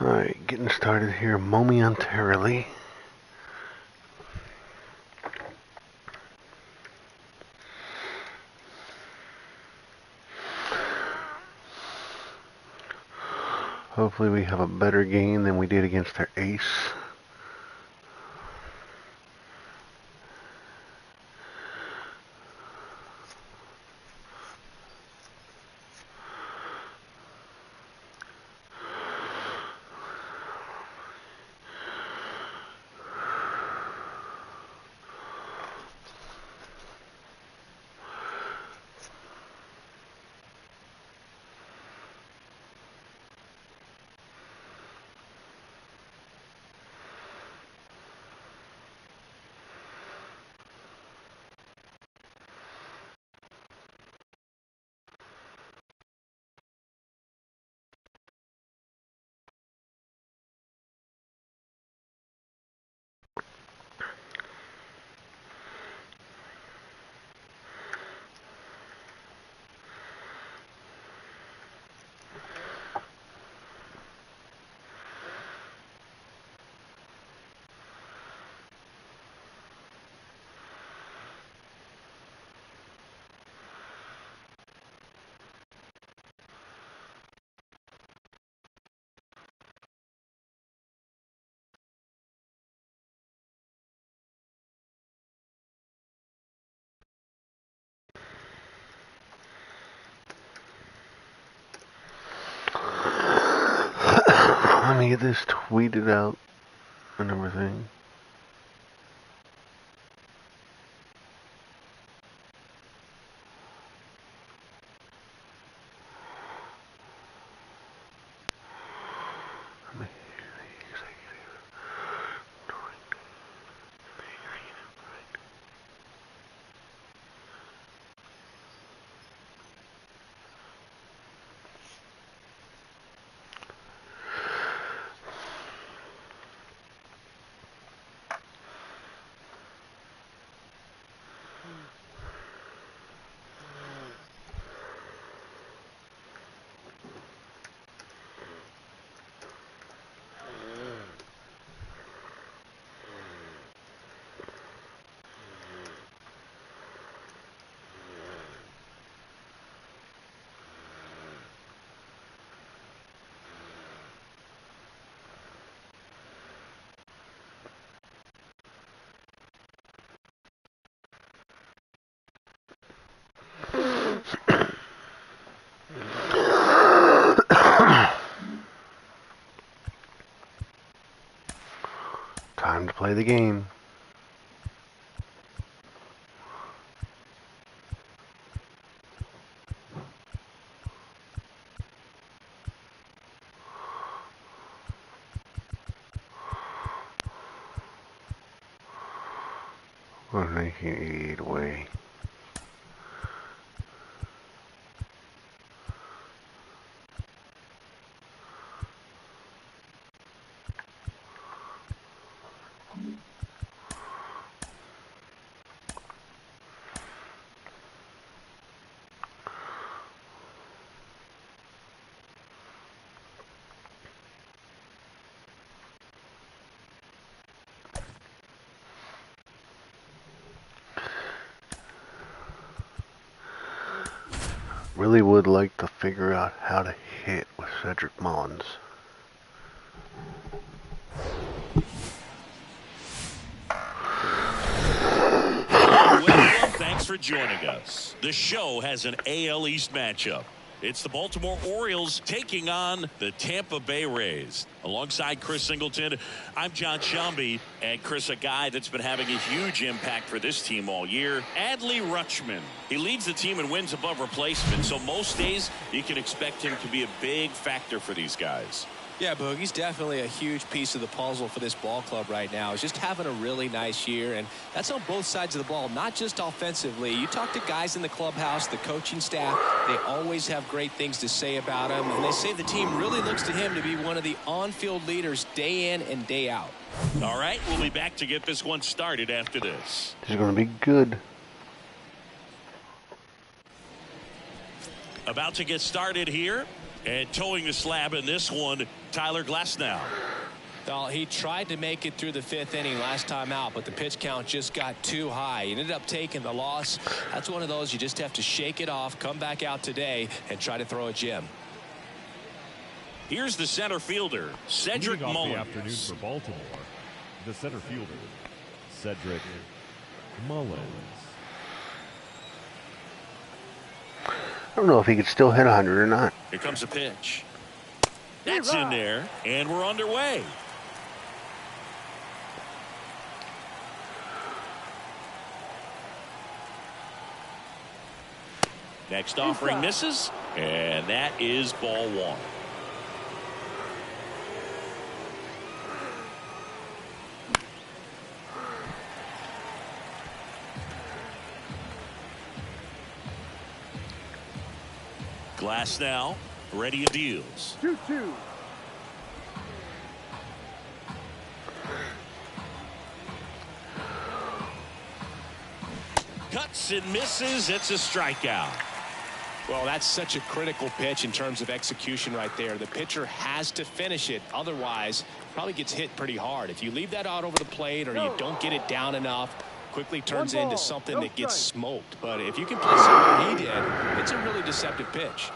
Alright, getting started here momentarily. Hopefully we have a better game than we did against their ace. Let me get this tweeted out and everything. Time to play the game. Oh, 1988 away. Really would like to figure out how to hit with Cedric Mullins. Welcome, thanks for joining us. The show has an AL East matchup. It's the Baltimore Orioles taking on the Tampa Bay Rays. Alongside Chris Singleton, I'm John Shambi. And Chris, a guy that's been having a huge impact for this team all year, Adley Rutschman. He leads the team in wins above replacement, so most days you can expect him to be a big factor for these guys. Yeah, Boog, he's definitely a huge piece of the puzzle for this ball club right now. He's just having a really nice year, and that's on both sides of the ball, not just offensively. You talk to guys in the clubhouse, the coaching staff, they always have great things to say about him, and they say the team really looks to him to be one of the on-field leaders day in and day out. All right, we'll be back to get this one started after this. This is going to be good. About to get started here. And towing the slab in this one, Tyler Glasnow. Well, he tried to make it through the 5th inning last time out, but the pitch count just got too high. He ended up taking the loss. That's one of those you just have to shake it off, come back out today, and try to throw a gem. Here's the center fielder, Cedric Mullins. The afternoon for Baltimore, the center fielder, Cedric Mullins. I don't know if he could still hit 100 or not. Here comes a pitch. That's in there, and we're underway. Next offering misses, and that is ball 1. Glasnow ready and deals. 2-2. Cuts and misses. It's a strikeout. Well, that's such a critical pitch in terms of execution right there. The pitcher has to finish it. Otherwise, probably gets hit pretty hard. If you leave that out over the plate or you don't get it down enough, quickly turns into something that gets smoked. But if you can place it where he did, it's a really deceptive pitch.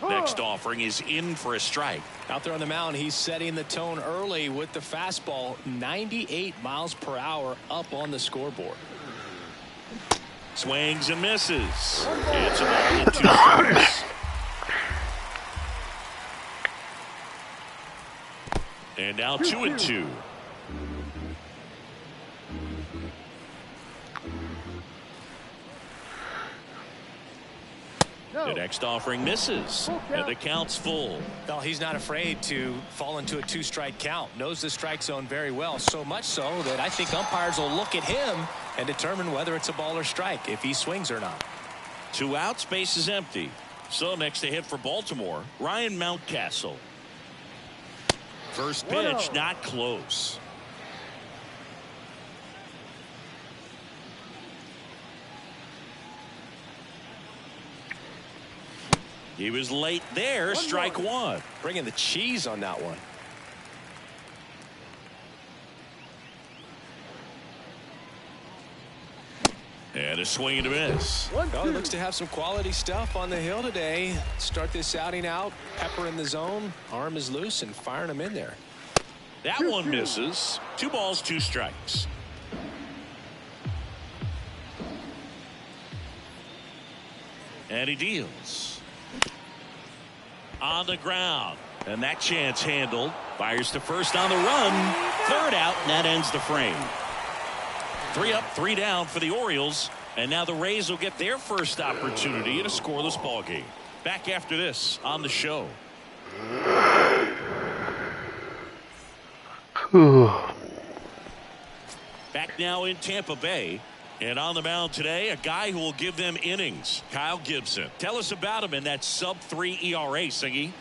Next offering is in for a strike. Out there on the mound, he's setting the tone early with the fastball. 98 miles per hour up on the scoreboard. Swings and misses. It's a ball and 2 strikes. And now 2-2. The next offering misses, and the count's full. Well, he's not afraid to fall into a 2-strike count. Knows the strike zone very well, so much so that I think umpires will look at him and determine whether it's a ball or strike, if he swings or not. 2 outs, base is empty. So next to hit for Baltimore, Ryan Mountcastle. First pitch, not close. He was late there. Strike 1. Bringing the cheese on that one. And a swing and a miss. Well, he looks to have some quality stuff on the hill today. Start this outing out. Pepper in the zone. Arm is loose and firing him in there. That one misses. 2 balls, 2 strikes. And he deals. On the ground, and that chance handled. Fires to first on the run. 3rd out, and that ends the frame. 3 up, 3 down for the Orioles, and now the Rays will get their first opportunity in a scoreless ball game. Back after this on the show. Back now in Tampa Bay. And on the mound today, a guy who will give them innings, Kyle Gibson. Tell us about him in that sub-3 ERA, Singy.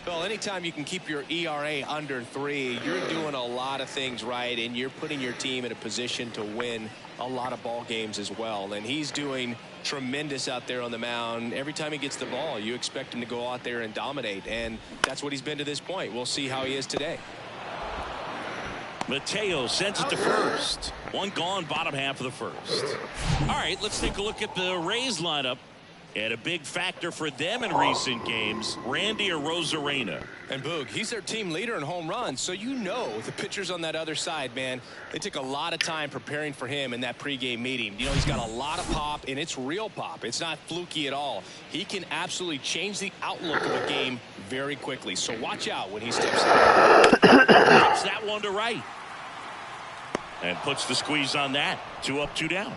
Well, anytime you can keep your ERA under 3, you're doing a lot of things right, and you're putting your team in a position to win a lot of ball games as well. And he's doing tremendous out there on the mound. Every time he gets the ball, you expect him to go out there and dominate, and that's what he's been to this point. We'll see how he is today. Mateo sends it to first. 1 gone, bottom half of the first. All right, let's take a look at the Rays lineup. And a big factor for them in recent games, Randy Arozarena. And Boog, he's their team leader in home runs, so you know the pitchers on that other side, man, they took a lot of time preparing for him in that pregame meeting. You know, he's got a lot of pop, and it's real pop. It's not fluky at all. He can absolutely change the outlook of a game very quickly, so watch out when he steps in. Puts that one to right. And puts the squeeze on that. 2 up, 2 down.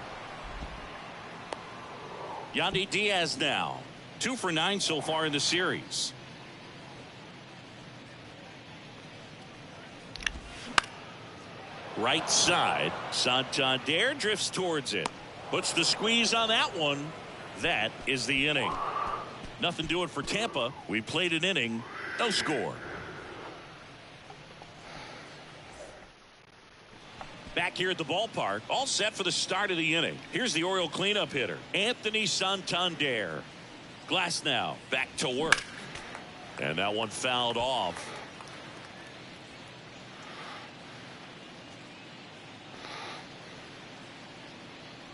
Yandy Diaz now. 2 for 9 so far in the series. Right side. Santander drifts towards it. Puts the squeeze on that one. That is the inning. Nothing doing for Tampa. We played an inning. No score. Back here at the ballpark, all set for the start of the inning. Here's the Oriole cleanup hitter, Anthony Santander. Glasnow back to work. And that one fouled off.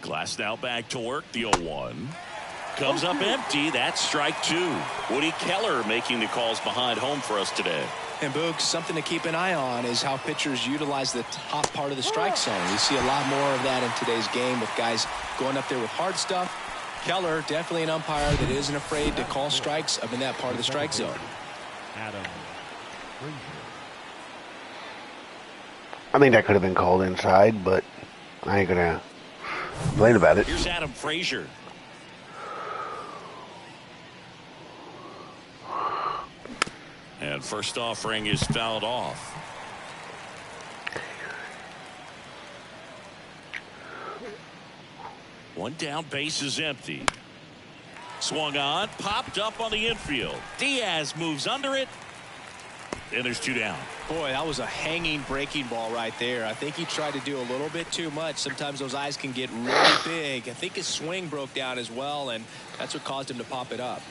Glass now back to work. The 0-1 comes up empty. That's strike two. Woody Keller making the calls behind home for us today. And Boog, something to keep an eye on is how pitchers utilize the top part of the strike zone. We see a lot more of that in today's game with guys going up there with hard stuff. Keller, definitely an umpire that isn't afraid to call strikes up in that part of the strike zone. I think that could have been called inside, but I ain't gonna complain about it. Here's Adam Frazier. And first offering is fouled off. One down, base is empty. Swung on, popped up on the infield. Diaz moves under it. And there's two down. Boy, that was a hanging breaking ball right there. I think he tried to do a little bit too much. Sometimes those eyes can get really big. I think his swing broke down as well, and that's what caused him to pop it up.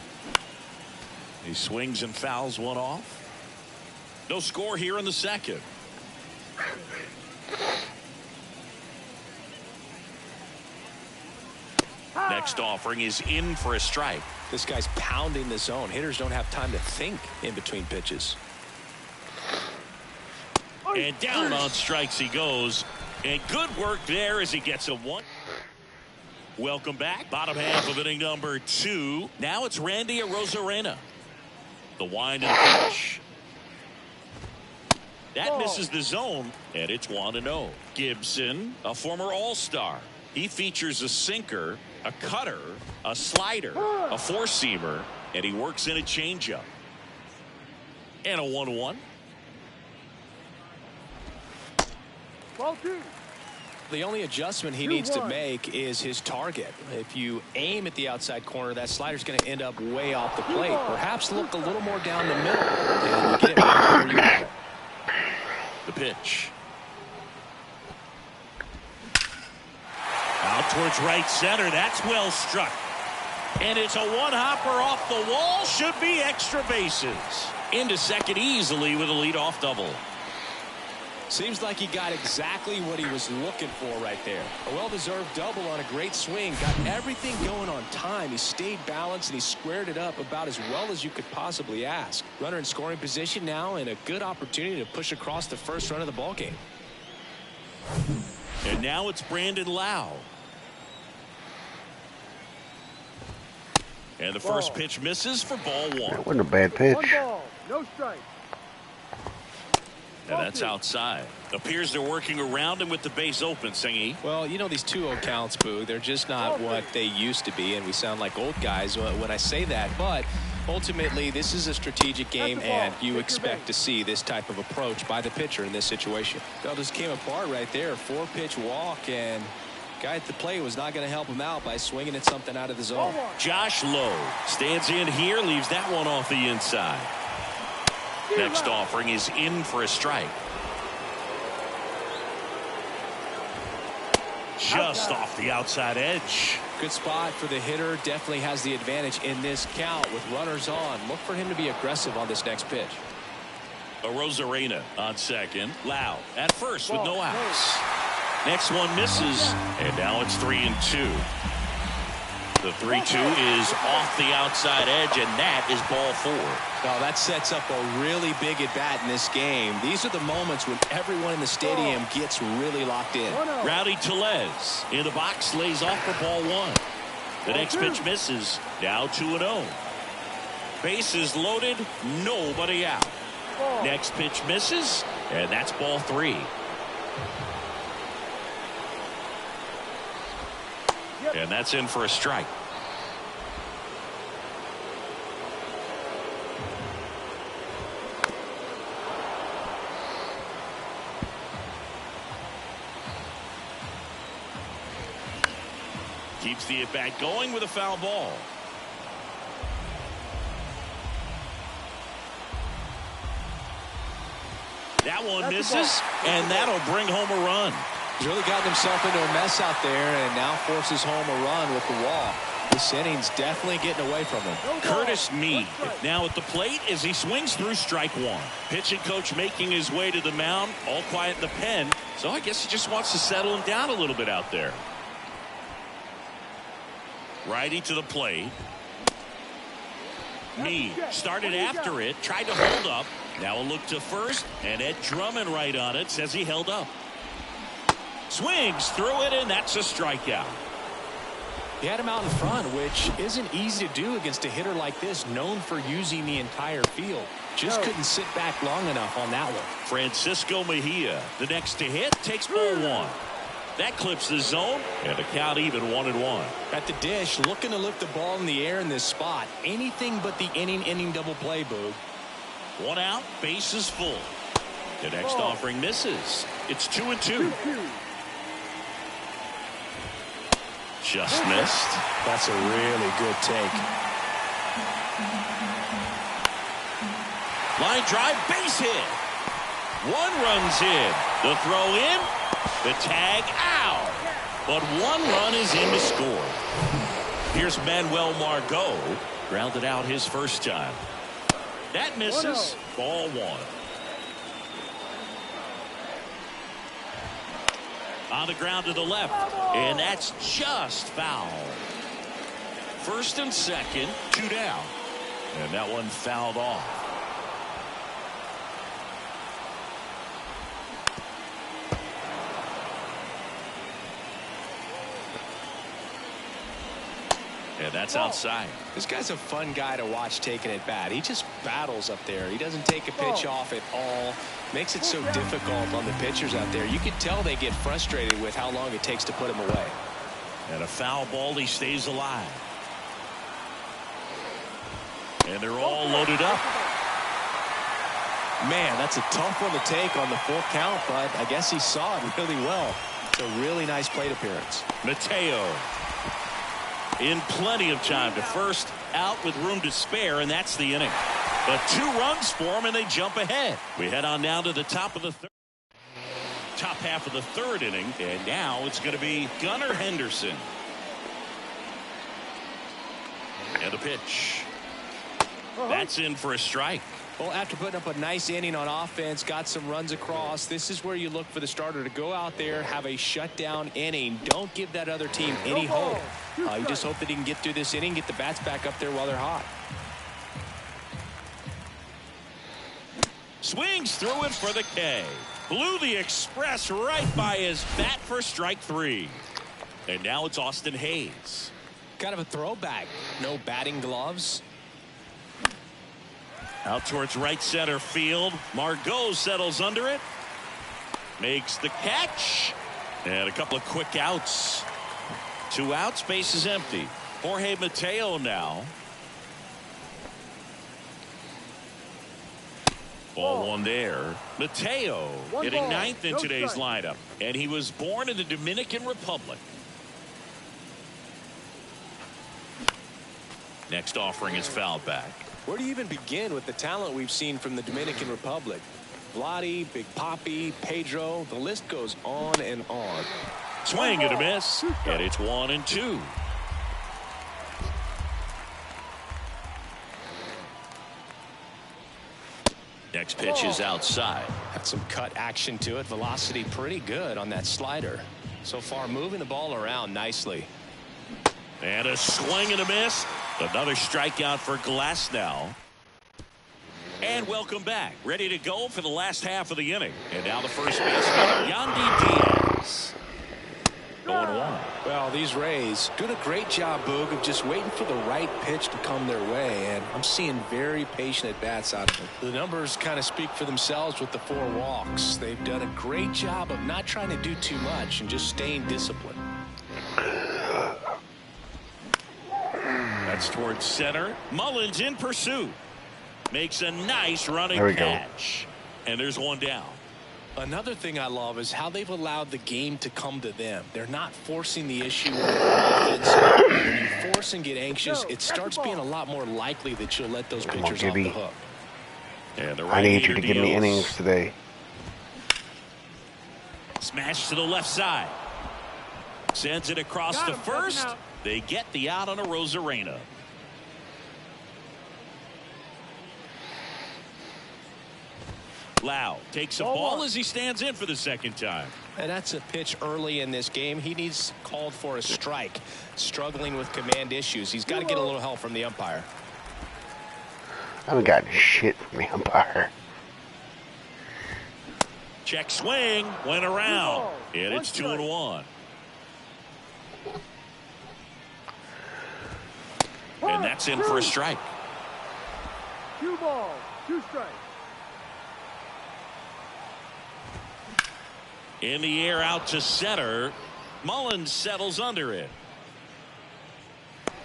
He swings and fouls one off. No score here in the second. Next offering is in for a strike. This guy's pounding the zone. Hitters don't have time to think in between pitches. And down on strikes he goes. And good work there as he gets a one. Welcome back. Bottom half of inning number 2. Now it's Randy Arozarena. The wind and pitch. That misses the zone, and it's 1-0. Gibson, a former All-Star. He features a sinker, a cutter, a slider, a four-seamer, and he works in a changeup. And a 1-1. Ball 2. The only adjustment he needs to make is his target. If you aim at the outside corner, that slider's going to end up way off the plate. Perhaps look a little more down the middle and you get it right where you want it. The pitch. Out towards right center. That's well struck. And it's a one-hopper off the wall. Should be extra bases. Into second easily with a leadoff double. Seems like he got exactly what he was looking for right there. A well-deserved double on a great swing. Got everything going on time. He stayed balanced and he squared it up about as well as you could possibly ask. Runner in scoring position now and a good opportunity to push across the first run of the ballgame. And now it's Brandon Lau. And the first pitch misses for ball 1. That wasn't a bad pitch. 1 ball, no strike. And that's outside. Appears they're working around him with the base open, Singy. Well, you know these 2-0 counts, Boo. They're just not what they used to be, and we sound like old guys when I say that. But ultimately, this is a strategic game, and you expect to see this type of approach by the pitcher in this situation. Well, this came apart right there. 4-pitch walk, and guy at the plate was not going to help him out by swinging at something out of the zone. Josh Lowe stands in here, leaves that one off the inside. Next offering is in for a strike. Just off the outside edge. Good spot for the hitter. Definitely has the advantage in this count with runners on. Look for him to be aggressive on this next pitch. Arozarena on second. Lau at first with no outs. Next one misses, and now it's 3-2. The 3-2 is off the outside edge, and that is ball 4. Now that sets up a really big at bat in this game. These are the moments when everyone in the stadium gets really locked in. Rowdy Tellez in the box, lays off for ball 1. The next pitch misses. Now 2-0. Bases loaded, nobody out. Next pitch misses, and that's ball 3. And that's in for a strike. Keeps the at-bat going with a foul ball. That one misses, and that'll bring home a run. He's really gotten himself into a mess out there and now forces home a run with the walk. This inning's definitely getting away from him. Curtis Meade now at the plate as he swings through strike one. Pitching coach making his way to the mound, all quiet in the pen. So I guess he just wants to settle him down a little bit out there. Righty to the plate. Meade started after it, tried to hold up. Now a look to first, and Ed Drummond right on it, says he held up. Swings through it, and that's a strikeout. He had him out in front, which isn't easy to do against a hitter like this, known for using the entire field. Just couldn't sit back long enough on that one. Francisco Mejia, the next to hit, takes ball one. That clips the zone, and the count even 1-1. At the dish, looking to lift the ball in the air in this spot. Anything but the inning double play, Boog. One out, bases full. The next offering misses. It's 2-2. Just missed. That's a really good take. Line drive, base hit. One run's in. The throw in. The tag out. But one run is in to score. Here's Manuel Margot. Grounded out his first time. That misses. Ball one. On the ground to the left. And that's just foul. First and second, 2 down. And that one fouled off. And that's outside. This guy's a fun guy to watch taking at bat. He just battles up there. He doesn't take a pitch off at all. Makes it so difficult on the pitchers out there. You can tell they get frustrated with how long it takes to put him away. And a foul ball, he stays alive. And they're all loaded up. Man, that's a tough one to take on the full count, but I guess he saw it really well. It's a really nice plate appearance. Mateo in plenty of time to first, out with room to spare, and that's the inning. But 2 runs for him, and they jump ahead. We head on now to the top half of the third inning, and now it's going to be Gunnar Henderson. And the pitch. That's in for a strike. Well, after putting up a nice inning on offense, got some runs across, this is where you look for the starter to go out there, have a shutdown inning. Don't give that other team any hope. You just hope that he can get through this inning, get the bats back up there while they're hot. Swings through it for the K. Blew the express right by his bat for strike 3. And now it's Austin Hayes. Kind of a throwback. No batting gloves. Out towards right center field. Margot settles under it. Makes the catch. And a couple of quick outs. 2 outs, base is empty. Jorge Mateo now. Ball one there. Mateo hitting 9th in today's lineup. And he was born in the Dominican Republic. Next offering is fouled back. Where do you even begin with the talent we've seen from the Dominican Republic? Vladdy, Big Papi, Pedro, the list goes on and on. Swing and a miss, and it's 1-2. Next pitch is outside. Had some cut action to it. Velocity pretty good on that slider. So far moving the ball around nicely. And a swing and a miss. Another strikeout for Glasnow. And welcome back. Ready to go for the last half of the inning. And now the first baseman, Yandy Diaz. 0-1. Well, these Rays doing a great job, Boog, of just waiting for the right pitch to come their way, and I'm seeing very patient at-bats out of them. The numbers kind of speak for themselves with the 4 walks. They've done a great job of not trying to do too much and just staying disciplined. That's towards center. Mullins in pursuit. Makes a nice running catch. And there's one down. Another thing I love is how they've allowed the game to come to them. They're not forcing the issue on the offense. When you force and get anxious, it starts being a lot more likely that you'll let those pitchers off the hook. And the I need you to give me innings today. Smash to the left side. Sends it across to first. They get the out on a Rosarena. Lau takes a ball as he stands in for the second time. And that's a pitch early in this game. He needs called for a strike. Struggling with command issues. He's got to get a little help from the umpire. I haven't gotten shit from the umpire. Check swing. Went around. And it's 2-1. And that's in for a strike. 2 balls, 2 strikes. In the air out to center. Mullins settles under it.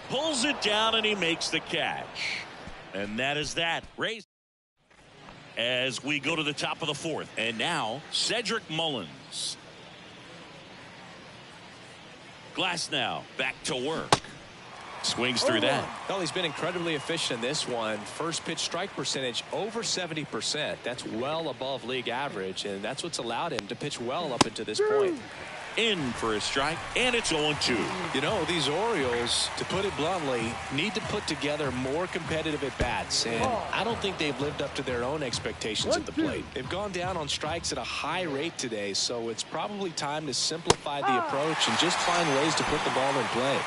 Pulls it down and he makes the catch. And that is that. Race as we go to the top of the 4th. And now Cedric Mullins. Glass now back to work. Swings through that. Well, he's been incredibly efficient in this one. First pitch strike percentage over 70%. That's well above league average, and that's what's allowed him to pitch well up until this point. In for a strike, and it's 0-2. You know, these Orioles, to put it bluntly, need to put together more competitive at-bats, and I don't think they've lived up to their own expectations at the plate. They've gone down on strikes at a high rate today, so it's probably time to simplify the approach and just find ways to put the ball in play.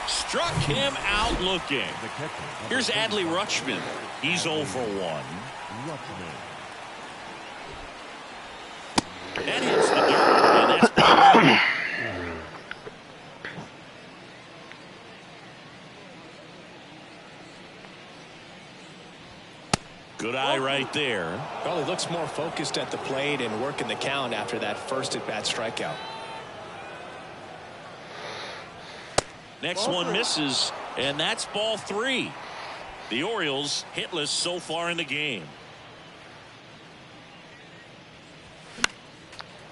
Struck him out looking. Here's Adley Rutschman. He's 0 for 1. That hits the dirt, and that's good eye right there. Well, he looks more focused at the plate and working the count after that first at-bat strikeout. Next one misses, and that's ball 3. The Orioles hitless so far in the game.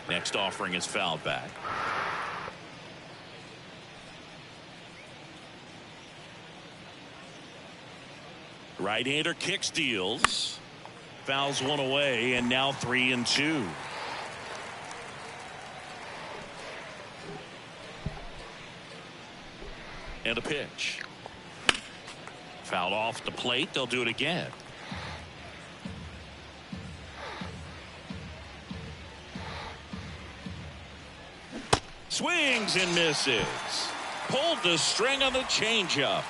Next offering is fouled back. Right-hander kicks, deals. Fouls one away, and now 3-2. And a pitch. Fouled off the plate. They'll do it again. Swings and misses. Pulled the string on the changeup.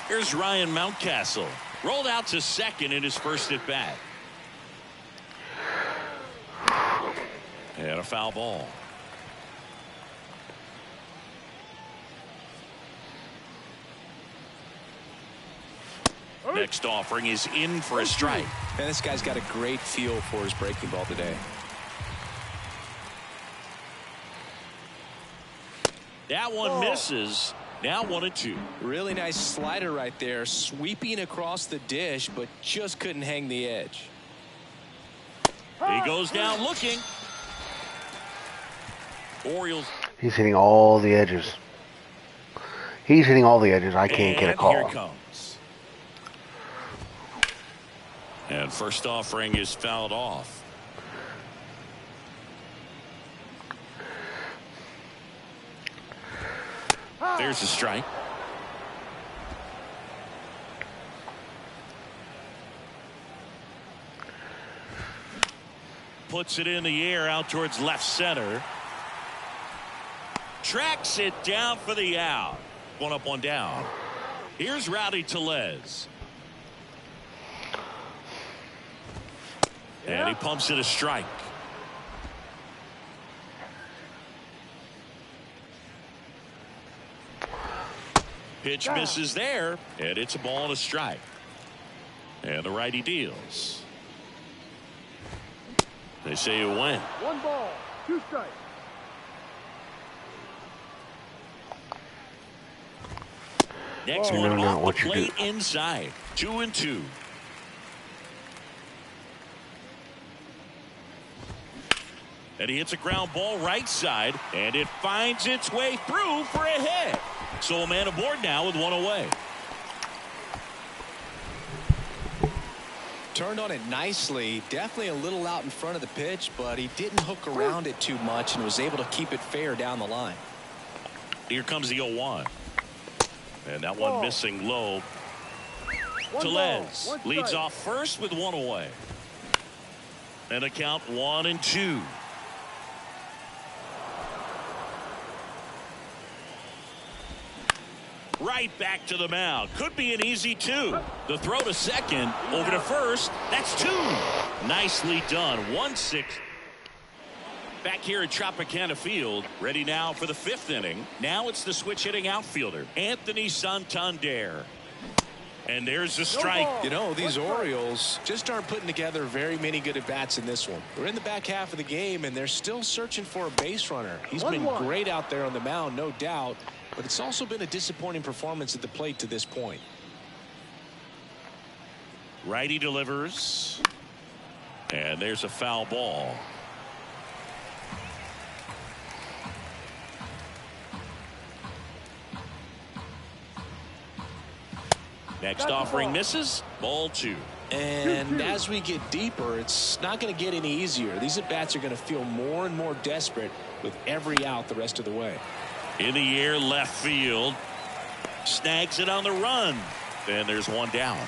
Here's Ryan Mountcastle. Rolled out to second in his first at bat. And a foul ball. Next offering is in for a strike. And this guy's got a great feel for his breaking ball today. That one misses. Now 1-2. Really nice slider right there, sweeping across the dish, but just couldn't hang the edge. He goes down looking. Orioles. He's hitting all the edges. He's hitting all the edges. I can't get a call. Here it comes. And first offering is fouled off. There's a strike. Puts it in the air out towards left center. Tracks it down for the out. One up, one down. Here's Rowdy Tellez. And he pumps it a strike. Pitch misses there, and it's a ball and a strike. And the righty deals. They say it went. 1 ball, 2 strikes. Next one off the plate inside. 2-2. And he hits a ground ball right side, and it finds its way through for a hit. So a man aboard now with one away. Turned on it nicely. Definitely a little out in front of the pitch, but he didn't hook around it too much and was able to keep it fair down the line. Here comes the 0-1. And that one missing low. Tellez leads strike. off first with one away. And a count 1-2. Right back to the mound. Could be an easy 2. The throw to second, over to first. That's 2. Nicely done. 1-6. Back here at Tropicana Field, ready now for the 5th inning. Now it's the switch hitting outfielder, Anthony Santander. And there's the strike. You know, these Orioles just aren't putting together very many good at-bats in this one. We're in the back half of the game, and they're still searching for a base runner. He's been great out there on the mound, no doubt, but it's also been a disappointing performance at the plate to this point. Righty delivers. And there's a foul ball. Next offering misses. Ball 2. And as we get deeper, it's not going to get any easier. These at-bats are going to feel more and more desperate with every out the rest of the way. In the air, left field. Snags it on the run. And there's one down.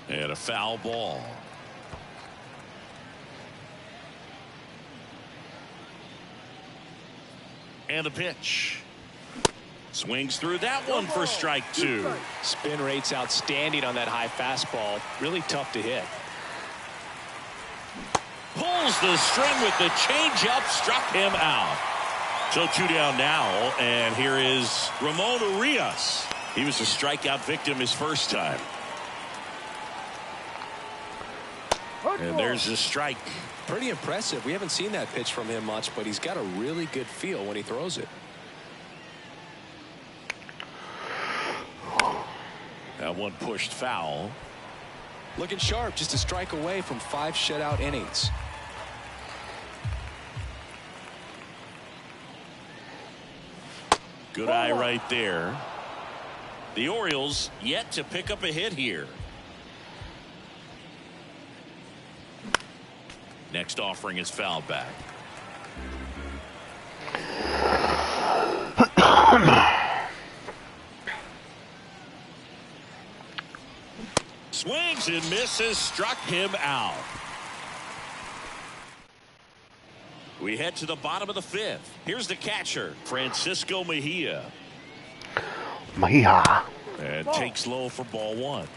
And a foul ball. And a pitch. Swings through that one for strike 2. Spin rate's outstanding on that high fastball. Really tough to hit. Pulls the string with the changeup. Struck him out. So 2 down now. And here is Ramon Urias. He was a strikeout victim his first time. And there's a strike. Pretty impressive. We haven't seen that pitch from him much, but he's got a really good feel when he throws it. That one pushed foul. Looking sharp, just a strike away from 5 shutout innings. Good eye right there. The Orioles yet to pick up a hit here. Next offering is fouled back. Swings and misses. Struck him out. We head to the bottom of the 5th. Here's the catcher, Francisco Mejia. Mejia. And takes low for ball 1.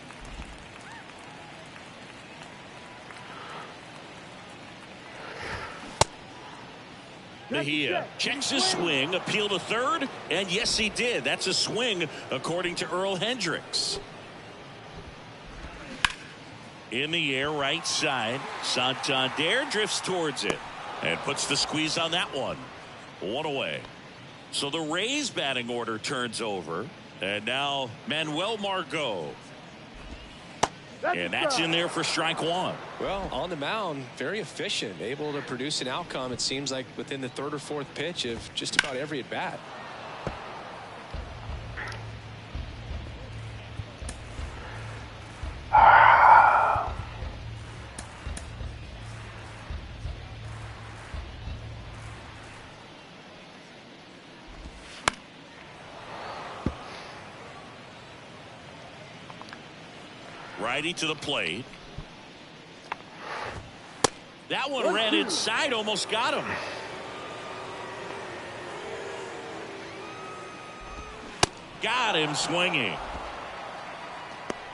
Mejia checks his swing, appeal to third, and yes, he did. That's a swing, according to Earl Hendricks. In the air, right side. Santander drifts towards it and puts the squeeze on that one. 1 away. So the Rays batting order turns over, and now Manuel Margot. And that's in there for strike 1. Well, on the mound, very efficient, able to produce an outcome, it seems like, within the 3rd or 4th pitch of just about every at bat. Righty to the plate. That one ran inside, almost got him. Got him swinging.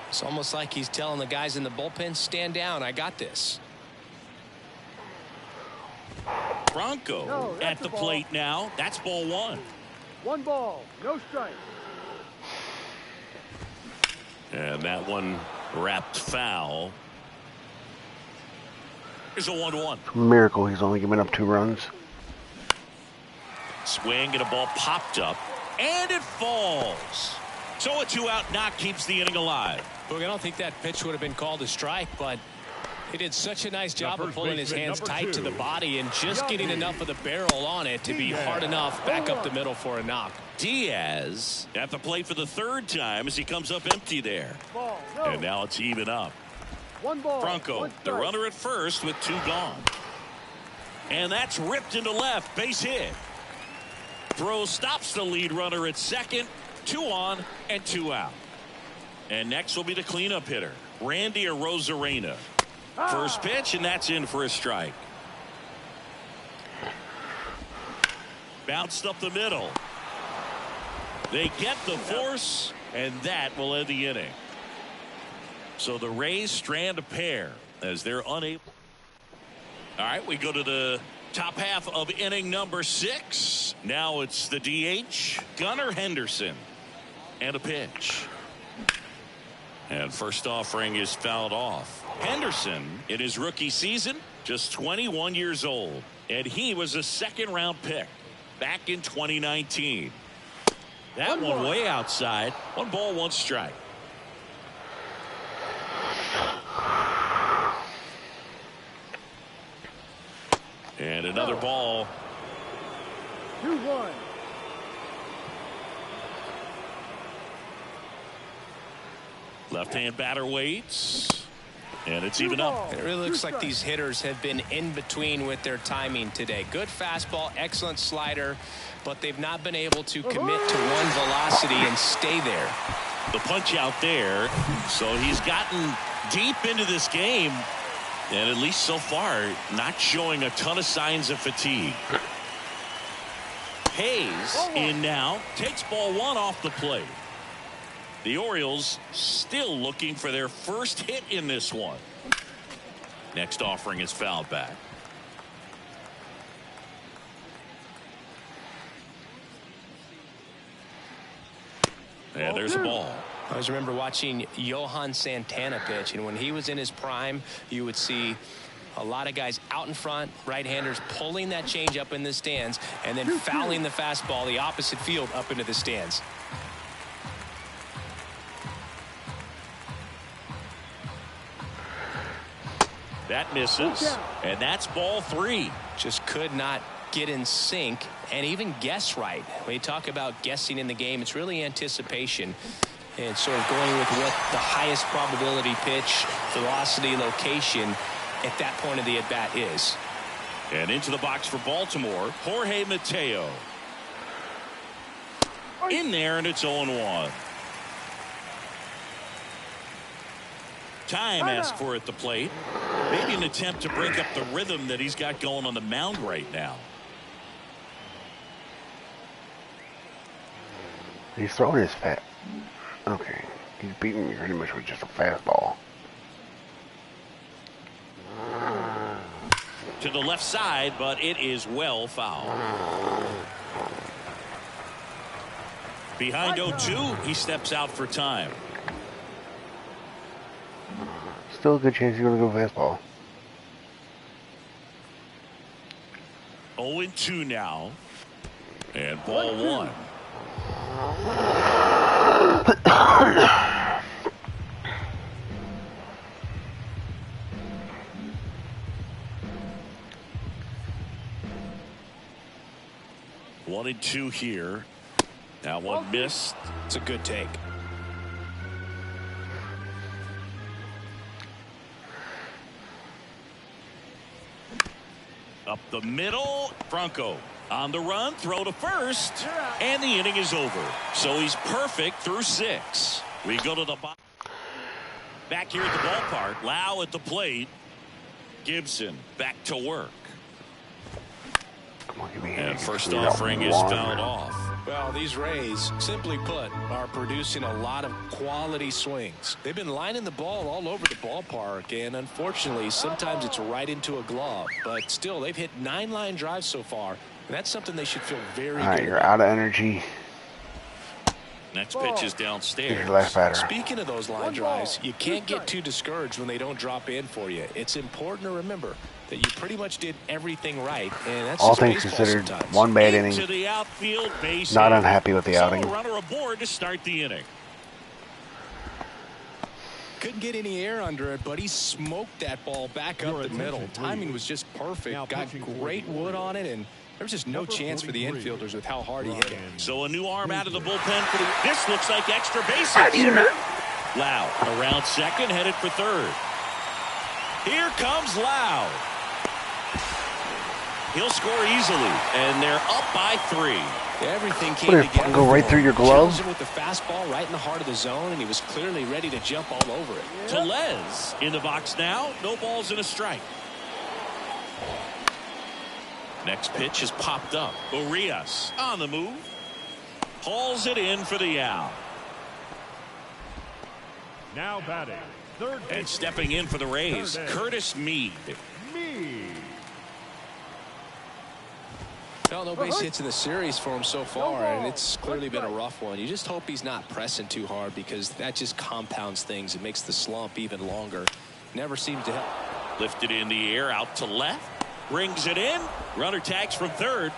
It's almost like he's telling the guys in the bullpen, stand down, I got this. Bronco at the plate now. That's ball 1. 1 ball, no strike. And that one wrapped foul. Here's a 1-1. Miracle he's only given up 2 runs. Swing and a ball popped up. And it falls. So a 2-out knock keeps the inning alive. Look, I don't think that pitch would have been called a strike, but he did such a nice job of pulling his hands tight to the body and just getting enough of the barrel on it to be hard enough back up the middle for a knock. Diaz at the plate for the 3rd time as he comes up empty there. Ball, no. And now it's even up. 1 ball. Franco, 1 the strike. runner at first with 2 gone. And that's ripped into left. Base hit. Throw stops the lead runner at second. 2 on and 2 out. And next will be the cleanup hitter, Randy Arozarena. First pitch, and that's in for a strike. Bounced up the middle. They get the force, and that will end the inning. So the Rays strand a pair as they're unable. All right, we go to the top half of inning number 6. Now it's the DH, Gunnar Henderson. And a pitch. And first offering is fouled off. Henderson, in his rookie season, just 21 years old. And he was a second-round pick back in 2019. That one way outside. 1 ball, 1 strike. And another ball. 2-1. Left-hand batter waits. And it's even up. It really looks like these hitters have been in between with their timing today. Good fastball, excellent slider, but they've not been able to commit to one velocity and stay there. The punch out there. So he's gotten deep into this game, and at least so far not showing a ton of signs of fatigue. Hayes in now, takes ball 1 off the plate. The Orioles still looking for their first hit in this one. Next offering is fouled back. And there's a ball. I always remember watching Johan Santana pitch, and when he was in his prime, you would see a lot of guys out in front, right-handers pulling that change up in the stands, and then fouling the fastball the opposite field up into the stands. That misses, and that's ball 3. Just could not get in sync and even guess right. When you talk about guessing in the game, it's really anticipation and sort of going with what the highest probability pitch, velocity, location at that point of the at-bat is. And into the box for Baltimore, Jorge Mateo. In there, and it's 0-1. Time asked for at the plate. Maybe an attempt to break up the rhythm that he's got going on the mound right now. He's throwing his fat. Okay. He's beating me pretty much with just a fastball. To the left side, but it is well fouled. Behind 0-2, he steps out for time. Still a good chance he's going to go fastball. 0-2 now. And ball 1. One and 2 here. That one missed. It's a good take. Up the middle, Franco on the run, throw to first, and the inning is over. So he's perfect through 6. We go to the box. Back here at the ballpark, Lau at the plate. Gibson back to work. Come on, give me And first offering is fouled off. Well, these Rays, simply put, are producing a lot of quality swings. They've been lining the ball all over the ballpark, and unfortunately, sometimes it's right into a glove. But still, they've hit 9 line drives so far, and that's something they should feel very All right, good you're about. out of energy. Next pitch is Here's downstairs. your last batter. Speaking of those line drives, you can't get too discouraged when they don't drop in for you. It's important to remember that you pretty much did everything right, and that's All just things baseball considered, sometimes. one bad inning. Into the outfield, base Not hit. unhappy with the So outing. a runner aboard to start the inning. Couldn't get any air under it, but he smoked that ball back up the middle. Timing was just perfect. Now Got pitching for great the wood on it, and there's just no Number chance for the 43, infielders with how hard he hit it. So a new arm out of the bullpen for the. This looks like extra bases. Lau around second, headed for third. Here comes Loud. He'll score easily, and they're up by 3. Everything came What, if together. go right through your glove? Challenged him with the fastball right in the heart of the zone, and he was clearly ready to jump all over it. Tellez in the box now. No balls and a strike. Next pitch is popped up. Orioles on the move. Hauls it in for the out. Now batting, third And base. stepping in for the Rays, Third base. Curtis Mead. Well, no base hits in the series for him so far, and it's clearly been a rough one. You just hope he's not pressing too hard, because that just compounds things. It makes the slump even longer. Never seems to help. Lifted in the air, out to left. Brings it in. Runner tags from third.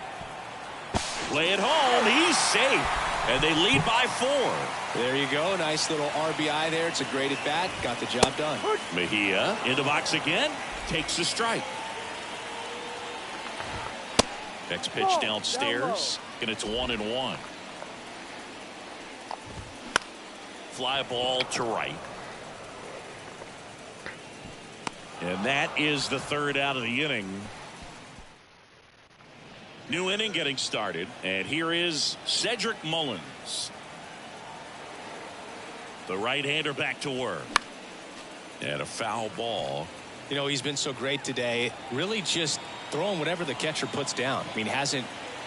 Play it home. He's safe. And they lead by 4. There you go. Nice little RBI there. It's a great at bat. Got the job done. Mejia in the box again. Takes the strike. Next pitch downstairs, and it's 1-1. Fly ball to right. And that is the 3rd out of the inning. New inning getting started, and here is Cedric Mullins. The right-hander back to work. And a foul ball. You know, he's been so great today. Really just throwing whatever the catcher puts down. I mean, hasn't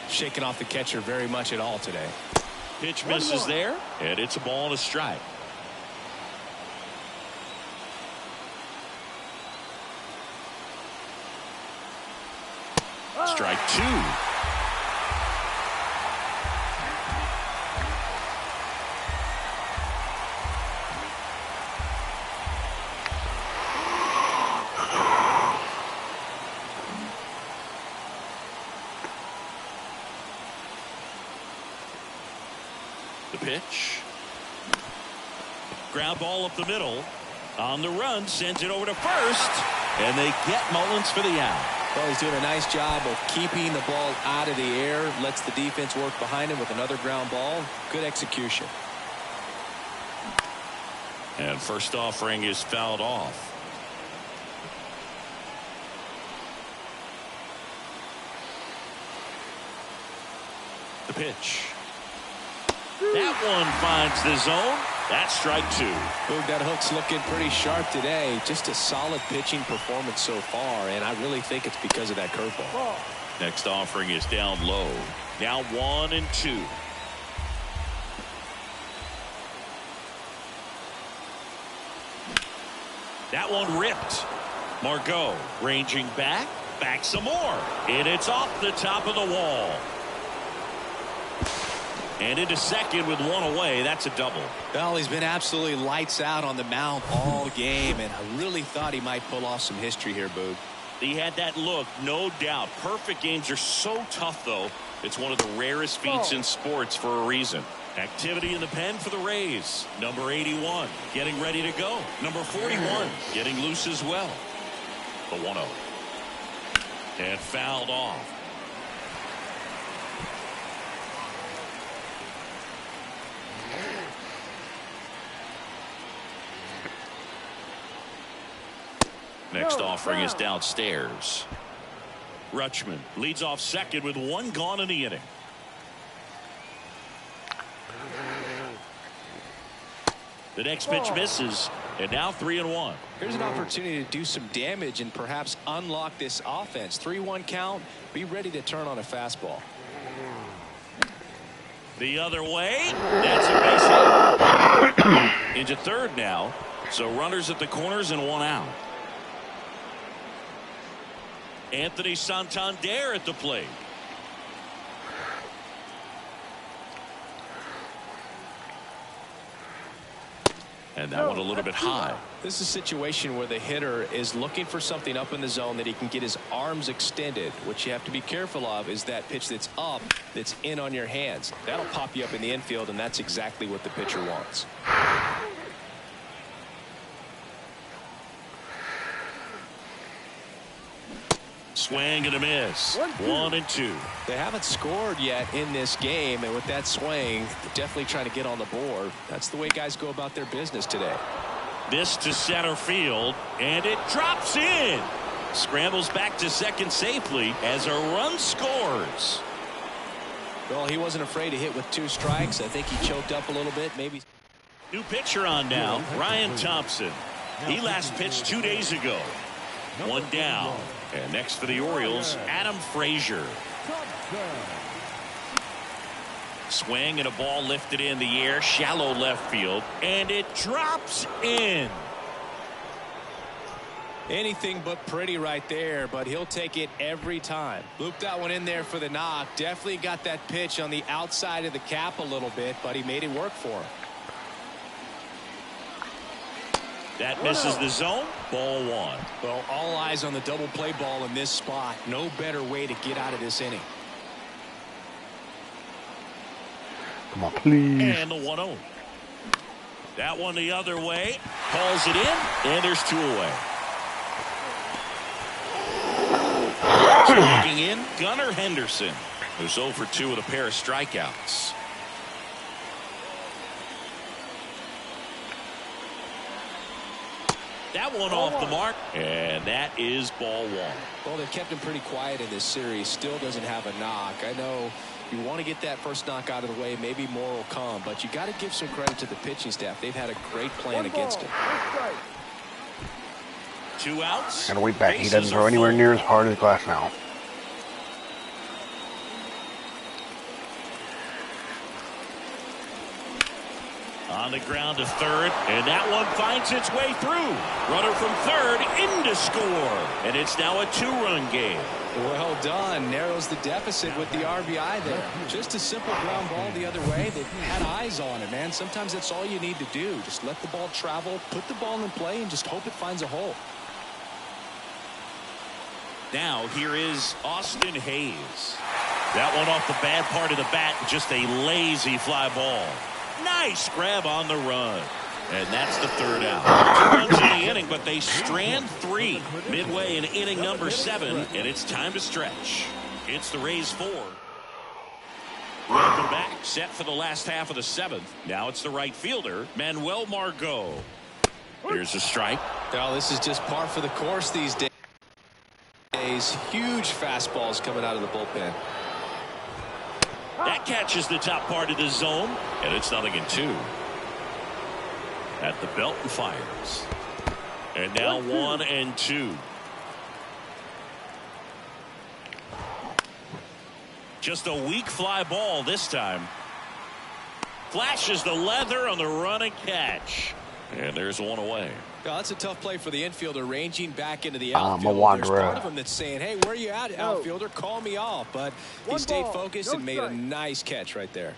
shaken off the catcher very much at all today. Pitch misses there, and it's a ball and a strike. Strike 2. The pitch. Ground ball up the middle. On the run, sends it over to first. And they get Mullins for the out. Well, he's doing a nice job of keeping the ball out of the air. Lets the defense work behind him with another ground ball. Good execution. And first offering is fouled off. The pitch. That one finds the zone. That's strike 2. Boog, that hook's looking pretty sharp today. Just a solid pitching performance so far, and I really think it's because of that curveball. Next offering is down low. Now 1-2. That one ripped. Margot ranging back some more, and it's off the top of the wall. And into second with 1 away. That's a double. Well, he's been absolutely lights out on the mound all game, and I really thought he might pull off some history here, Boog. He had that look, no doubt. Perfect games are so tough, though. It's one of the rarest feats in sports for a reason. Activity in the pen for the Rays. Number 81 getting ready to go. Number 41 getting loose as well. The 1-0. And fouled off. Next offering is downstairs. Rutschman leads off second with 1 gone in the inning. The next pitch misses, and now 3-1. Here's an opportunity to do some damage and perhaps unlock this offense. 3-1 count. Be ready to turn on a fastball. The other way. That's a base hit. Into third now. So runners at the corners and 1 out. Anthony Santander at the plate. And that one a little bit high. This is a situation where the hitter is looking for something up in the zone that he can get his arms extended. What you have to be careful of is that pitch that's up, that's in on your hands. That'll pop you up in the infield, and that's exactly what the pitcher wants. Swing and a miss. 1-2. They haven't scored yet in this game, and with that swing, they're definitely trying to get on the board. That's the way guys go about their business today. This to center field, and it drops in. Scrambles back to second safely as a run scores. Well, he wasn't afraid to hit with 2 strikes. I think he choked up a little bit. Maybe. New pitcher on now, Ryan Thompson. He last pitched 2 days ago. 1 down. And next for the Orioles, Adam Frazier. Swing and a ball lifted in the air, shallow left field, and it drops in. Anything but pretty right there, but he'll take it every time. Looped that one in there for the knock. Definitely got that pitch on the outside of the cap a little bit, but he made it work for him. That misses the zone. Ball 1. Well, all eyes on the double play ball in this spot. No better way to get out of this inning. Come on, please. And the 1-0. That one the other way. Calls it in, and there's 2 away. Looking in, Gunnar Henderson, who's 0 for 2 with a pair of strikeouts. That one off the mark, and that is ball 1. Well, they've kept him pretty quiet in this series. Still doesn't have a knock. I know you want to get that first knock out of the way. Maybe more will come, but you got to give some credit to the pitching staff. They've had a great plan against him. 2 outs. Gotta wait back. He doesn't throw anywhere near as hard as glass now. On the ground to third, and that one finds its way through. Runner from third in to score, and it's now a 2-run game. Well done. Narrows the deficit with the RBI there. Just a simple ground ball the other way. They've had eyes on it, man. Sometimes that's all you need to do. Just let the ball travel, put the ball in play, and just hope it finds a hole. Now here is Austin Hayes. That one off the bad part of the bat, just a lazy fly ball. Nice grab on the run. And that's the 3rd out. 2 runs in the inning, but they strand 3 midway in inning number 7, and it's time to stretch. It's the Rays 4. Welcome back. Set for the last half of the 7th. Now it's the right fielder, Manuel Margot. Here's a strike. Now this is just par for the course these days. Huge fastballs coming out of the bullpen. That catches the top part of the zone, and it's 0-2. At the belt and fires. And now 1-2. Just a weak fly ball this time. Flashes the leather on the run and catch. And there's 1 away. Well, that's a tough play for the infielder, ranging back into the outfield. I'm a wanderer. There's part of him that's saying, hey, where are you at, outfielder? Call me off. But he stayed focused and made a nice catch right there.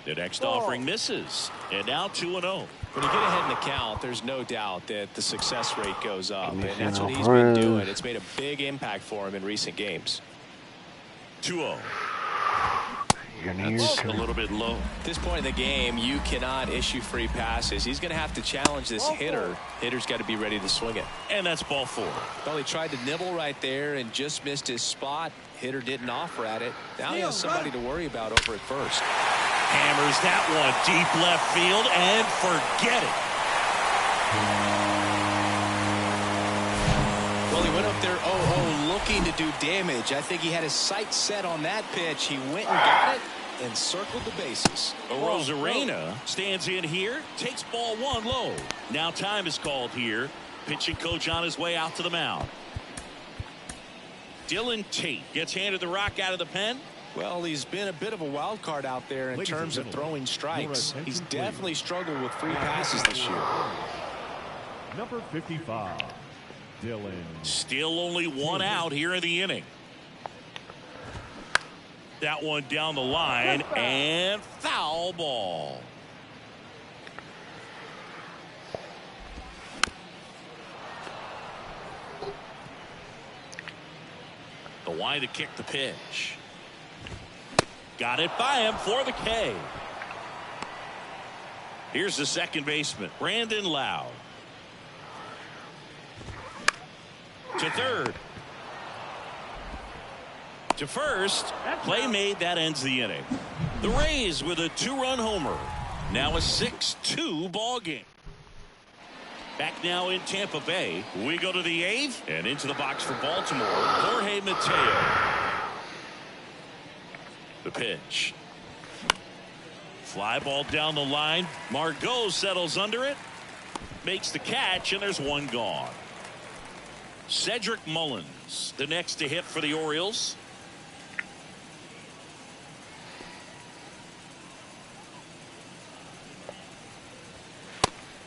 The next offering misses. And now 2-0. When you get ahead in the count, there's no doubt that the success rate goes up. And that's what he's been doing. It's made a big impact for him in recent games. 2-0. That's a little bit low. At this point in the game, you cannot issue free passes. He's going to have to challenge this hitter. Hitter's got to be ready to swing it. And that's ball 4. Well, he tried to nibble right there and just missed his spot. Hitter didn't offer at it. Now he has somebody to worry about over at first. Hammers that one deep left field and forget it. Well, he went up there 0-0 looking to do damage. I think he had his sights set on that pitch. He went and got it and circled the bases. Rosarena stands in here, takes ball 1 low. Now time is called here. Pitching coach on his way out to the mound. Dylan Tate gets handed the rock out of the pen. Well, he's been a bit of a wild card out there in terms of throwing strikes. He's definitely struggled with free passes this year. Number 55, Dylan. Still only 1 out here in the inning. That one down the line and foul ball. The wide to kick the pitch. Got it by him for the K. Here's the second baseman, Brandon Lowe. To third. To first. Play made. That ends the inning. The Rays with a 2-run homer. Now a 6-2 ball game. Back now in Tampa Bay. We go to the 8th and into the box for Baltimore. Jorge Mateo. The pitch. Fly ball down the line. Margot settles under it. Makes the catch, and there's one gone. Cedric Mullins, the next to hit for the Orioles.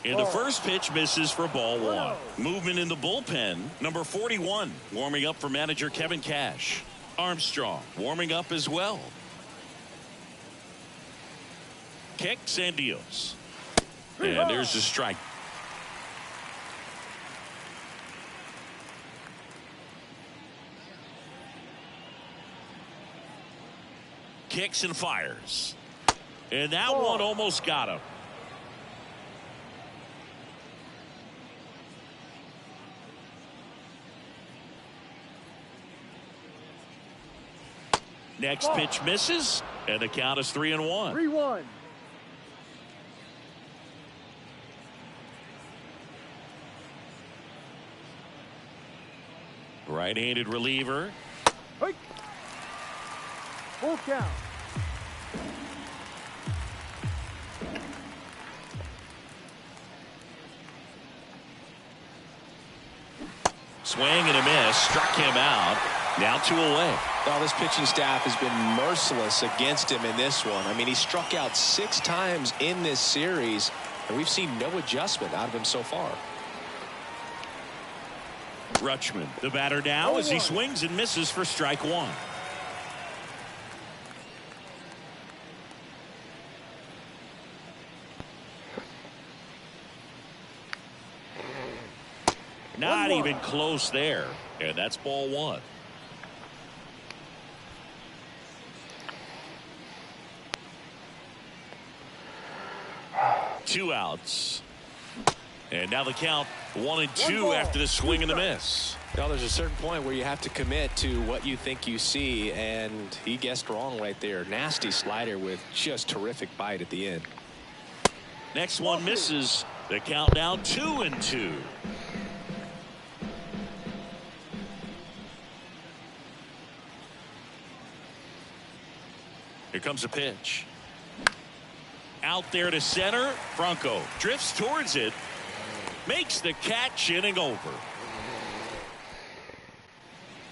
And the first pitch misses for ball 1. Movement in the bullpen. Number 41 warming up for manager Kevin Cash. Armstrong warming up as well. Kicks and deals. And there's the strike. Kicks and fires. And that one almost got him. Next pitch misses, and the count is 3-1. 3-1. Right-handed reliever. Hey. Full count. Swing and a miss. Struck him out. Now 2 away. Well, this pitching staff has been merciless against him in this one. I mean, he struck out 6 times in this series, and we've seen no adjustment out of him so far. Rutschman, the batter now, as he swings and misses for strike 1. Not even close there, and that's ball 1. Two outs. And now the count 1-2 after the swing and the miss. Now there's a certain point where you have to commit to what you think you see, and he guessed wrong right there. Nasty slider with just terrific bite at the end. Next one misses. The count now 2-2. Here comes a pitch. Out there to center. Franco drifts towards it. Makes the catch, inning over.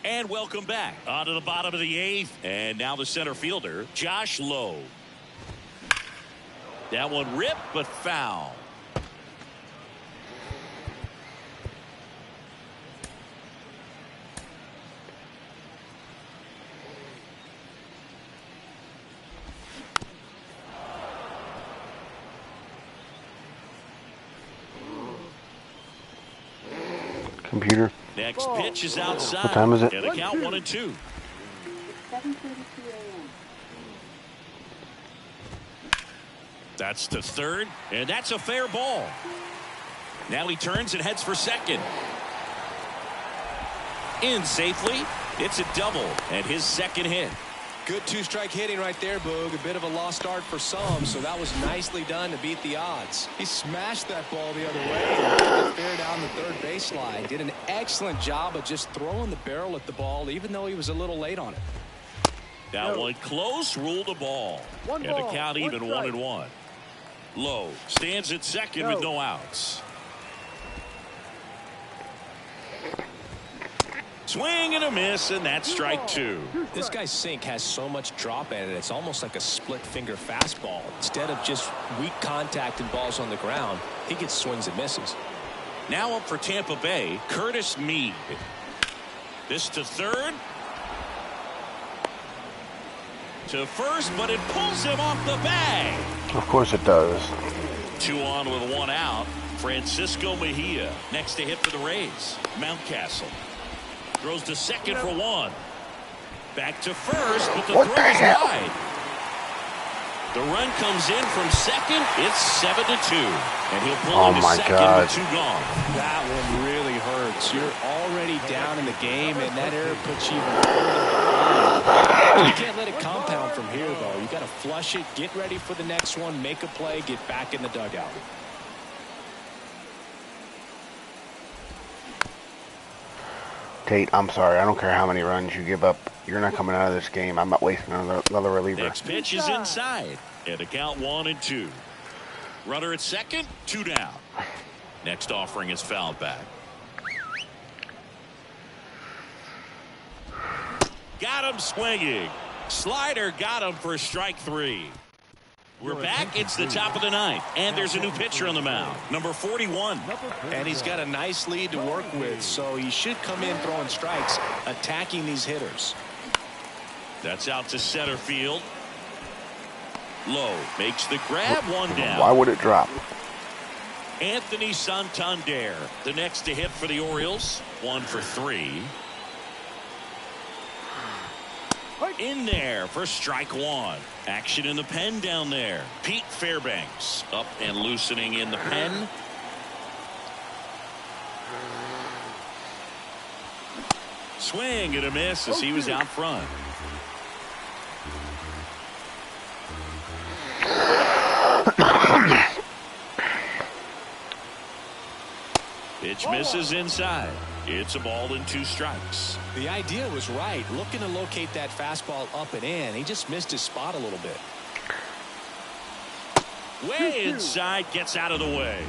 And welcome back. On to the bottom of the 8th. And now the center fielder, Josh Lowe. That one ripped, but foul. Computer. Next pitch is outside. What time is it? And the count 1-2. 7:32 a.m. That's the third, and that's a fair ball. Now he turns and heads for second. In safely. It's a double and his second hit. Good 2-strike hitting right there, Boog. A bit of a lost start for some, so that was nicely done to beat the odds. He smashed that ball the other way and kicked it fair down the third baseline. Did an excellent job of just throwing the barrel at the ball, even though he was a little late on it. That one close, ruled the ball. And the count even 1-1. Lowe stands at second with no outs. Swing and a miss, and that's strike 2. This guy's sink has so much drop at it, it's almost like a split finger fastball. Instead of just weak contact and balls on the ground, he gets swings and misses. Now up for Tampa Bay, Curtis Mead. This to third. To first, but it pulls him off the bag. Of course it does. 2 on with 1 out. Francisco Mejia next to hit for the Rays. Mountcastle throws to second for 1. Back to first, but the throw is wide. The run comes in from second. It's 7-2, and he'll pull into second with 2 gone. That one really hurts. You're already down in the game, and that error puts you even further behind. You can't let it compound from here, though. You got to flush it, get ready for the next one, make a play, get back in the dugout. Tate, I'm sorry. I don't care how many runs you give up. You're not coming out of this game. I'm not wasting another reliever. Next pitch is inside. And a count 1-2. Runner at second, 2 down. Next offering is fouled back. Got him swinging. Slider got him for strike 3. We're back. It's the top of the 9th. And there's a new pitcher on the mound. Number 41. And he's got a nice lead to work with, so he should come in throwing strikes, attacking these hitters. That's out to center field. Low makes the grab, 1 down. Why would it drop? Anthony Santander, the next to hit for the Orioles. 1 for 3. In there for strike 1. Action in the pen down there. Pete Fairbanks up and loosening in the pen. Swing and a miss as he was out front. Pitch misses inside. It's a ball and 2 strikes. The idea was right, looking to locate that fastball up and in. He just missed his spot a little bit. Way inside, gets out of the way.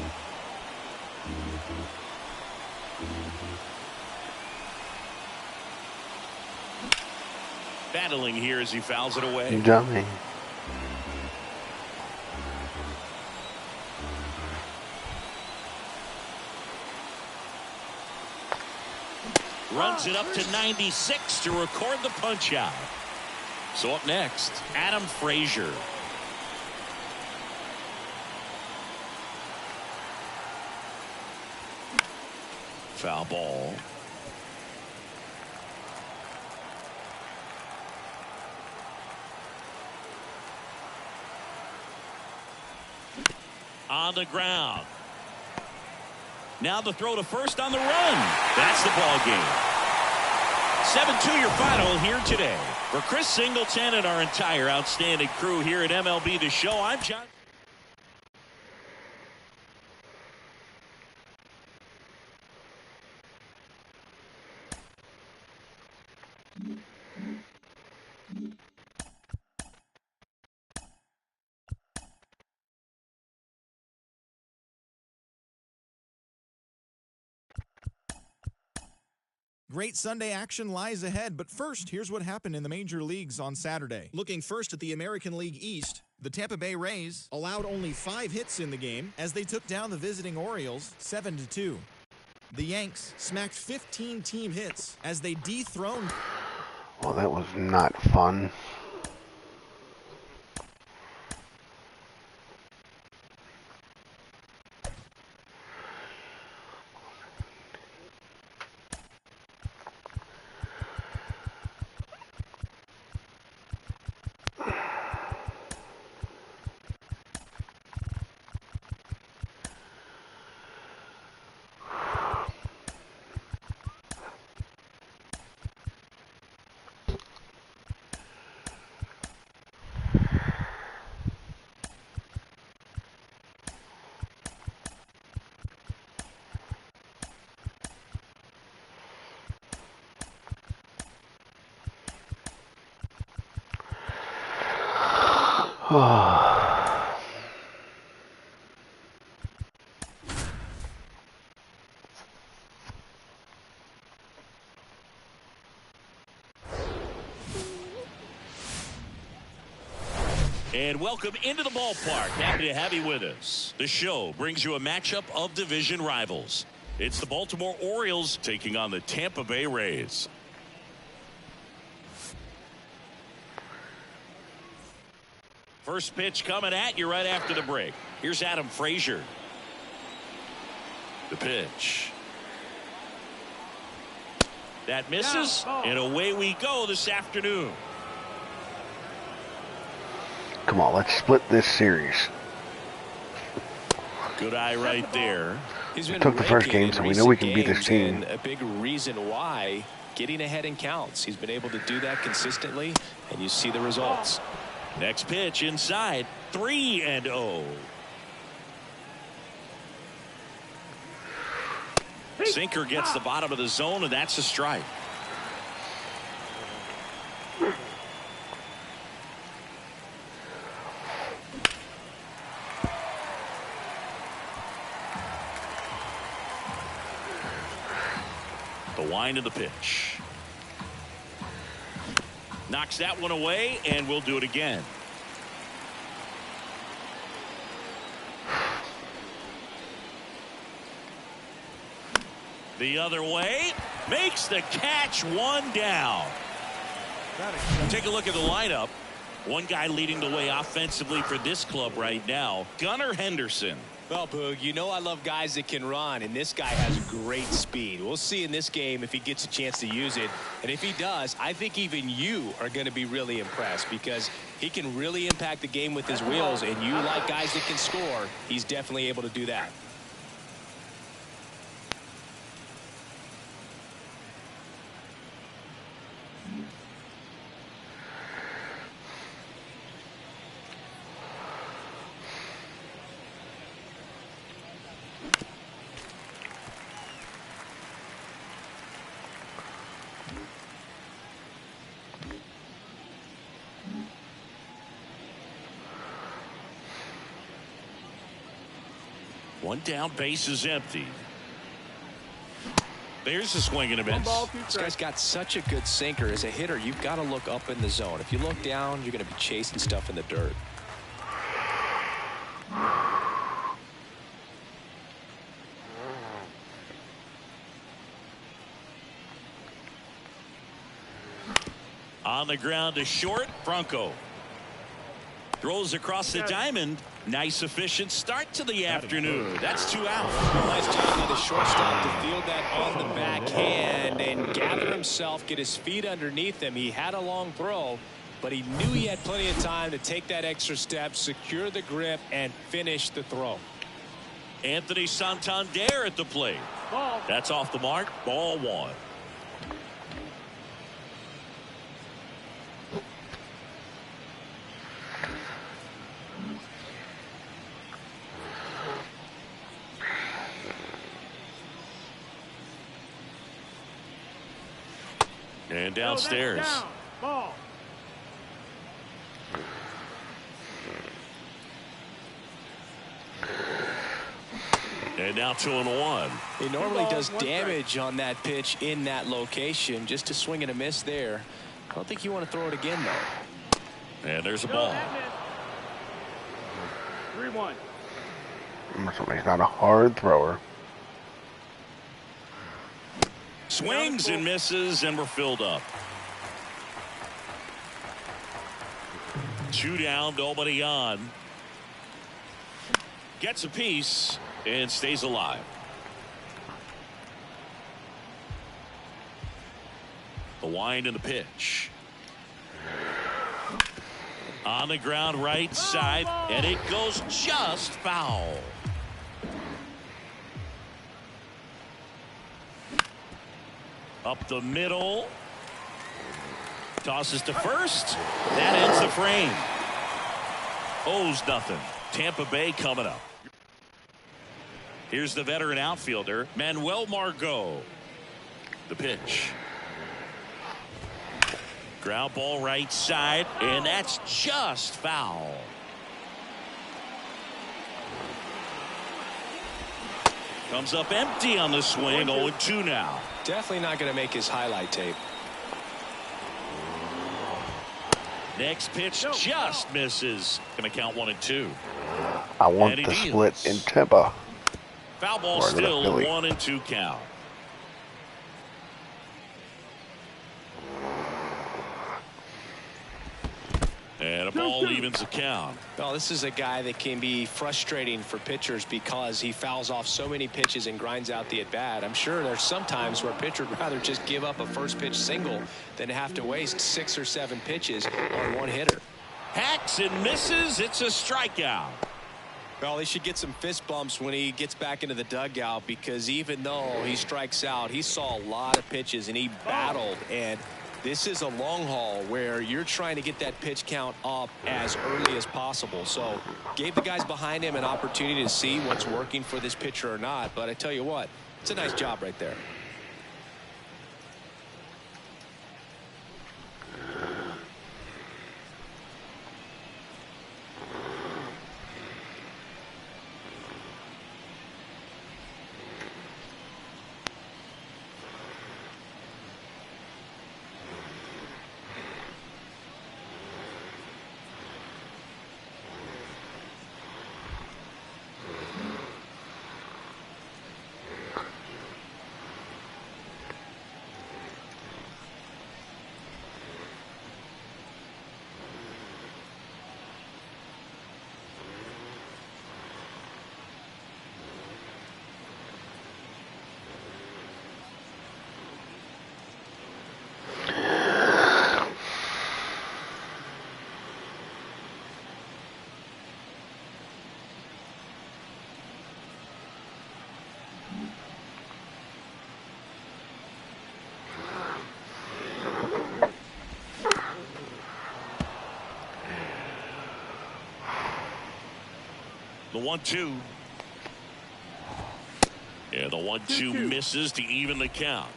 Battling here as he fouls it away. Dummy. Runs it up to 96 to record the punch out. So up next, Adam Frazier. Foul ball. On the ground. Now the throw to first on the run. That's the ball game. 7-2 your final here today. For Chris Singleton and our entire outstanding crew here at MLB The Show, I'm John. Great Sunday action lies ahead, but first, here's what happened in the major leagues on Saturday. Looking first at the American League East, the Tampa Bay Rays allowed only 5 hits in the game as they took down the visiting Orioles 7-2. The Yanks smacked 15 team hits as they dethroned. Well, that was not fun. And welcome into the ballpark. Happy to have you with us. The show brings you a matchup of division rivals. It's the Baltimore Orioles taking on the Tampa Bay Rays. First pitch coming at you right after the break. Here's Adam Frazier. The pitch. That misses, and away we go this afternoon. Come on, let's split this series. Good eye right there. He's It took the first game, so we know we can beat this team. A big reason why getting ahead in counts. He's been able to do that consistently, and you see the results. Next pitch inside, 3-0. Sinker gets the bottom of the zone, and that's a strike. The wind of the pitch. Knocks that one away, and we'll do it again. The other way. Makes the catch, one down. Take a look at the lineup. One guy leading the way offensively for this club right now, Gunnar Henderson. Well, Boog, you know I love guys that can run, and this guy has great speed. We'll see in this game if he gets a chance to use it. And if he does, I think even you are going to be really impressed because he can really impact the game with his wheels, and you like guys that can score. He's definitely able to do that. One down, base is empty. There's a swing and a miss. This guy's got such a good sinker. As a hitter, you've got to look up in the zone. If you look down, you're going to be chasing stuff in the dirt. On the ground to short, Franco. Throws across the diamond. Nice efficient start to the afternoon. That's 2 out. Nice job by the shortstop to field that on the backhand and gather himself, get his feet underneath him. He had a long throw, but he knew he had plenty of time to take that extra step, secure the grip, and finish the throw. Anthony Santander at the plate. That's off the mark. Ball 1. And downstairs. Ball. And now 2-1. He normally does damage on that pitch in that location. Just a swing and a miss there. I don't think you want to throw it again, though. And there's a ball. 3-1. Somebody's not a hard thrower. Swings and misses, and we're filled up. 2 down, nobody on. Gets a piece and stays alive. The wind and the pitch. On the ground, right side, and it goes just foul. Up the middle. Tosses to first. That ends the frame. Owes nothing. Tampa Bay coming up. Here's the veteran outfielder, Manuel Margot. The pitch. Ground ball right side, and that's just foul. Comes up empty on the swing. 0-2 now. Definitely not going to make his highlight tape. Next pitch just misses. Going to count 1-2. I want the split in Tampa. Foul ball still 1-2 count. And a ball evens the count. Well, this is a guy that can be frustrating for pitchers because he fouls off so many pitches and grinds out the at-bat. I'm sure there's some times where a pitcher would rather just give up a first pitch single than have to waste 6 or 7 pitches on one hitter. Hacks and misses. It's a strikeout. Well, he should get some fist bumps when he gets back into the dugout because even though he strikes out, he saw a lot of pitches and he battled. And this is a long haul where you're trying to get that pitch count up as early as possible. So gave the guys behind him an opportunity to see what's working for this pitcher or not. But I tell you what, It's a nice job right there. The 1-2. Yeah, the 1-2 misses to even the count.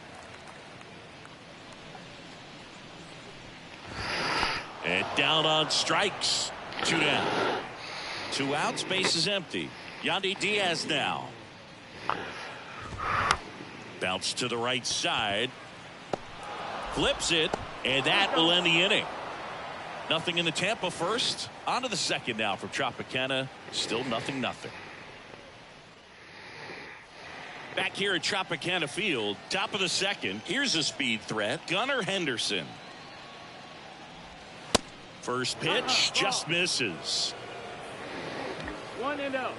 And down on strikes. 2 down. 2 outs. Base is empty. Yandy Diaz now. Bounce to the right side. Flips it. And that will end the inning. Nothing in the Tampa first. On to the second now from Tropicana. Still 0-0. Back here at Tropicana Field, top of the second. Here's a speed threat. Gunnar Henderson. First pitch just misses. 1-0.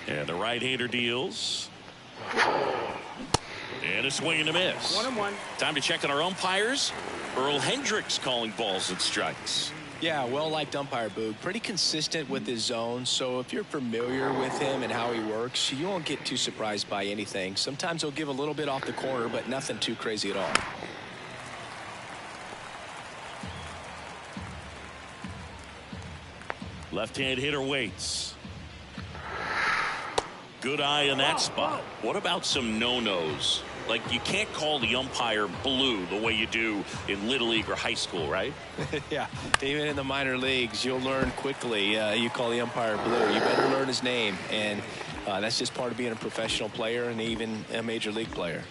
And the right-hander deals. And a swing and a miss. 1-1. Time to check on our umpires. Earl Hendricks calling balls and strikes. Yeah, well-liked umpire, Boog. Pretty consistent with his zone, so if you're familiar with him and how he works, you won't get too surprised by anything. Sometimes he'll give a little bit off the corner, but nothing too crazy at all. Left-hand hitter waits. Good eye in that spot. What about some no-nos? Like, you can't call the umpire blue the way you do in Little League or high school, right? Yeah, even in the minor leagues, you'll learn quickly. You call the umpire blue. You better learn his name, and that's just part of being a professional player and even a major league player.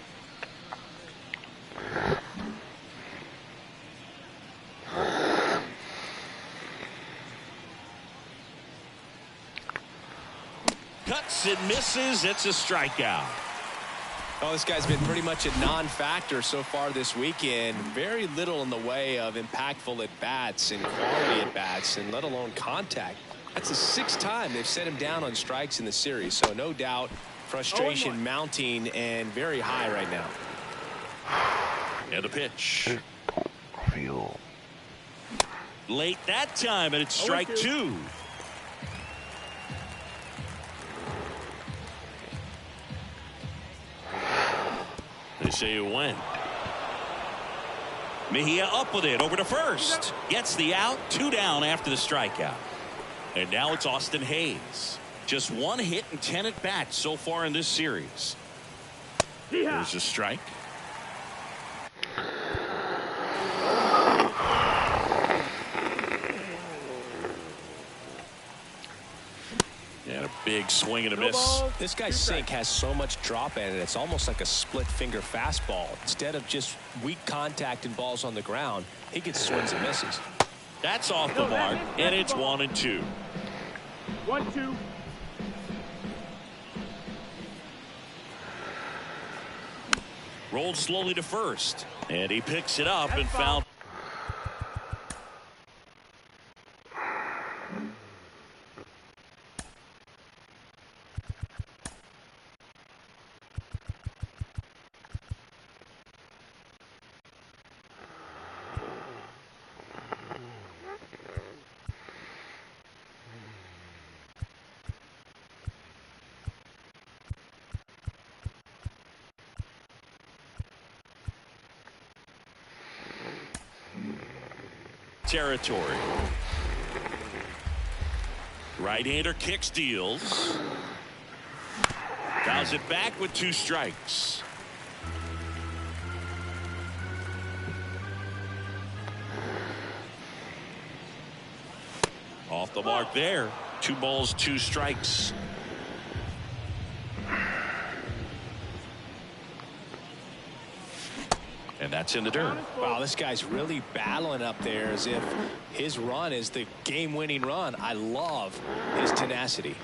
Cuts and misses. It's a strikeout. Oh, this guy's been pretty much a non-factor so far this weekend. Very little in the way of impactful at-bats and quality at-bats, and let alone contact. That's the 6th time they've set him down on strikes in the series, so no doubt frustration mounting and very high right now. And a pitch. Feel. Late that time, and it's strike 2. They say it went. Mejia up with it over to first. Gets the out. 2 down after the strikeout. And now it's Austin Hayes. Just 1 hit and 10 at bats so far in this series. There's a strike. And a big swing and a miss. This guy's sink has so much drop in it. It's almost like a split finger fastball. Instead of just weak contact and balls on the ground, he gets swings and misses. That's off the mark, and it's 1-2. 1-2. Rolled slowly to first, and he picks it up and found. territory. Right-hander kicks, deals. Fouls it back with 2 strikes. Off the mark there. 2 balls, 2 strikes. And that's in the dirt. Wow, this guy's really battling up there as if his run is the game-winning run. I love his tenacity.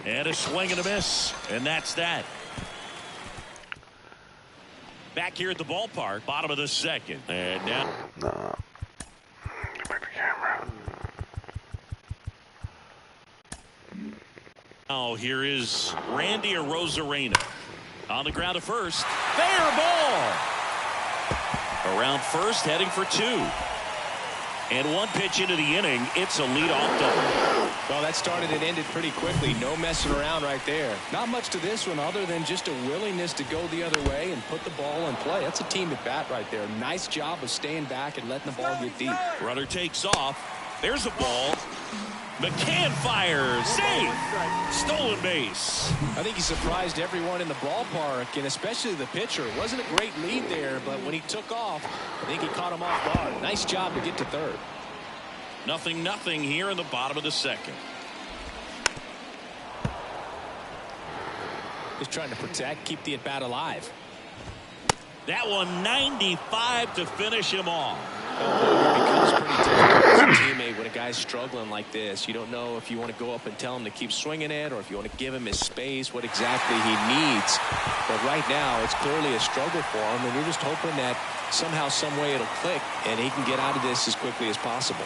And a swing and a miss. And that's that. Back here at the ballpark, bottom of the 2nd. And now. No. Back the camera. Now here is Randy Arozarena. On the ground to first. Fair ball. Around first, heading for 2. And 1 pitch into the inning, it's a leadoff double. Well, that started and ended pretty quickly. No messing around right there. Not much to this one other than just a willingness to go the other way and put the ball in play. That's a team at bat right there. Nice job of staying back and letting the ball get deep. Runner takes off. There's a ball. McCann fires. Safe. Stolen base. I think he surprised everyone in the ballpark, and especially the pitcher. It wasn't a great lead there, but when he took off, I think he caught him off guard. Nice job to get to third. 0-0 here in the bottom of the 2nd. Just trying to protect, keep the at-bat alive. That one 95 to finish him off. It becomes pretty difficult as a teammate when a guy's struggling like this. You don't know if you want to go up and tell him to keep swinging it or if you want to give him his space, what exactly he needs. But right now, it's clearly a struggle for him, and we're just hoping that somehow, some way it'll click and he can get out of this as quickly as possible.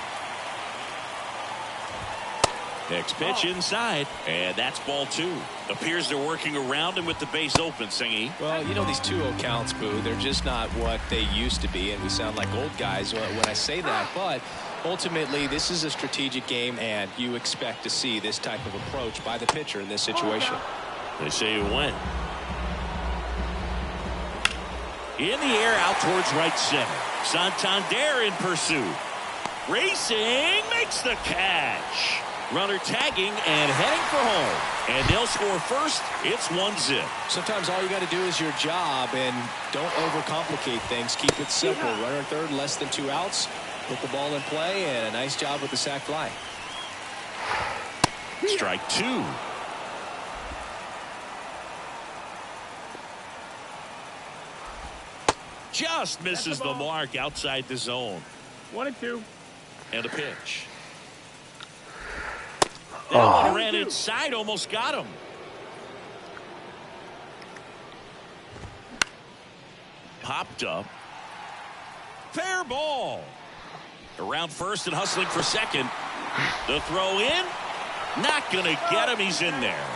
Next pitch inside, and that's ball 2. Appears they're working around him with the base open, Singy. Well, you know, these 2-0 counts, Boo, they're just not what they used to be, and we sound like old guys when I say that. But ultimately, this is a strategic game, and you expect to see this type of approach by the pitcher in this situation. They say it went. In the air, out towards right center. Santander in pursuit. Racing, makes the catch. Runner tagging and heading for home. And they'll score first. It's 1-0. Sometimes all you got to do is your job and don't overcomplicate things. Keep it simple. Runner third, less than 2 outs. Put the ball in play, and a nice job with the sac fly. Strike 2. Just misses the mark outside the zone. 1-2. And a pitch. That one ran inside, almost got him. Popped up. Fair ball. Around first and hustling for second. The throw in. Not going to get him. He's in there.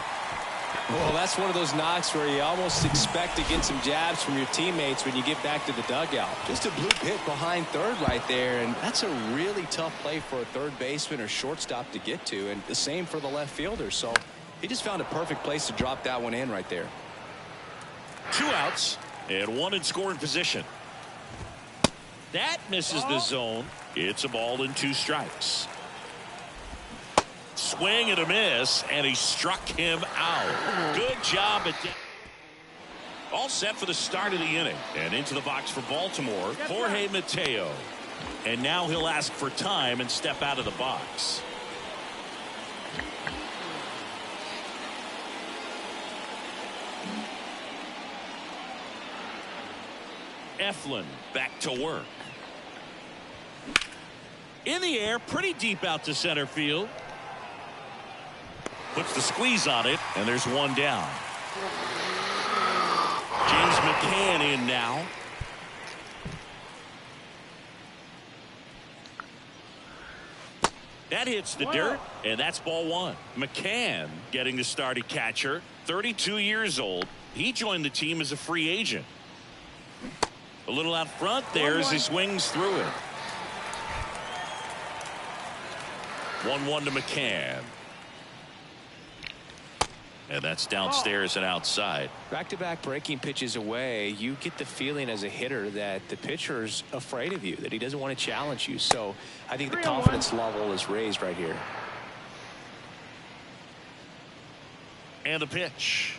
Well, that's one of those knocks where you almost expect to get some jabs from your teammates when you get back to the dugout. Just a bloop hit behind third right there, and that's a really tough play for a third baseman or shortstop to get to, and the same for the left fielder. So he just found a perfect place to drop that one in right there. 2 outs and 1 in scoring position. That misses the zone. It's a ball and 2 strikes. Swing and a miss, and he struck him out. Good job at that. All set for the start of the inning. And into the box for Baltimore, Jorge Mateo. And now he'll ask for time and step out of the box. Eflin back to work. In the air, pretty deep out to center field. Puts the squeeze on it, and there's 1 down. James McCann in now. That hits the dirt, and that's ball 1. McCann getting the start at catcher, 32 years old. He joined the team as a free agent. A little out front there as he swings through it. 1-1 to McCann. And that's downstairs and outside. Back-to-back breaking pitches away, you get the feeling as a hitter that the pitcher's afraid of you, that he doesn't want to challenge you. So I think the confidence level is raised right here. And the pitch.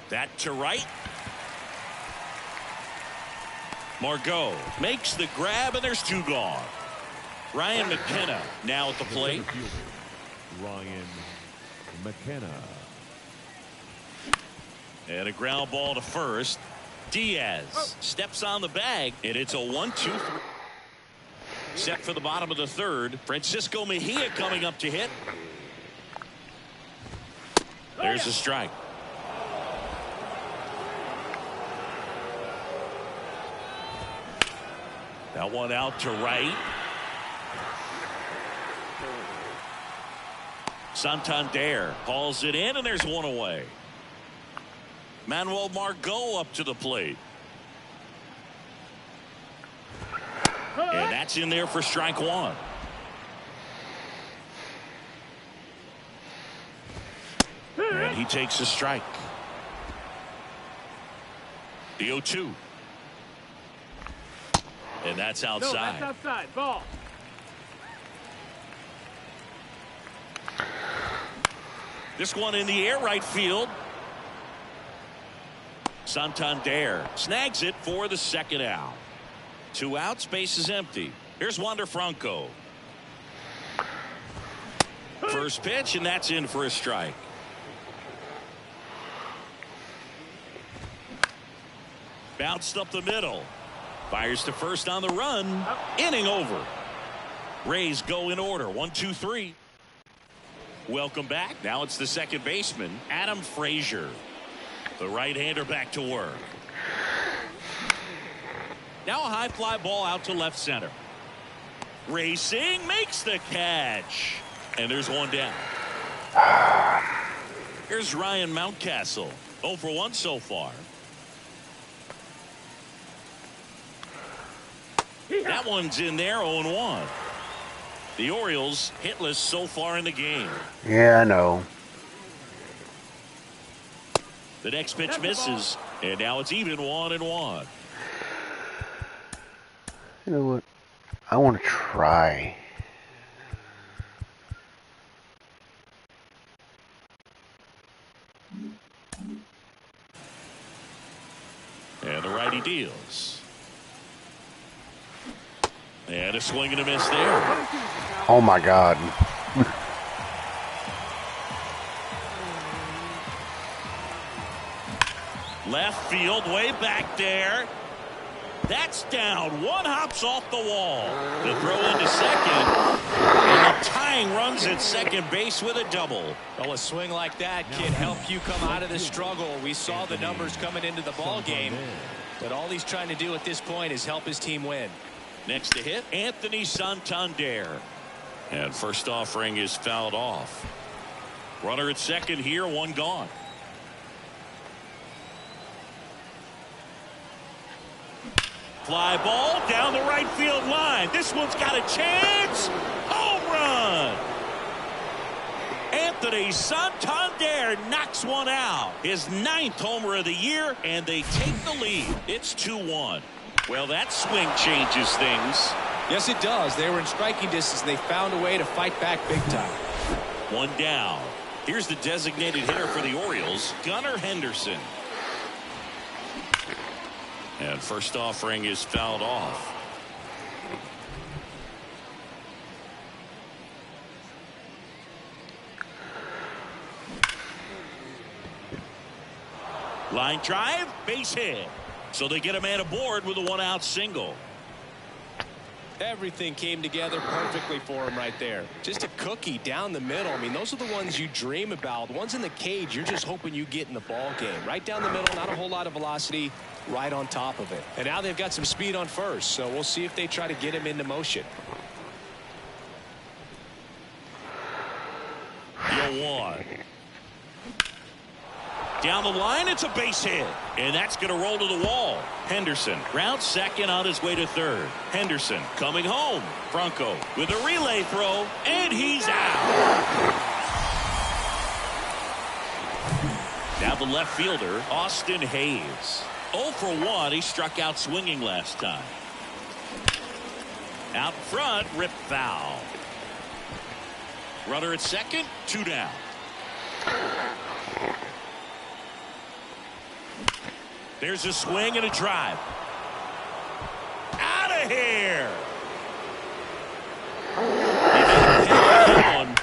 That to right. Margot makes the grab, and there's 2 gone. Ryan McKenna now at the plate. Ryan McKenna. And a ground ball to first. Diaz steps on the bag, and it's a 1-2-3. Set for the bottom of the 3rd. Francisco Mejia coming up to hit. There's a strike. That one out to right. Santander calls it in, and there's 1 away. Manuel Margot up to the plate. And that's in there for strike 1. And he takes a strike. The 0-2. And that's outside. No, that's outside. Ball. This one in the air, right field. Santander snags it for the 2nd out. 2 outs, base is empty. Here's Wander Franco. First pitch, and that's in for a strike. Bounced up the middle. Fires to first on the run. Inning over. Rays go in order. 1-2-3. Welcome back. Now it's the second baseman, Adam Frazier. The right-hander back to work. Now a high fly ball out to left center. Racing, makes the catch. And there's 1 down. Here's Ryan Mountcastle. 0 for 1 so far. That one's in there, 0-1. The Orioles hitless so far in the game. Yeah, I know. The next pitch misses, and now it's even 1-1. You know what? I want to try. And the righty deals. And a swing and a miss there. Oh my God. Left field, way back there. That's down. 1 hops off the wall. The throw into second. And the tying runs at second base with a double. Well, a swing like that can help you come out of the struggle. We saw the numbers coming into the ball game, but all he's trying to do at this point is help his team win. Next to hit, Anthony Santander. And first offering is fouled off. Runner at second here, 1 gone. Fly ball down the right field line. This one's got a chance. Home run. Anthony Santander knocks one out. His 9th homer of the year, and they take the lead. It's 2-1. Well, that swing changes things. Yes, it does. They were in striking distance. They found a way to fight back big time. 1 down. Here's the designated hitter for the Orioles, Gunnar Henderson. And first offering is fouled off. Line drive, base hit. So they get a man aboard with a 1-out single. Everything came together perfectly for him right there. Just a cookie down the middle. I mean, those are the ones you dream about. The ones in the cage, you're just hoping you get in the ball game. Right down the middle, not a whole lot of velocity, right on top of it. And now they've got some speed on first, so we'll see if they try to get him into motion. 0-1. Down the line, it's a base hit. And that's going to roll to the wall. Henderson rounds second on his way to third. Henderson coming home. Franco with a relay throw, and he's out. the left fielder, Austin Hayes. 0 for 1. He struck out swinging last time. Out front, rip foul. Runner at second, 2 down. There's a swing and a drive. Out of here.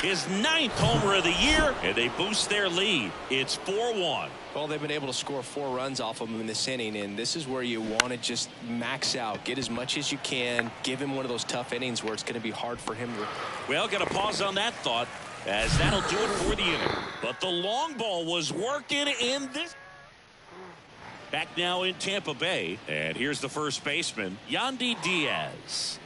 His 9th homer of the year, and they boost their lead. It's 4-1. Well, they've been able to score 4 runs off of him in this inning, and this is where you want to just max out, get as much as you can, give him one of those tough innings where it's going to be hard for him to. Well, got to pause on that thought, as that'll do it for the inning. But the long ball was working in this. Back now in Tampa Bay, and here's the first baseman, Yandy Diaz.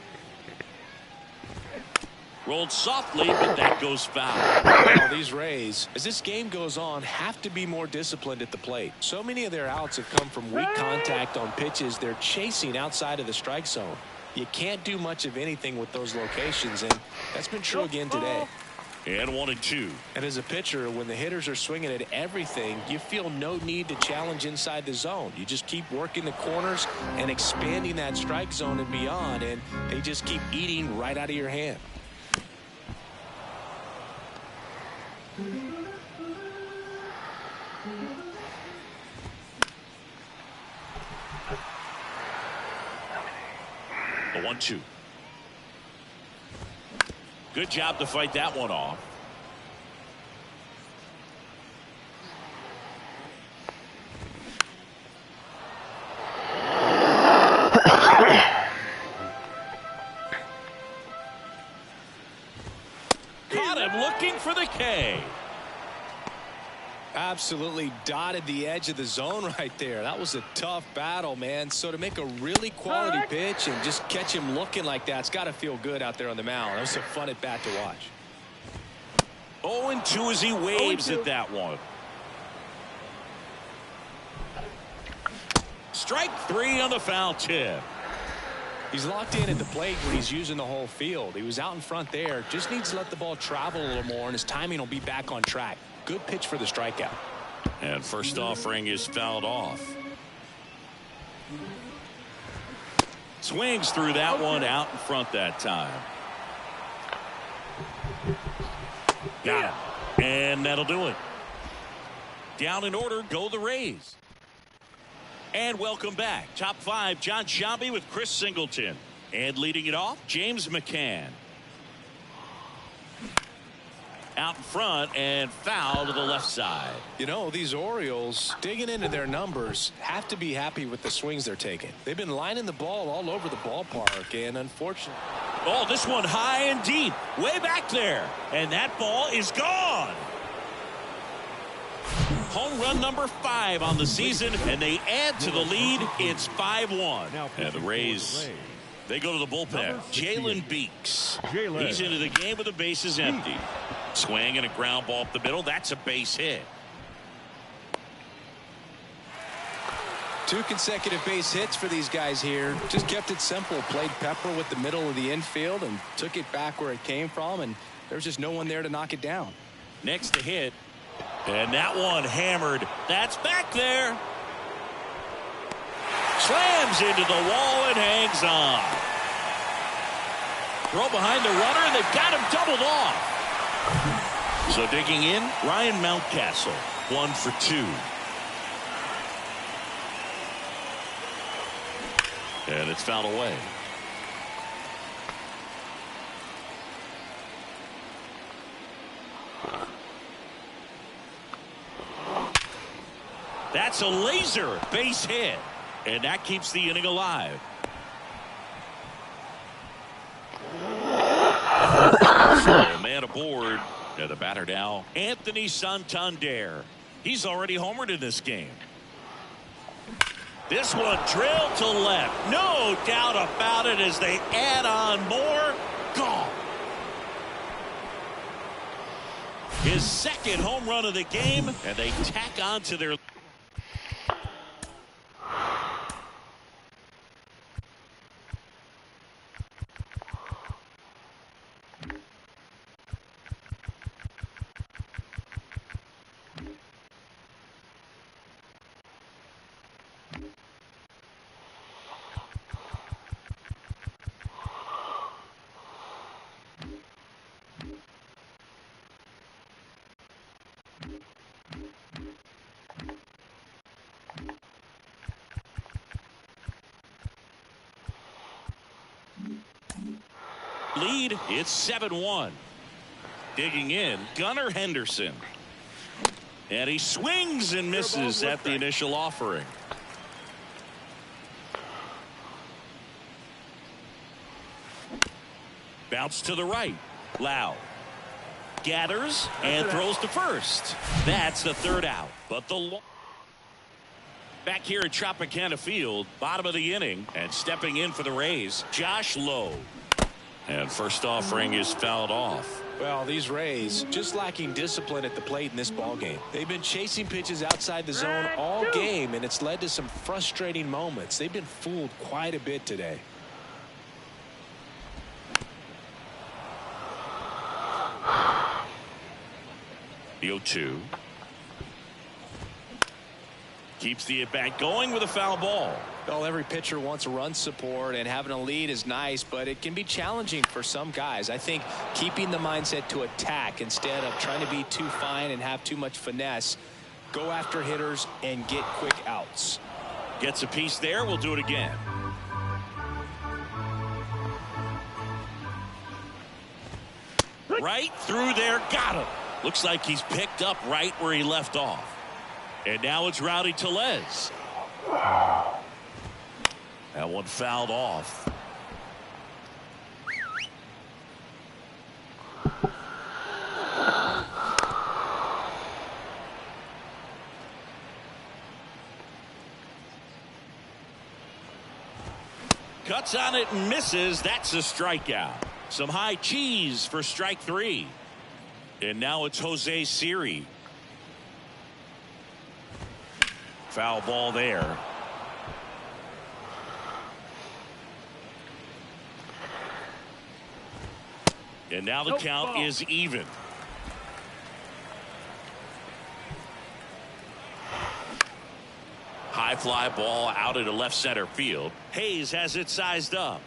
Rolled softly, but that goes foul. Well, these Rays, as this game goes on, have to be more disciplined at the plate. So many of their outs have come from weak contact on pitches they're chasing outside of the strike zone. You can't do much of anything with those locations, and that's been true again today. And 1-2. And as a pitcher, when the hitters are swinging at everything, you feel no need to challenge inside the zone. You just keep working the corners and expanding that strike zone and beyond, and they just keep eating right out of your hand. A 1-2. Good job to fight that one off. Caught him looking for the K. Absolutely dotted the edge of the zone right there. That was a tough battle, man. So to make a really quality pitch and just catch him looking like that, it's got to feel good out there on the mound. That was a fun at bat to watch. 0-2 as he waves at that one. Strike 3 on the foul tip. He's locked in at the plate when he's using the whole field. He was out in front there. Just needs to let the ball travel a little more, and his timing will be back on track. Good pitch for the strikeout. And first offering is fouled off. Swings through that one out in front that time. Got it. And that'll do it. Down in order go the Rays. And welcome back. Top 5, John Sciambi with Chris Singleton. And leading it off, James McCann. Out in front and foul to the left side. You know, these Orioles, digging into their numbers, have to be happy with the swings they're taking. They've been lining the ball all over the ballpark, and unfortunately. Oh, this one high and deep, way back there. And that ball is gone. Home run number 5 on the season, and they add to the lead. It's 5-1. And the Rays, they go to the bullpen. Jalen Beeks. He's into the game with the bases empty. Swing and a ground ball up the middle. That's a base hit. 2 consecutive base hits for these guys here. Just kept it simple. Played pepper with the middle of the infield and took it back where it came from, and there's just no one there to knock it down. Next to hit. And that one hammered. That's back there. Slams into the wall and hangs on. Throw behind the runner, and they've got him doubled off. So digging in, Ryan Mountcastle, 1 for 2. And it's fouled away. That's a laser base hit. And that keeps the inning alive. So man aboard. And the batter now, Anthony Santander. He's already homered in this game. This one drilled to left. No doubt about it as they add on more. Gone. His 2nd home run of the game, and they tack on to their. Lead, it's 7-1. Digging in, Gunnar Henderson. And he swings and misses at the initial offering. Bounce to the right. Lau gathers and throws to first. That's the third out. But the back here at Tropicana Field, bottom of the inning, and stepping in for the Rays, Josh Lowe. And first offering is fouled off. Well, these Rays just lacking discipline at the plate in this ball game. They've been chasing pitches outside the zone all game, and it's led to some frustrating moments. They've been fooled quite a bit today. The 0-2. Keeps the at-bat going with a foul ball. Well, every pitcher wants run support, and having a lead is nice, but it can be challenging for some guys. I think keeping the mindset to attack instead of trying to be too fine and have too much finesse, go after hitters and get quick outs. Gets a piece there. We'll do it again. Right through there. Got him. Looks like he's picked up right where he left off. And now it's Rowdy Tellez. That one fouled off. Cuts on it and misses. That's a strikeout. Some high cheese for strike three. And now it's Jose Siri. Foul ball there. And now the count is even. High fly ball out into left center field. Hayes has it sized up.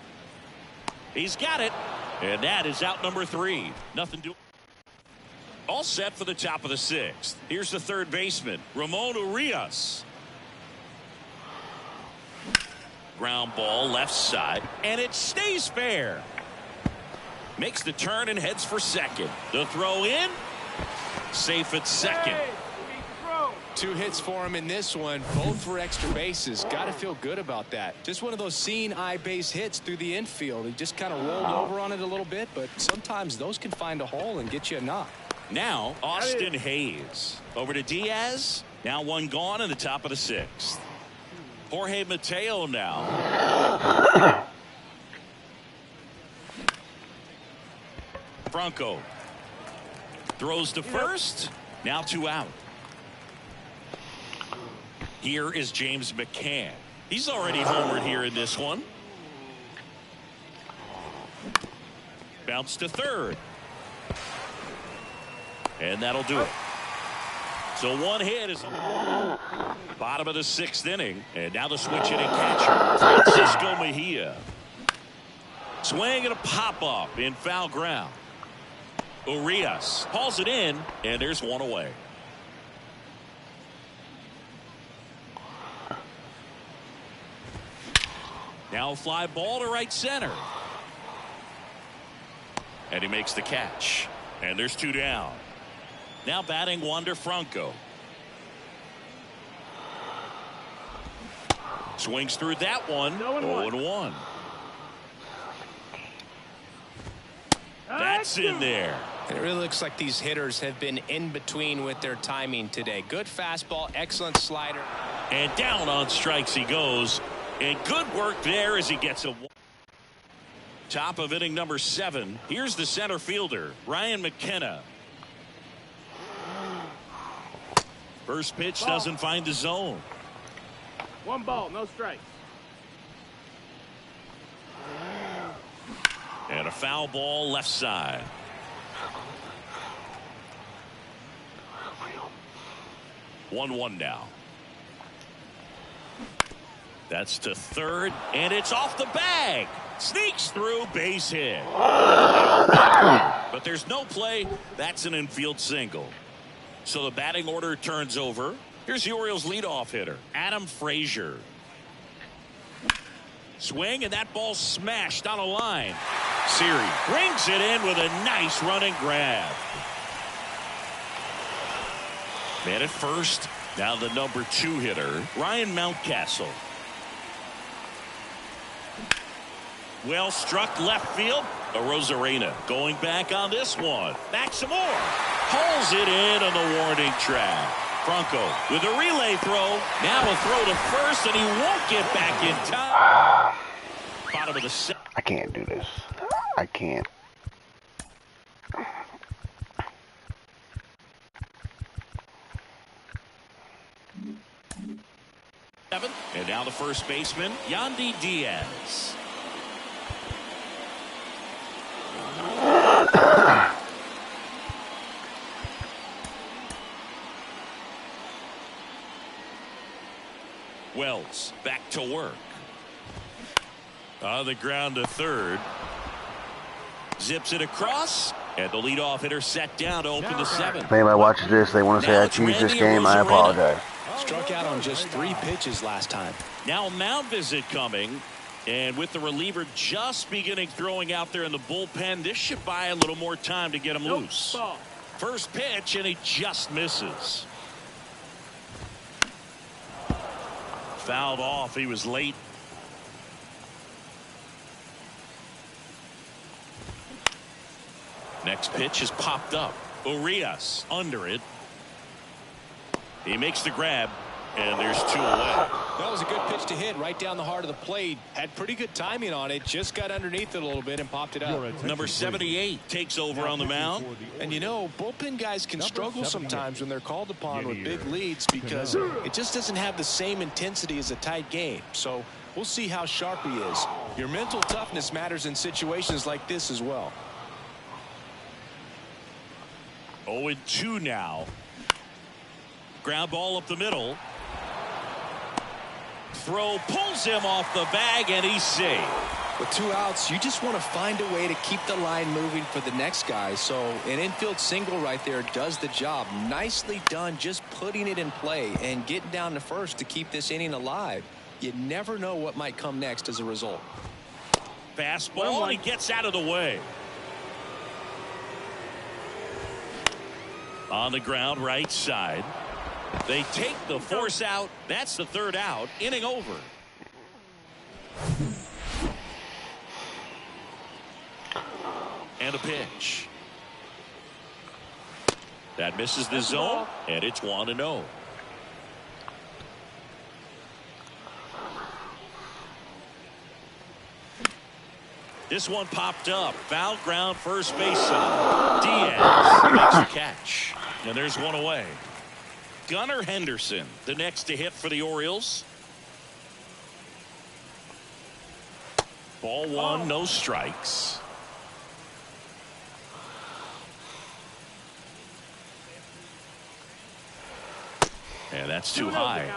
He's got it. And that is out number 3. Nothing to. All set for the top of the 6th. Here's the third baseman, Ramon Urias. Ground ball left side, and it stays fair. Makes the turn and heads for second. The throw in. Safe at second. 2 hits for him in this one, both for extra bases. Got to feel good about that. Just one of those seeing eye base hits through the infield. He just kind of rolled over on it a little bit, but sometimes those can find a hole and get you a knock. Now Austin Hayes over to Diaz. Now one gone in the top of the 6th. Jorge Mateo now. Franco throws to first. Now 2 out. Here is James McCann. He's already homered here in this one. Bounce to third. And that'll do it. So 1 hit is bottom of the 6th inning. And now the switch hitting catcher, Francisco Mejia. Swing and a pop-up in foul ground. Urias hauls it in, and there's 1 away. Now a fly ball to right center. And he makes the catch. And there's 2 down. Now batting Wander Franco. Swings through that one. 0-1. That's in there. It really looks like these hitters have been in between with their timing today. Good fastball, excellent slider. And down on strikes he goes. And good work there as he gets a top of inning number 7. Here's the center fielder, Ryan McKenna. First pitch doesn't find the zone. 1 ball, no strikes. And a foul ball left side. One now. That's to third, and it's off the bag. Sneaks through, base hit. But there's no play. That's an infield single. So the batting order turns over. Here's the Orioles leadoff hitter, Adam Frazier. Swing, and that ball smashed on a line. Siri brings it in with a nice running grab. Man at first. Now the number 2 hitter, Ryan Mountcastle. Well struck left field. Arozarena going back on this one. Back some more. Pulls it in on the warning track. Franco with a relay throw. Now a throw to first, and he won't get back in time. Bottom of the set. I can't do this. I can't. And now the first baseman, Yandy Diaz. Wells back to work. On the ground to third. Zips it across. And the leadoff hitter set down to open the 7th. If anybody watches this, they want to say I choose this game, I apologize. Struck out on just 3 pitches last time. Now a mound visit coming. And with the reliever just beginning throwing out there in the bullpen, this should buy a little more time to get him loose. First pitch, and he just misses. Fouled off. He was late. Next pitch is popped up. Urias under it. He makes the grab, and there's 2 away. That was a good pitch to hit right down the heart of the plate. Had pretty good timing on it. Just got underneath it a little bit and popped it up. Number 78 takes over on the mound. And you know, bullpen guys can struggle sometimes when they're called upon with big leads because it just doesn't have the same intensity as a tight game. So we'll see how sharp he is. Your mental toughness matters in situations like this as well. 0-2 now. Ground ball up the middle. Throw pulls him off the bag, and he's safe. With 2 outs, you just want to find a way to keep the line moving for the next guy. So an infield single right there does the job. Nicely done, just putting it in play and getting down to first to keep this inning alive. You never know what might come next as a result. Fastball, and he gets out of the way. On the ground, right side. They take the force out. That's the 3rd out. Inning over. And a pitch. That misses the zone, and it's 1-0. This one popped up. Foul ground, first base side. Diaz makes a catch. And there's 1 away. Gunnar Henderson, the next to hit for the Orioles. Ball 1, no strikes. And that's too high.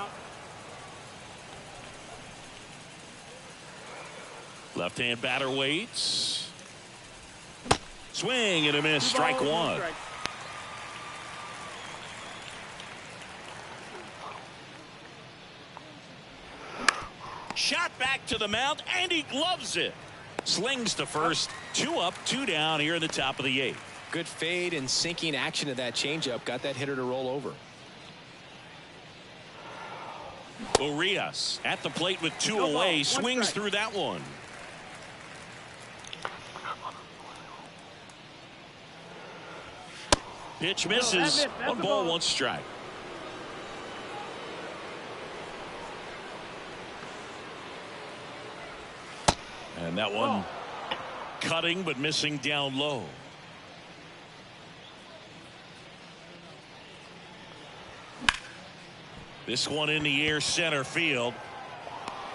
Left-hand batter waits. Swing and a miss. Strike 1. Shot back to the mound, and he gloves it. Slings to first. 2 up, 2 down here in the top of the 8th. Good fade and sinking action to that changeup. Got that hitter to roll over. Urias at the plate with 2 away. Swings through that one. Pitch misses. 1 ball, 1 strike. And that one cutting but missing down low. This one in the air center field.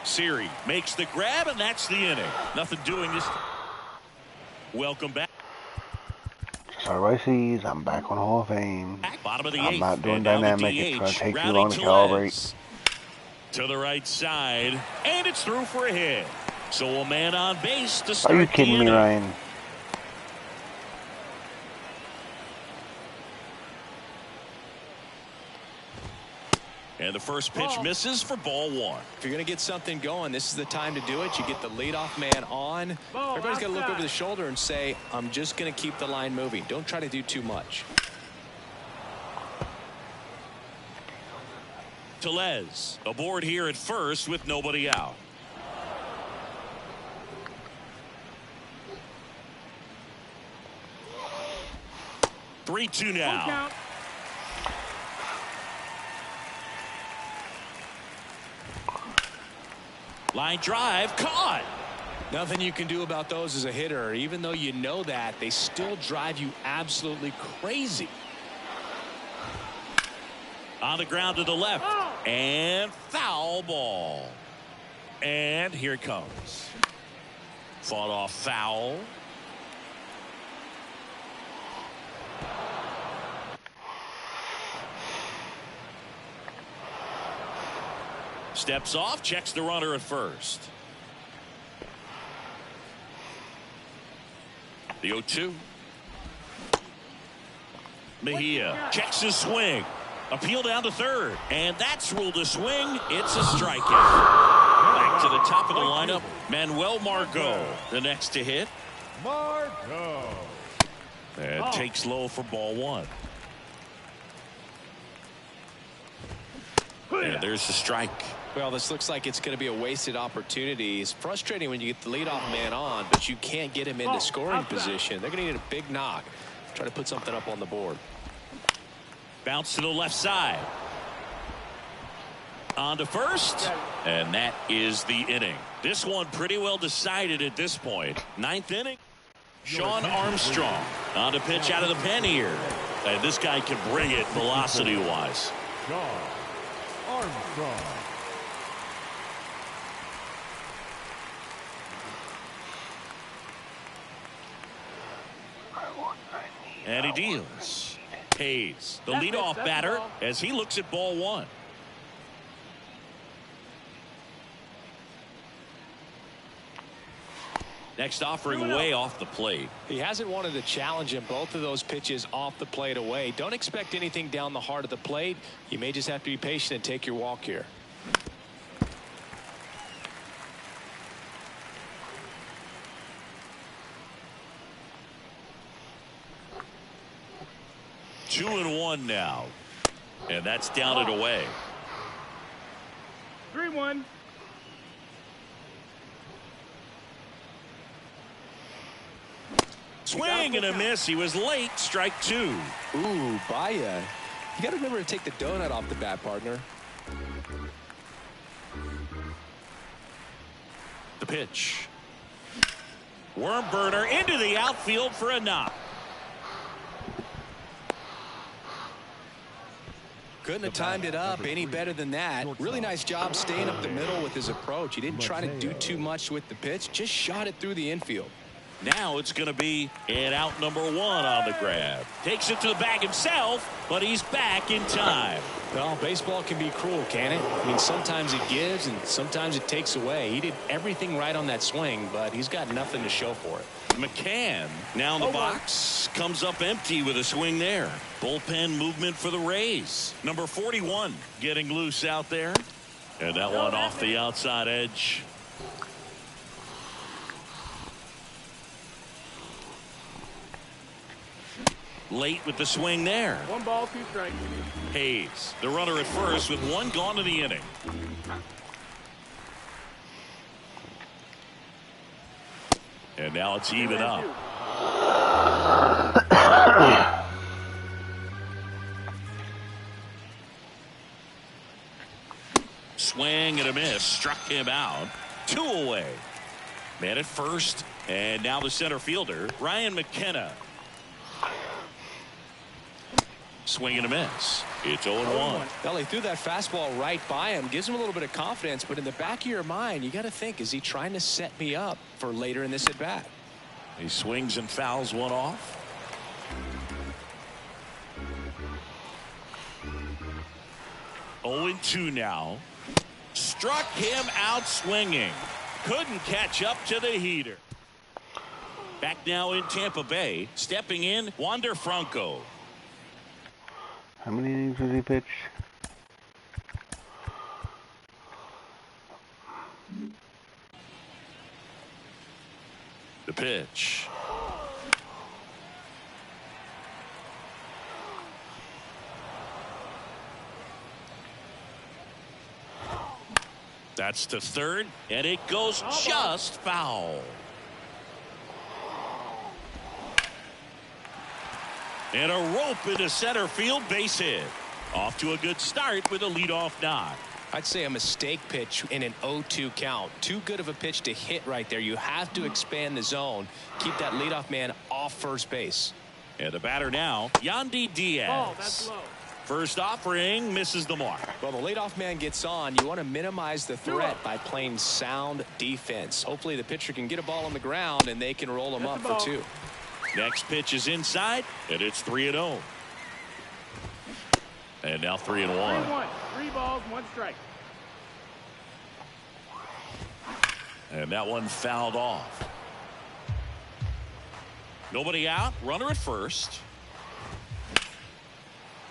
Siri makes the grab, and that's the inning. Nothing doing this. Welcome back. Sorry, Riceys. I'm back on Hall of Fame. Bottom of the 8th. I'm not doing And now the dynamic. It's going to DH, take too Rowdy long to Tellez. calibrate. To the right side, and it's through for a hit. So a man on base to start. Are you kidding me, Ryan? And the first pitch misses for ball one. If you're going to get something going, this is the time to do it. You get the leadoff man on. Everybody's got to look over the shoulder and say, I'm just going to keep the line moving. Don't try to do too much. Tellez aboard here at first with nobody out. Three-two now. Line drive caught. Nothing you can do about those as a hitter. Even though you know that, they still drive you absolutely crazy. On the ground to the left. And foul ball. And here it comes. Fought off foul. Steps off, checks the runner at first. The 0-2. Mejia checks his swing. Appeal down to third. And that's ruled a swing. It's a strikeout. Back to the top of the lineup. Manuel Margot, the next to hit. Margot. And takes low for ball one. And there's the strike. Well, this looks like it's going to be a wasted opportunity. It's frustrating when you get the leadoff man on, but you can't get him into scoring position. They're going to need a big knock. Try to put something up on the board. Bounce to the left side. On to first. And that is the inning. This one pretty well decided at this point. Ninth inning. Sean Armstrong on to pitch out of the pen here. And this guy can bring it velocity-wise. Sean Armstrong. And he deals. Hayes, the leadoff batter, as he looks at ball one. Next offering way off the plate. He hasn't wanted to challenge him. Both of those pitches off the plate away. Don't expect anything down the heart of the plate. You may just have to be patient and take your walk here. Two and one now. And that's down and away. 3-1. Swing and a miss. He was late. Strike two. Ooh, Baya. You got to remember to take the donut off the bat, partner. The pitch. Worm burner into the outfield for a knock. Couldn't have timed it up any better than that. Really nice job staying up the middle with his approach. He didn't try to do too much with the pitch. Just shot it through the infield. Now it's going to be an out number one on the grab. Takes it to the bag himself, but he's back in time. Well, baseball can be cruel, can it? I mean, sometimes it gives and sometimes it takes away. He did everything right on that swing, but he's got nothing to show for it. McCann now in the box, comes up empty with a swing there. Bullpen movement for the Rays. Number 41 getting loose out there. And that one off the outside edge. Late with the swing there. 1 ball, 2 strikes. Hayes, the runner at first with one gone in the inning. And now it's even up. Swing and a miss. Struck him out. 2 away. Man at first. And now the center fielder, Ryan McKenna. Swing and a miss. It's 0-1. Well, he threw that fastball right by him. Gives him a little bit of confidence, but in the back of your mind, you got to think, is he trying to set me up for later in this at bat? He swings and fouls one off. Oh, 0-2 now. Struck him out swinging. Couldn't catch up to the heater. Back now in Tampa Bay. Stepping in, Wander Franco. How many innings did he pitch? pitch. That's to third, and it goes just foul. And a rope into center field, base hit. Off to a good start with a leadoff knock. I'd say a mistake pitch in an 0-2 count. Too good of a pitch to hit right there. You have to expand the zone. Keep that leadoff man off first base. And the batter now, Yandy Diaz. Oh, that's low. First offering misses the mark. Well, the leadoff man gets on. You want to minimize the threat by playing sound defense. Hopefully the pitcher can get a ball on the ground and they can roll him up for 2. Next pitch is inside, and it's 3-0. And now 3-1. 3-1. 3 balls, 1 strike. And that one fouled off. Nobody out, runner at first.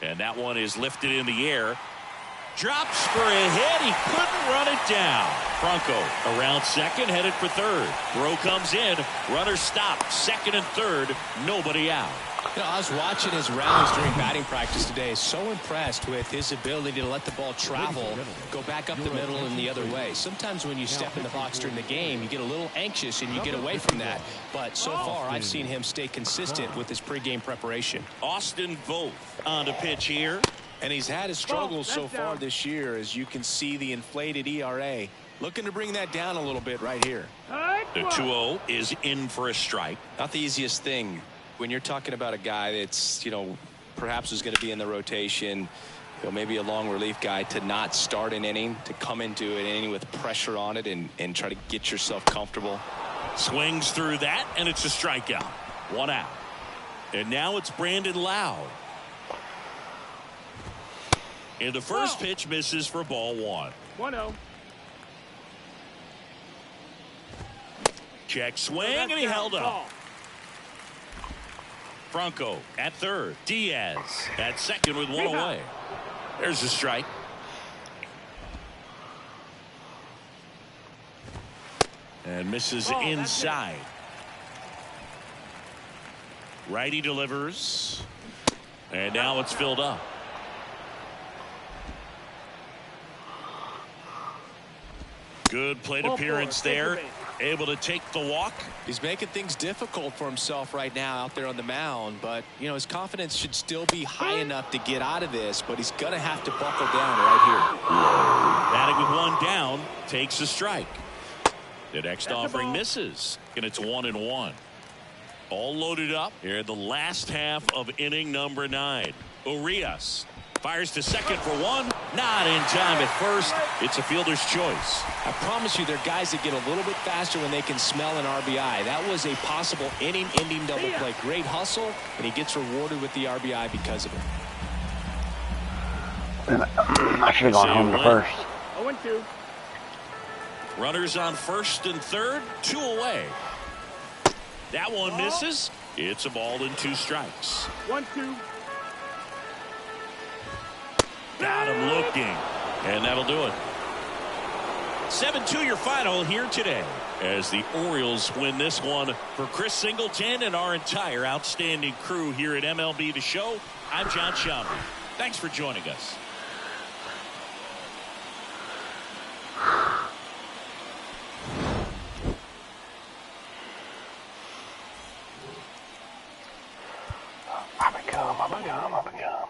And that one is lifted in the air. Drops for a hit. He couldn't run it down. Franco around second, headed for third. Throw comes in. Runner stopped. Second and third. Nobody out. You know, I was watching his rounds during batting practice today. So impressed with his ability to let the ball travel, go back up the middle and the other way. Sometimes when you step in the box during the game, you get a little anxious and you get away from that. But so far, I've seen him stay consistent with his pregame preparation. Austin Voth on the pitch here. And he's had his struggles so far this year, as you can see the inflated ERA. Looking to bring that down a little bit right here. The 2-0 is in for a strike. Not the easiest thing when you're talking about a guy that's, you know, perhaps is going to be in the rotation, you know, maybe a long relief guy, to not start an inning, to come into an inning with pressure on it and try to get yourself comfortable. Swings through that, and it's a strikeout. 1 out. And now it's Brandon Lowe. And the first pitch misses for ball 1. 1-0. Check swing, and he held up. Franco at third. Diaz at second with 1 away. There's a strike. And misses inside. Righty delivers. And now it's filled up. Good plate appearance there. Able to take the walk. He's making things difficult for himself right now out there on the mound, but you know, his confidence should still be high enough to get out of this, but he's gonna have to buckle down right here. Batting with 1 down, takes a strike. The next offering misses, and it's 1-1. All loaded up here in the last half of inning number 9. Orioles fires to second for 1. Not in time at first. It's a fielder's choice. I promise you, there are guys that get a little bit faster when they can smell an RBI. That was a possible inning-ending double play. Great hustle, and he gets rewarded with the RBI because of it. I should have gone home to first. 0-2. Runners on first and third, 2 away. That one misses. It's a ball and 2 strikes. 1-2. Got him looking, and that'll do it. 7-2 your final here today as the Orioles win this one. For Chris Singleton and our entire outstanding crew here at MLB The Show, I'm John Shambi. Thanks for joining us. Up and come, up and come, up and come.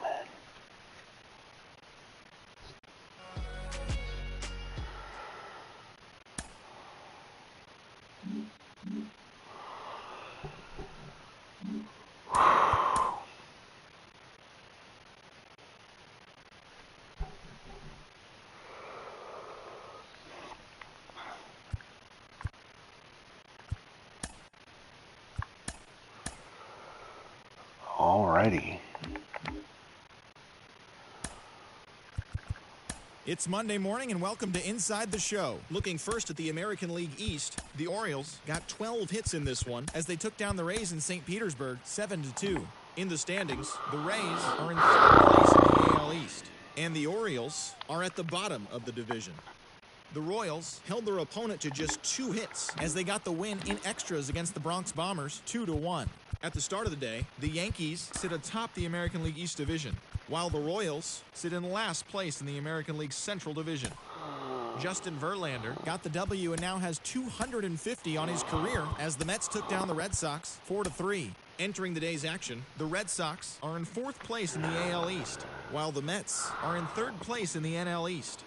Alrighty. It's Monday morning and welcome to Inside the Show. Looking first at the American League East, the Orioles got 12 hits in this one as they took down the Rays in St. Petersburg 7-2. In the standings, the Rays are in third place in the AL East, and the Orioles are at the bottom of the division. The Royals held their opponent to just 2 hits as they got the win in extras against the Bronx Bombers 2-1. At the start of the day, the Yankees sit atop the American League East Division, while the Royals sit in last place in the American League Central Division. Justin Verlander got the W and now has 250 on his career as the Mets took down the Red Sox 4-3. Entering the day's action, the Red Sox are in 4th place in the AL East, while the Mets are in 3rd place in the NL East.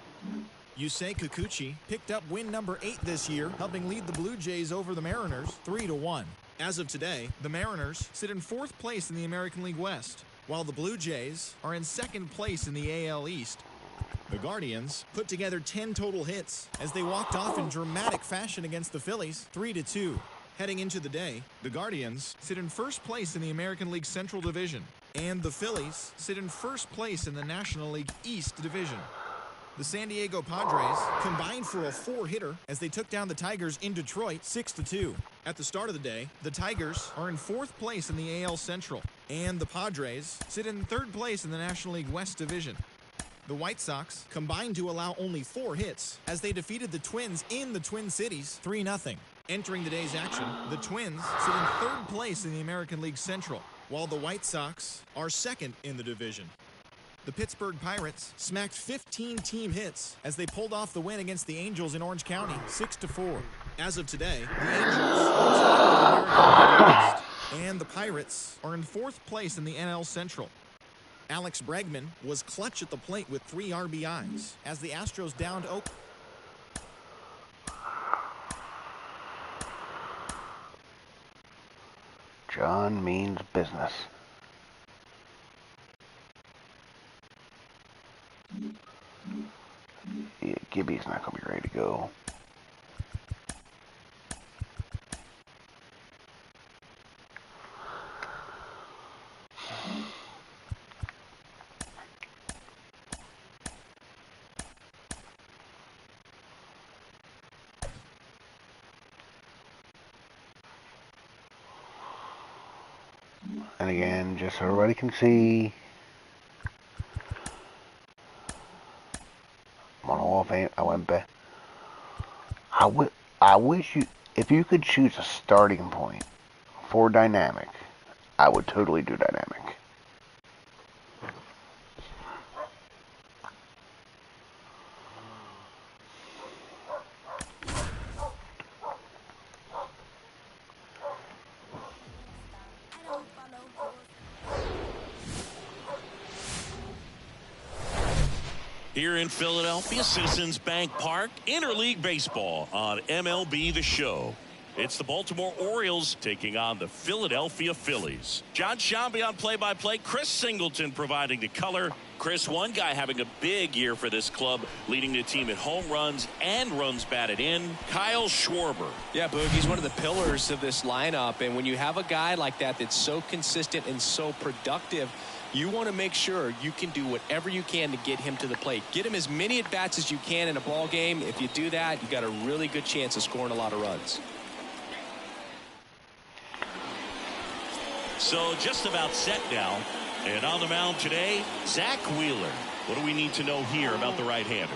Yusei Kikuchi picked up win number 8 this year, helping lead the Blue Jays over the Mariners 3-1. As of today, the Mariners sit in 4th place in the American League West, while the Blue Jays are in 2nd place in the AL East. The Guardians put together 10 total hits as they walked off in dramatic fashion against the Phillies 3-2. Heading into the day, the Guardians sit in 1st place in the American League Central Division, and the Phillies sit in 1st place in the National League East Division. The San Diego Padres combined for a 4-hitter as they took down the Tigers in Detroit 6-2. At the start of the day, the Tigers are in 4th place in the AL Central, and the Padres sit in 3rd place in the National League West Division. The White Sox combined to allow only 4 hits as they defeated the Twins in the Twin Cities 3-0. Entering the day's action, the Twins sit in 3rd place in the American League Central, while the White Sox are 2nd in the division. The Pittsburgh Pirates smacked 15 team hits as they pulled off the win against the Angels in Orange County 6-4. As of today, the Angels are atop the American League West, and the Pirates are in 4th place in the NL Central. Alex Bregman was clutch at the plate with 3 RBIs as the Astros downed Oakland. John means business. Yeah, Gibby's not going to be ready to go. And again, just so everybody can see, I'm on Hall of Fame. I went back. I wish you, if you could choose a starting point for dynamic, I would totally do dynamic. Here in Philadelphia, Citizens Bank Park, interleague baseball on MLB The Show. It's the Baltimore Orioles taking on the Philadelphia Phillies. John Shambi on play-by-play. Chris Singleton providing the color. Chris, one guy having a big year for this club, leading the team in home runs and runs batted in, Kyle Schwarber. Yeah, Boog, he's one of the pillars of this lineup, and when you have a guy like that that's so consistent and so productive, you want to make sure you can do whatever you can to get him to the plate. Get him as many at-bats as you can in a ball game. If you do that, you got a really good chance of scoring a lot of runs. So just about set now. And on the mound today, Zach Wheeler. What do we need to know here about the right-hander?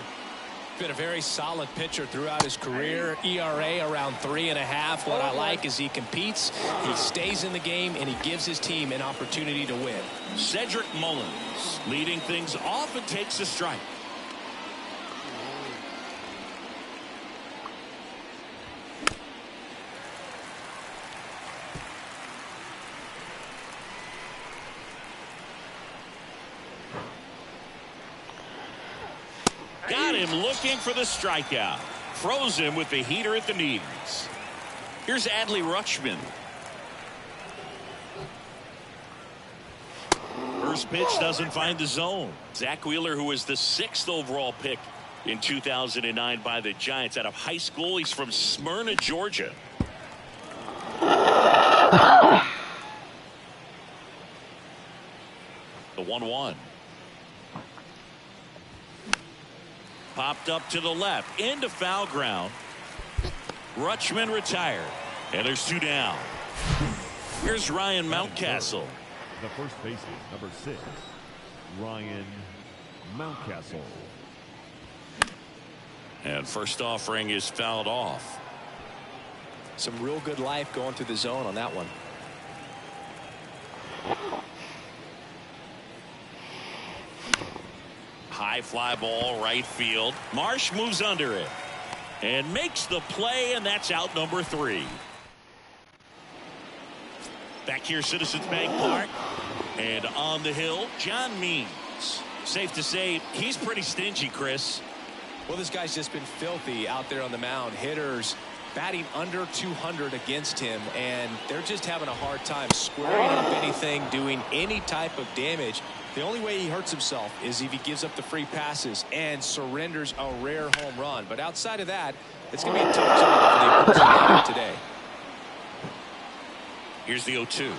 Been a very solid pitcher throughout his career. ERA around 3.5. What I like is he competes, he stays in the game, and he gives his team an opportunity to win. Cedric Mullins leading things off and takes a strike. Got him looking for the strikeout. Froze him with the heater at the knees. Here's Adley Rutschman. First pitch doesn't find the zone. Zach Wheeler, who was the 6th overall pick in 2009 by the Giants out of high school. He's from Smyrna, Georgia. The 1-1. Popped up to the left, into foul ground. Rutschman retired, and there's 2 down. Here's Ryan Mountcastle. The first baseman, number 6, Ryan Mountcastle. And first offering is fouled off. Some real good life going through the zone on that one. High fly ball right field. Marsh moves under it and makes the play, and that's out number 3. Back here, Citizens Bank Park, and on the hill, John Means. Safe to say he's pretty stingy, Chris. Well, this guy's just been filthy out there on the mound. Hitters batting under 200 against him, and they're just having a hard time squaring up anything, doing any type of damage. The only way he hurts himself is if he gives up the free passes and surrenders a rare home run. But outside of that, it's going to be a tough job for the opposing hitter today. Here's the 0-2.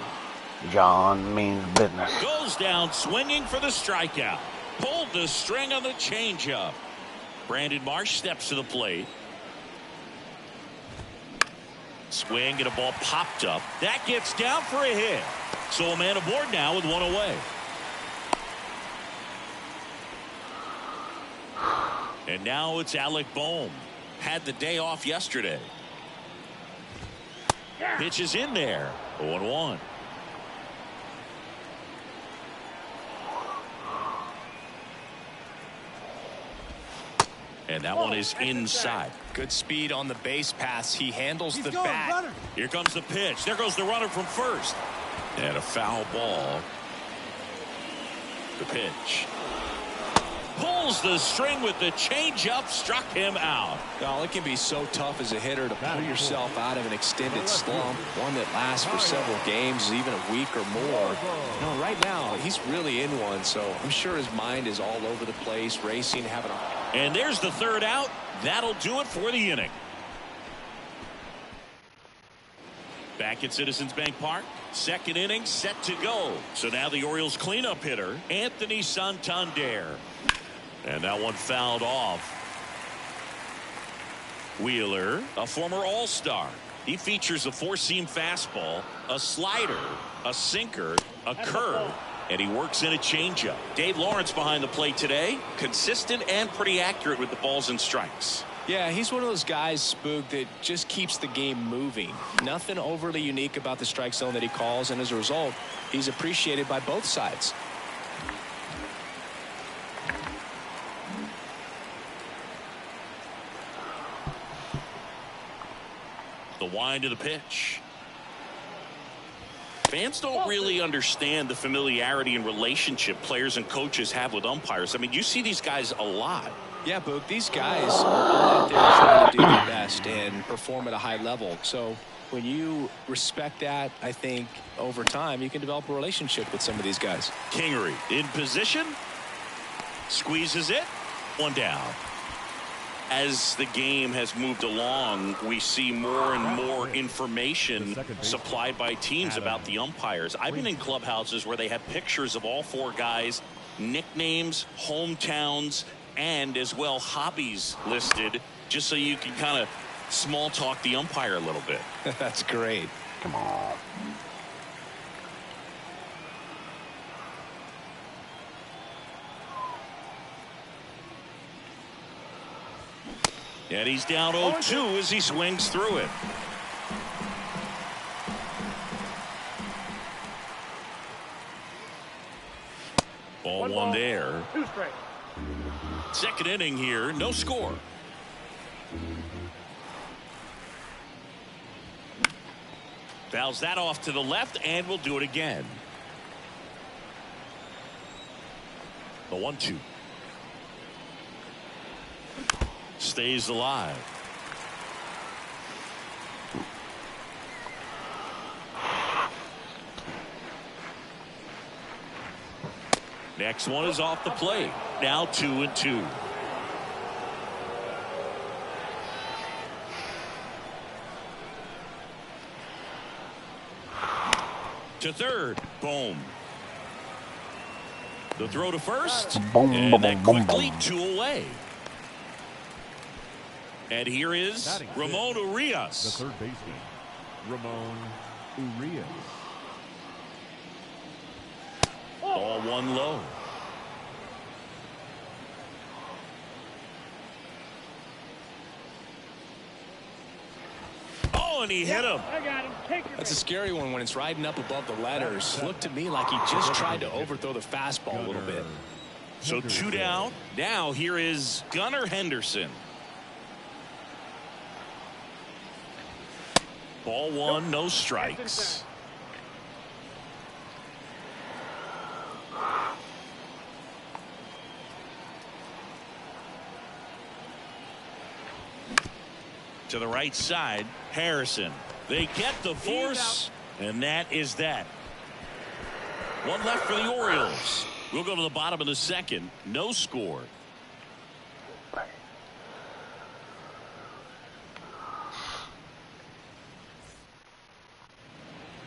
John means business. Goes down swinging for the strikeout. Pulled the string on the changeup. Brandon Marsh steps to the plate. Swing and a ball popped up. That gets down for a hit. So a man aboard now with 1 away. And now it's Alec Bohm. Had the day off yesterday. Pitch is in there. 0-1. And that one is inside. Good speed on the base pass. He handles the bat. Here comes the pitch. There goes the runner from first. And a foul ball. The pitch. Pulls the string with the changeup. Struck him out. Well, it can be so tough as a hitter to pull yourself out of an extended slump, one that lasts for several games, even a week or more. No, right now, he's really in one, so I'm sure his mind is all over the place, racing, having a... And there's the third out. That'll do it for the inning. Back at Citizens Bank Park. Second inning set to go. So now the Orioles cleanup hitter, Anthony Santander. And that one fouled off. Wheeler, a former All-Star. He features a four-seam fastball, a slider, a sinker, a curve, and he works in a changeup. Dave Lawrence behind the plate today. Consistent and pretty accurate with the balls and strikes. Yeah, he's one of those guys, Spook, that just keeps the game moving. Nothing overly unique about the strike zone that he calls, and as a result, he's appreciated by both sides. The wind of the pitch. Fans don't really understand the familiarity and relationship players and coaches have with umpires. I mean, you see these guys a lot. Yeah, Boog, these guys are out there trying to do their best and perform at a high level. So when you respect that, I think over time you can develop a relationship with some of these guys. Kingery in position. Squeezes it. One down. As the game has moved along, we see more and more information supplied by teams about the umpires. I've been in clubhouses where they have pictures of all four guys, nicknames, hometowns, and as well hobbies listed, just so you can kind of small talk the umpire a little bit. That's great. Come on. And he's down 0-2 as he swings through it. Ball one there. 2 straight. Second inning here, no score. Fouls that off to the left, and we'll do it again. The 1-2. Stays alive. Next one is off the plate. Now 2-2. To third. Boom. The throw to first. Boom, And boom, then boom, quickly boom. 2 away. And here is Ramon The Urias. third baseman, Ramon Urias. Ball one low. and he hit him. I got him. Take your That's a scary one when it's riding up above the letters. Looked to me like he just tried to overthrow the fastball a little bit. So 2 down. Now here is Gunnar Henderson. Ball 1, no strikes. To the right side, Harrison. They get the force, and that is that. 1 left for the Orioles. We'll go to the bottom of the 2nd. No score.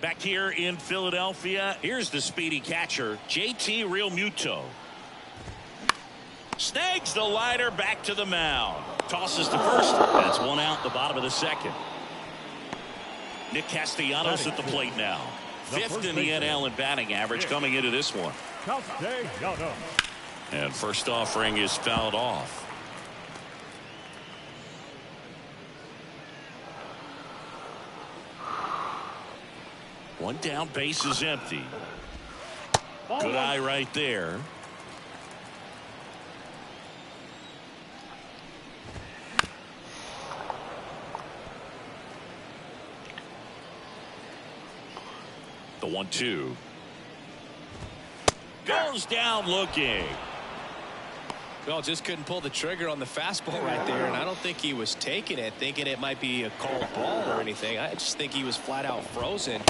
Back here in Philadelphia, here's the speedy catcher, JT Realmuto. Snags the liner back to the mound. Tosses to first. That's 1 out, the bottom of the 2nd. Nick Castellanos at the plate now. 5th in the NL in batting average coming into this one. And first offering is fouled off. One down, base is empty. Good eye right there. The 1-2 goes down looking. Well, just couldn't pull the trigger on the fastball right there, and I don't think he was taking it thinking it might be a cold ball or anything. I just think he was flat out frozen.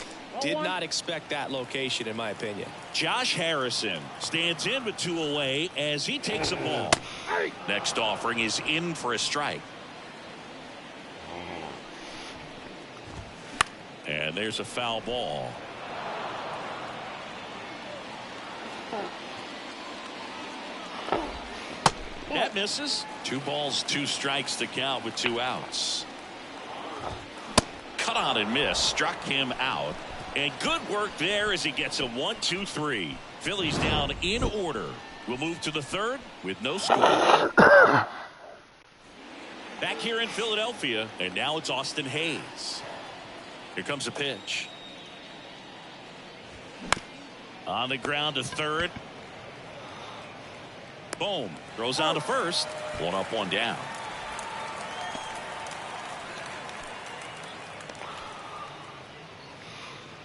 Did not expect that location, in my opinion. Josh Harrison stands in with 2 away as he takes a ball. Next offering is in for a strike. And there's a foul ball. That misses. 2 balls, 2 strikes to count with 2 outs. Cut on and miss. Struck him out. And good work there as he gets a 1-2-3. Phillies down in order. We'll move to the 3rd with no score. Back here in Philadelphia, and now it's Austin Hayes. Here comes a pitch. On the ground to 3rd. Boom. Throws on to 1st. 1 up, 1 down.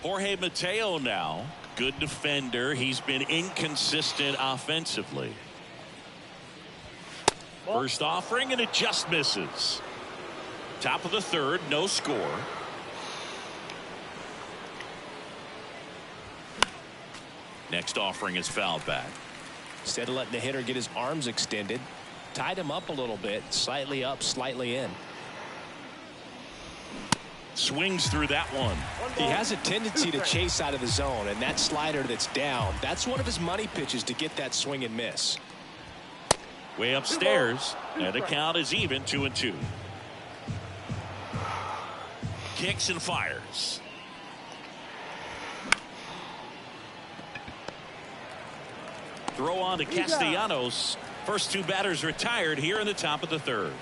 Jorge Mateo now. Good defender. He's been inconsistent offensively. First offering, and it just misses. Top of the 3rd, no score. Next offering is fouled back. Instead of letting the hitter get his arms extended, tied him up a little bit, slightly up, slightly in. Swings through that one. He has a tendency to chase out of the zone, and that slider that's down, that's one of his money pitches to get that swing and miss. Way upstairs, and the count is even, 2-2. Kicks and fires. Throw on to Castellanos. First 2 batters retired here in the top of the 3rd.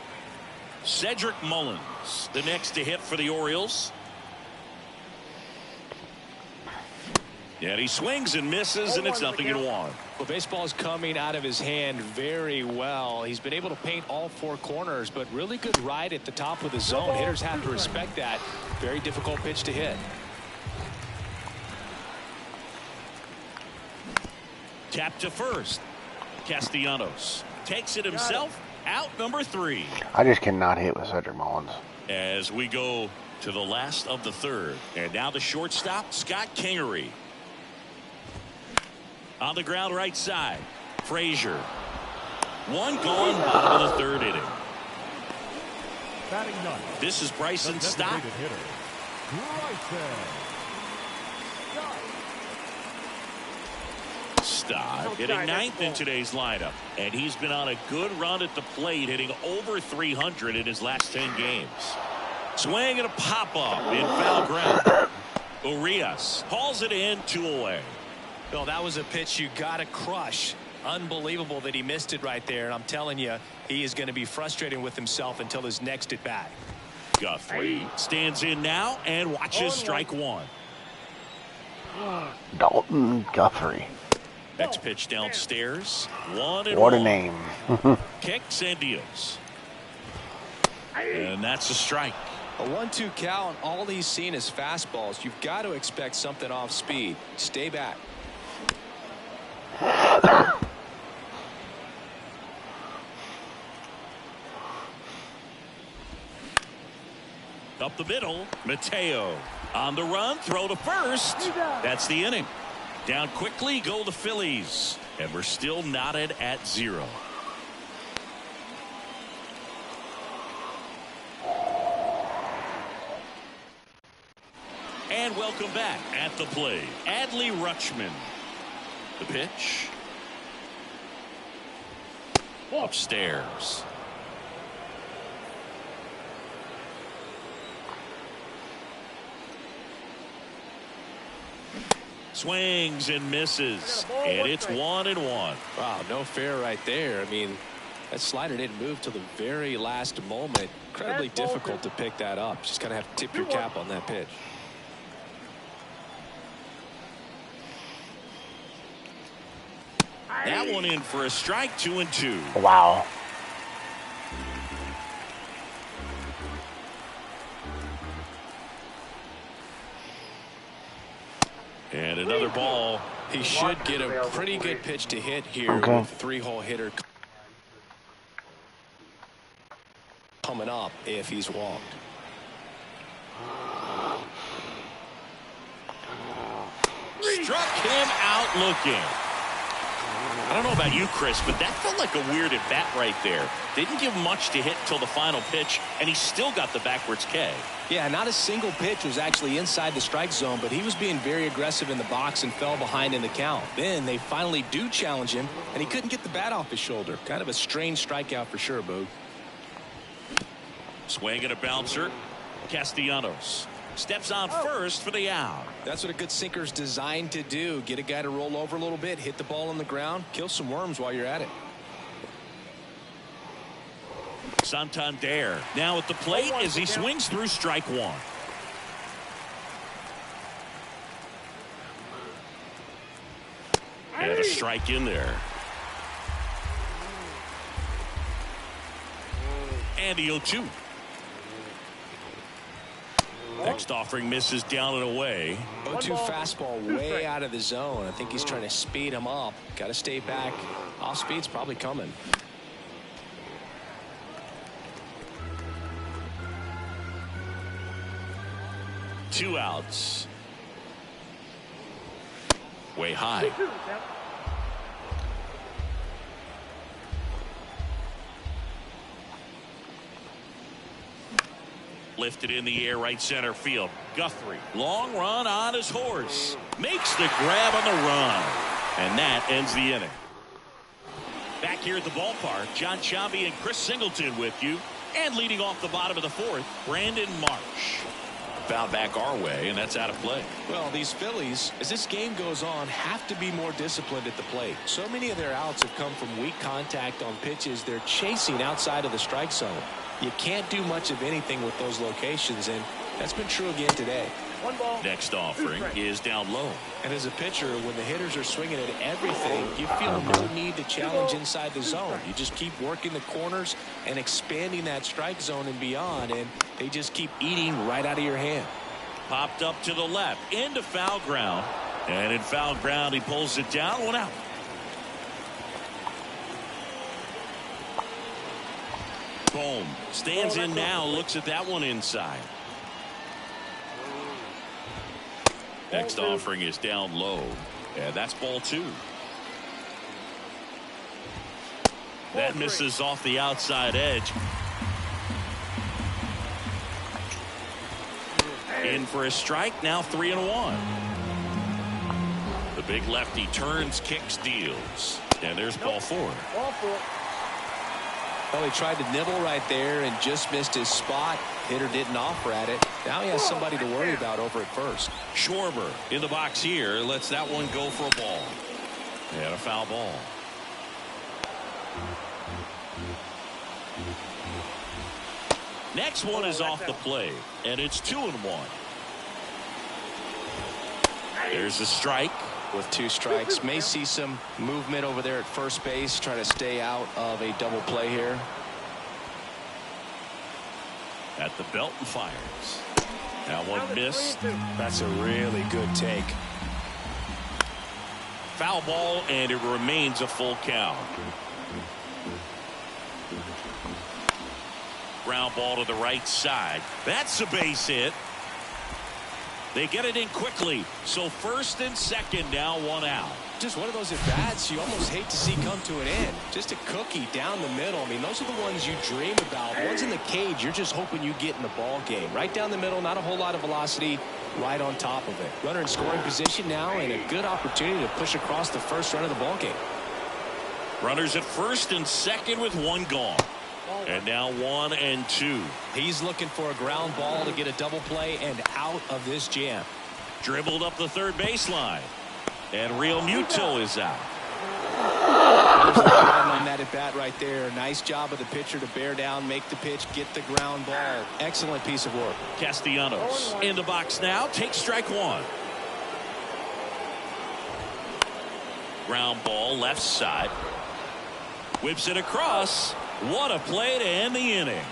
Cedric Mullins, the next to hit for the Orioles. And he swings and misses, and it's 0-1. Well, baseball is coming out of his hand very well. He's been able to paint all 4 corners, but really good ride at the top of the zone. Hitters have to respect that. Very difficult pitch to hit. Tap to 1st. Castellanos takes it himself. Out number 3. I just cannot hit with Cedric Mullins. As we go to the last of the 3rd. And now the shortstop, Scott Kingery. On the ground right side. Frazier. 1 gone, bottom of the 3rd inning. Batting 9th. This is Bryson Stott. Stott hitting 9th in today's lineup, and he's been on a good run at the plate, hitting over 300 in his last 10 games. Swing and a pop-up in foul ground. Urias hauls it in, 2 away. Well, that was a pitch you got to crush. Unbelievable that he missed it right there, and I'm telling you, he is going to be frustrated with himself until his next at bat. Guthrie stands in now and watches strike one. Dalton Guthrie. Next pitch downstairs. 1-1. What a name. Kicks and deals. And that's a strike. A 1-2 count. All he's seen is fastballs. You've got to expect something off speed. Stay back. Up the middle. Mateo on the run. Throw to first. That's the inning. Down quickly go the Phillies. And we're still knotted at 0. And welcome back. At the plate, Adley Rutschman. The pitch. Upstairs. Swings and misses. And it's 1-1. Wow, no fair right there. I mean, that slider didn't move till the very last moment. Incredibly difficult to pick that up. Just kind of have to tip your cap on that pitch. That one in for a strike. 2-2. Wow. And another ball. He should get a pretty good pitch to hit here with a three-hole hitter coming up if he's walked. Struck him out looking. I don't know about you, Chris, but that felt like a weird at bat right there. Didn't give much to hit till the final pitch, and he still got the backwards K. Yeah, not a single pitch was actually inside the strike zone, but he was being very aggressive in the box and fell behind in the count. Then they finally do challenge him, and he couldn't get the bat off his shoulder. Kind of a strange strikeout for sure, Boog. Swing and a bouncer. Castellanos steps on first for the out. That's what a good sinker's designed to do. Get a guy to roll over a little bit, hit the ball on the ground, kill some worms while you're at it. Santander now at the plate as he swings through strike one. And a strike in there. And the 0-2. Next offering misses down and away. 0-2 fastball way out of the zone. I think he's trying to speed him up. Got to stay back. Off speed's probably coming. Two outs. Way high. Lifted in the air, right center field. Guthrie, long run on his horse. Makes the grab on the run. And that ends the inning. Back here at the ballpark, John Sciambi and Chris Singleton with you. And leading off the bottom of the fourth, Brandon Marsh. Foul back our way, and that's out of play. Well, these Phillies, as this game goes on, have to be more disciplined at the plate. So many of their outs have come from weak contact on pitches they're chasing outside of the strike zone. You can't do much of anything with those locations, and that's been true again today. Next offering is down low. And as a pitcher, when the hitters are swinging at everything, you feel no need to challenge inside the zone. You just keep working the corners and expanding that strike zone and beyond, and they just keep eating right out of your hand. Popped up to the left, into foul ground. And in foul ground, he pulls it down, 1 out. Boom. Stands in now, looks at that one inside. Next offering is down low. And that's ball 2. That misses off the outside edge. In for a strike, now 3-1. The big lefty turns, kicks, deals. And there's ball 4. Well, he tried to nibble right there and just missed his spot. Hitter didn't offer at it. Now he has somebody to worry about over at first. Schwarber in the box here lets that one go for a ball. And a foul ball. Next one is off the plate, and it's 2-1. There's a strike. With 2 strikes, may see some movement over there at first base, trying to stay out of a double play here. At the belt and fires. That one missed. That's a really good take. Foul ball, and it remains a full count. Ground ball to the right side. That's a base hit. They get it in quickly. So first and second, now 1 out. Just one of those at-bats you almost hate to see come to an end. Just a cookie down the middle. I mean, those are the ones you dream about. Ones in the cage, you're just hoping you get in the ball game. Right down the middle, not a whole lot of velocity, right on top of it. Runner in scoring position now, and a good opportunity to push across the first run of the ball game. Runners at first and second with 1 gone. And now 1 and 2. He's looking for a ground ball to get a double play and out of this jam. Dribbled up the third baseline. And Real Muto is out. On that at bat right there. Nice job of the pitcher to bear down, make the pitch, get the ground ball. Excellent piece of work. Castellanos in the box now. Takes strike 1. Ground ball left side. Whips it across. What a play to end the inning.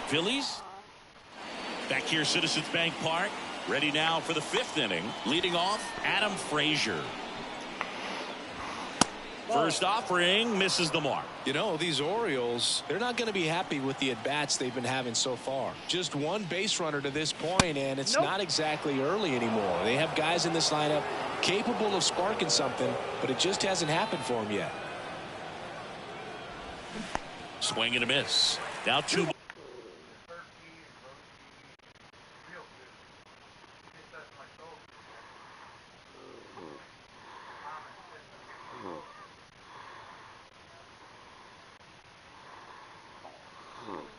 Phillies back here, Citizens Bank Park. Ready now for the 5th inning. Leading off, Adam Frazier. First offering misses the mark. You know, these Orioles, they're not going to be happy with the at-bats they've been having so far. Just 1 base runner to this point, and it's not exactly early anymore. They have guys in this lineup capable of sparking something, but it just hasn't happened for them yet. Swing and a miss. Now 2.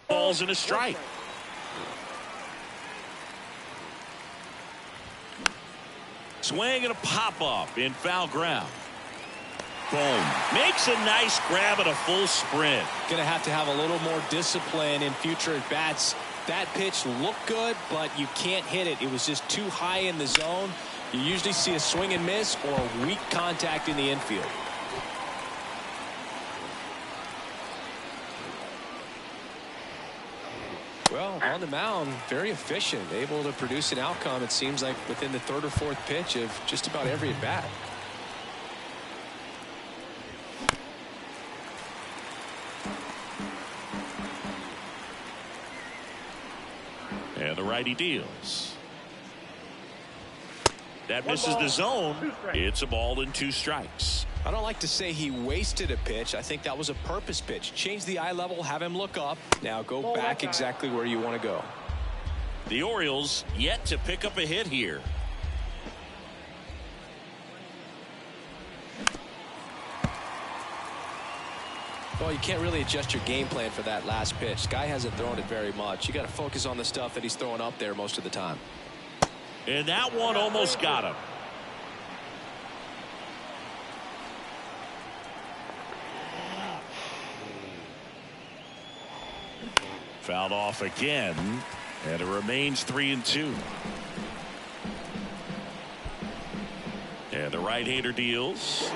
Balls and a strike. Swing and a pop-up in foul ground. Boom. Makes a nice grab at a full sprint. Going to have a little more discipline in future at-bats. That pitch looked good, but you can't hit it. It was just too high in the zone. You usually see a swing and miss or weak contact in the infield. Well, on the mound, very efficient, able to produce an outcome, it seems like, within the 3rd or 4th pitch of just about every at-bat. And the righty deals. That misses the zone. It's a ball and 2 strikes. I don't like to say he wasted a pitch. I think that was a purpose pitch. Change the eye level, have him look up. Now go back exactly where you want to go. The Orioles yet to pick up a hit here. Well, you can't really adjust your game plan for that last pitch. Guy hasn't thrown it very much. You got to focus on the stuff that he's throwing up there most of the time. And that one almost got him. Fouled off again, and it remains 3-2. And the right-hander deals.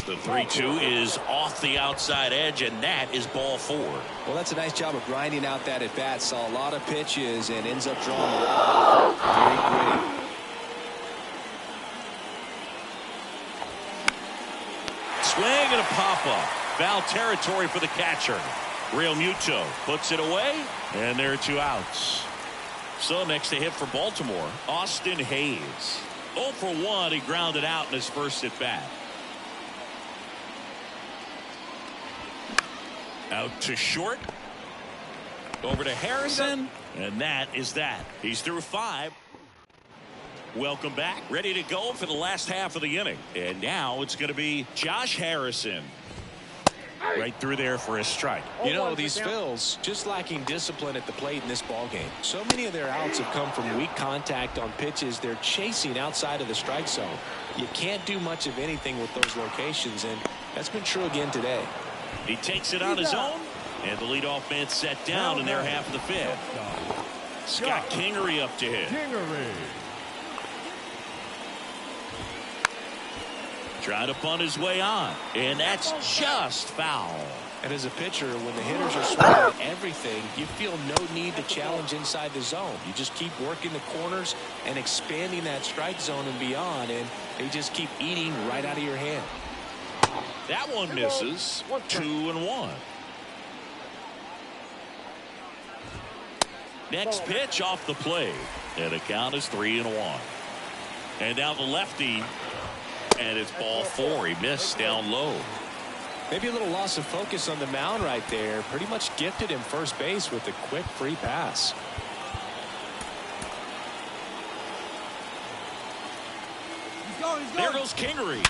The 3-2 is off the outside edge, and that is ball 4. Well, that's a nice job of grinding out that at bat. Saw a lot of pitches and ends up drawing the line. Very gritty. Swing and a pop-up. Foul territory for the catcher. Real Muto puts it away, and there are 2 outs. So next to hit for Baltimore, Austin Hayes. 0 for 1, he grounded out in his first at bat. Out to short. Over to Harrison, and that is that. He's through 5. Welcome back. Ready to go for the last half of the inning. And now it's going to be Josh Harrison. Right through there for a strike. You know, these Phils just lacking discipline at the plate in this ball game. So many of their outs have come from weak contact on pitches they're chasing outside of the strike zone. You can't do much of anything with those locations, and that's been true again today. He takes it on his own, And the leadoff man set down in their half of the fifth. Scott Kingery up to hit. Trying to bunt his way on. And that's just foul. And as a pitcher, when the hitters are swinging everything, you feel no need to challenge inside the zone. You just keep working the corners and expanding that strike zone and beyond, and they just keep eating right out of your hand. That one misses. 2-1. Next pitch off the plate. And the count is 3-1. And now the lefty. And it's ball 4. He missed down low. Maybe a little loss of focus on the mound right there. Pretty much gifted him first base with a quick free pass. There goes Kingery.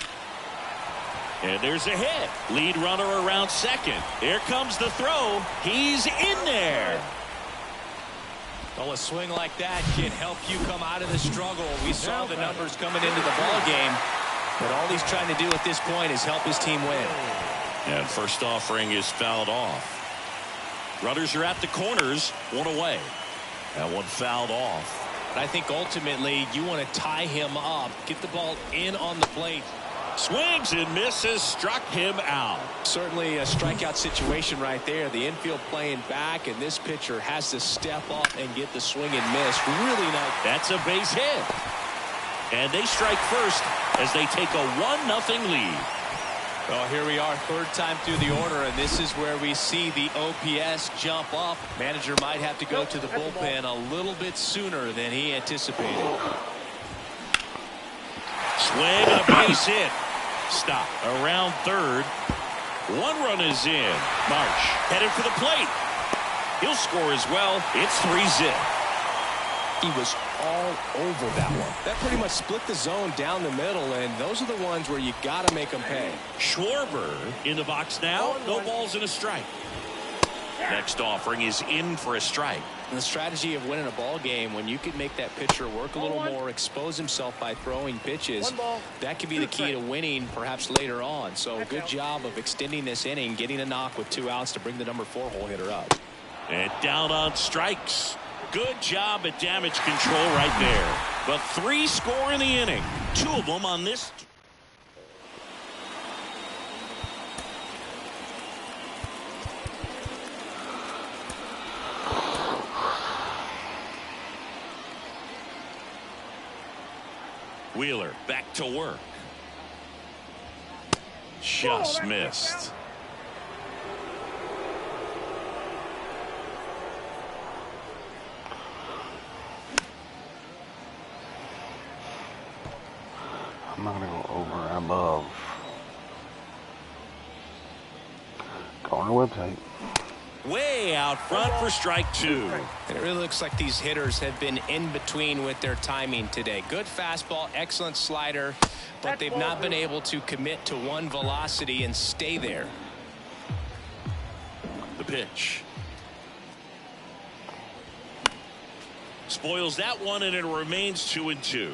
And there's a hit. Lead runner around second. Here comes the throw. He's in there. Well, a swing like that can help you come out of the struggle. We saw the numbers coming into the ball game, but all he's trying to do at this point is help his team win. And first offering is fouled off. Runners are at the corners, one away. That one fouled off. But I think ultimately you want to tie him up, get the ball in on the plate. Swings and misses, struck him out. Certainly a strikeout situation right there. The infield playing back, and this pitcher has to step up and get the swing and miss. Really nice. That's a base hit. And they strike first as they take a 1-0 lead. Well, here we are, third time through the order, and this is where we see the OPS jump up. Manager might have to go to the bullpen a little bit sooner than he anticipated. Swing and a base hit. Stop around third. One run is in. Marsh headed for the plate. He'll score as well. It's 3-0. He was all over that one. That pretty much split the zone down the middle, and those are the ones where you got to make them pay. Schwarber in the box now. No balls and a strike. Next offering is in for a strike. And the strategy of winning a ball game, when you can make that pitcher work a little more, expose himself by throwing pitches, that could be the key to winning perhaps later on. So good job of extending this inning, getting a knock with 2 outs to bring the number 4 hole hitter up. And down on strikes. Good job at damage control right there. But 3 score in the inning. 2 of them on this. Wheeler back to work. Just missed. I'm not going to go over and above. Go on our website. Way out front for strike 2. It really looks like these hitters have been in between with their timing today. Good fastball, excellent slider, but they've not been able to commit to one velocity and stay there. The pitch. Spoils that one, and it remains 2-2.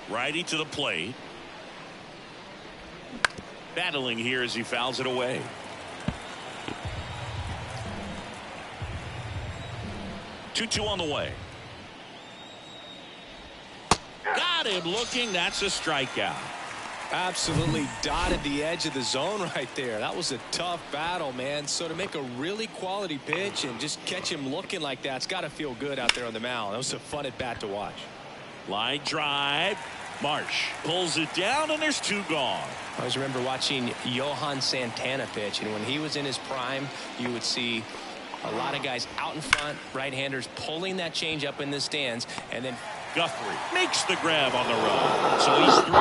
Righty to the plate. Battling here as he fouls it away. Two on the way. Got him looking. That's a strikeout. Absolutely dotted the edge of the zone right there. That was a tough battle, man. So to make a really quality pitch and just catch him looking like that, it's got to feel good out there on the mound. That was a fun at bat to watch. Line drive. Marsh pulls it down, and there's 2 gone. I always remember watching Johan Santana pitch, and when he was in his prime, you would see a lot of guys out in front, right-handers pulling that change up in the stands, and then Guthrie makes the grab on the run. So he's through.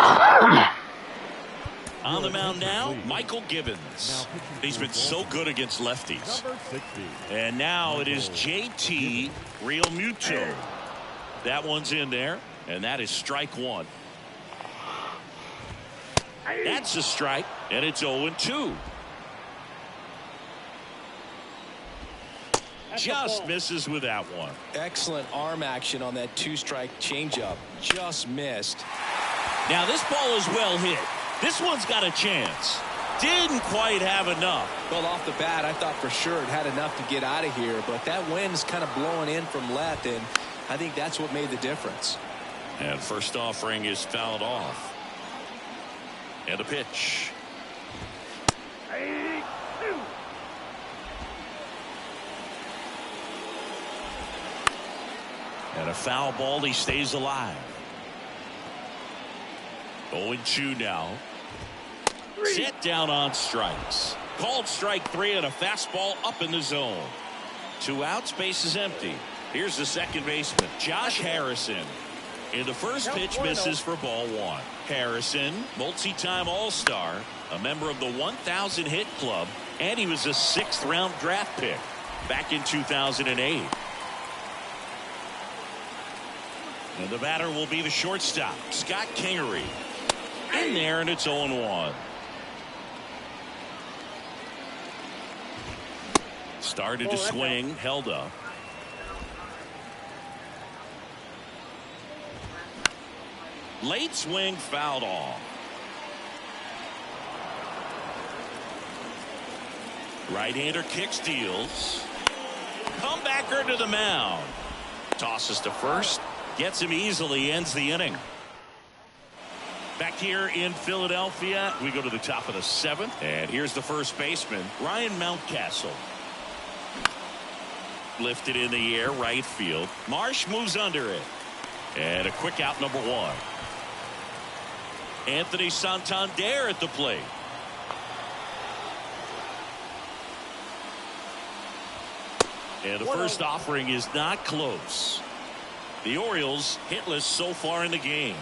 On the mound now, Michael Gibbons. He's been so good against lefties. And now it is JT Realmuto. That one's in there, and that is strike 1. That's a strike, and it's 0-2. just misses with that one. Excellent arm action on that two-strike changeup. Just missed. Now this ball is well hit. This one's got a chance. Didn't quite have enough. Well, off the bat, I thought for sure it had enough to get out of here, but that wind's kind of blowing in from left, and I think that's what made the difference. And first offering is fouled off. And a pitch. And a foul ball. He stays alive. 0-2 now. Set down on strikes. Called strike 3 and a fastball up in the zone. 2 outs, base is empty. Here's the second baseman, Josh Harrison. In the first pitch, misses for ball 1. Harrison, multi-time All-Star, a member of the 1,000 hit club, and he was a 6th round draft pick back in 2008. And the batter will be the shortstop, Scott Kingery. In there, and it's 0-1. Started to swing, held up. Late swing, fouled off. Right-hander kick, steals. Comebacker to the mound. Tosses to first. Gets him easily, ends the inning. Back here in Philadelphia, we go to the top of the 7th. And here's the first baseman, Ryan Mountcastle. Lifted in the air, right field. Marsh moves under it. And a quick out, number 1. Anthony Santander at the plate. And the first offering is not close. The Orioles hitless so far in the game.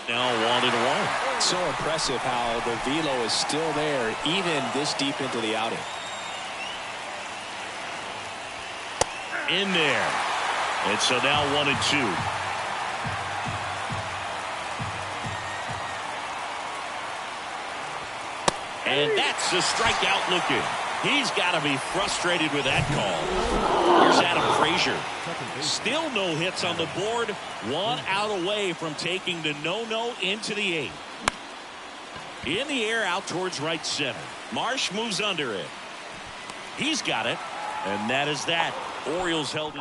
Now 1-1. So impressive how the velo is still there even this deep into the outing. In there. And so now 1-2. And that's a strikeout looking. He's got to be frustrated with that call. Here's Adam Frazier. Still no hits on the board. 1 out away from taking the no-no into the 8th. In the air, out towards right center. Marsh moves under it. He's got it. And that is that. Orioles held it.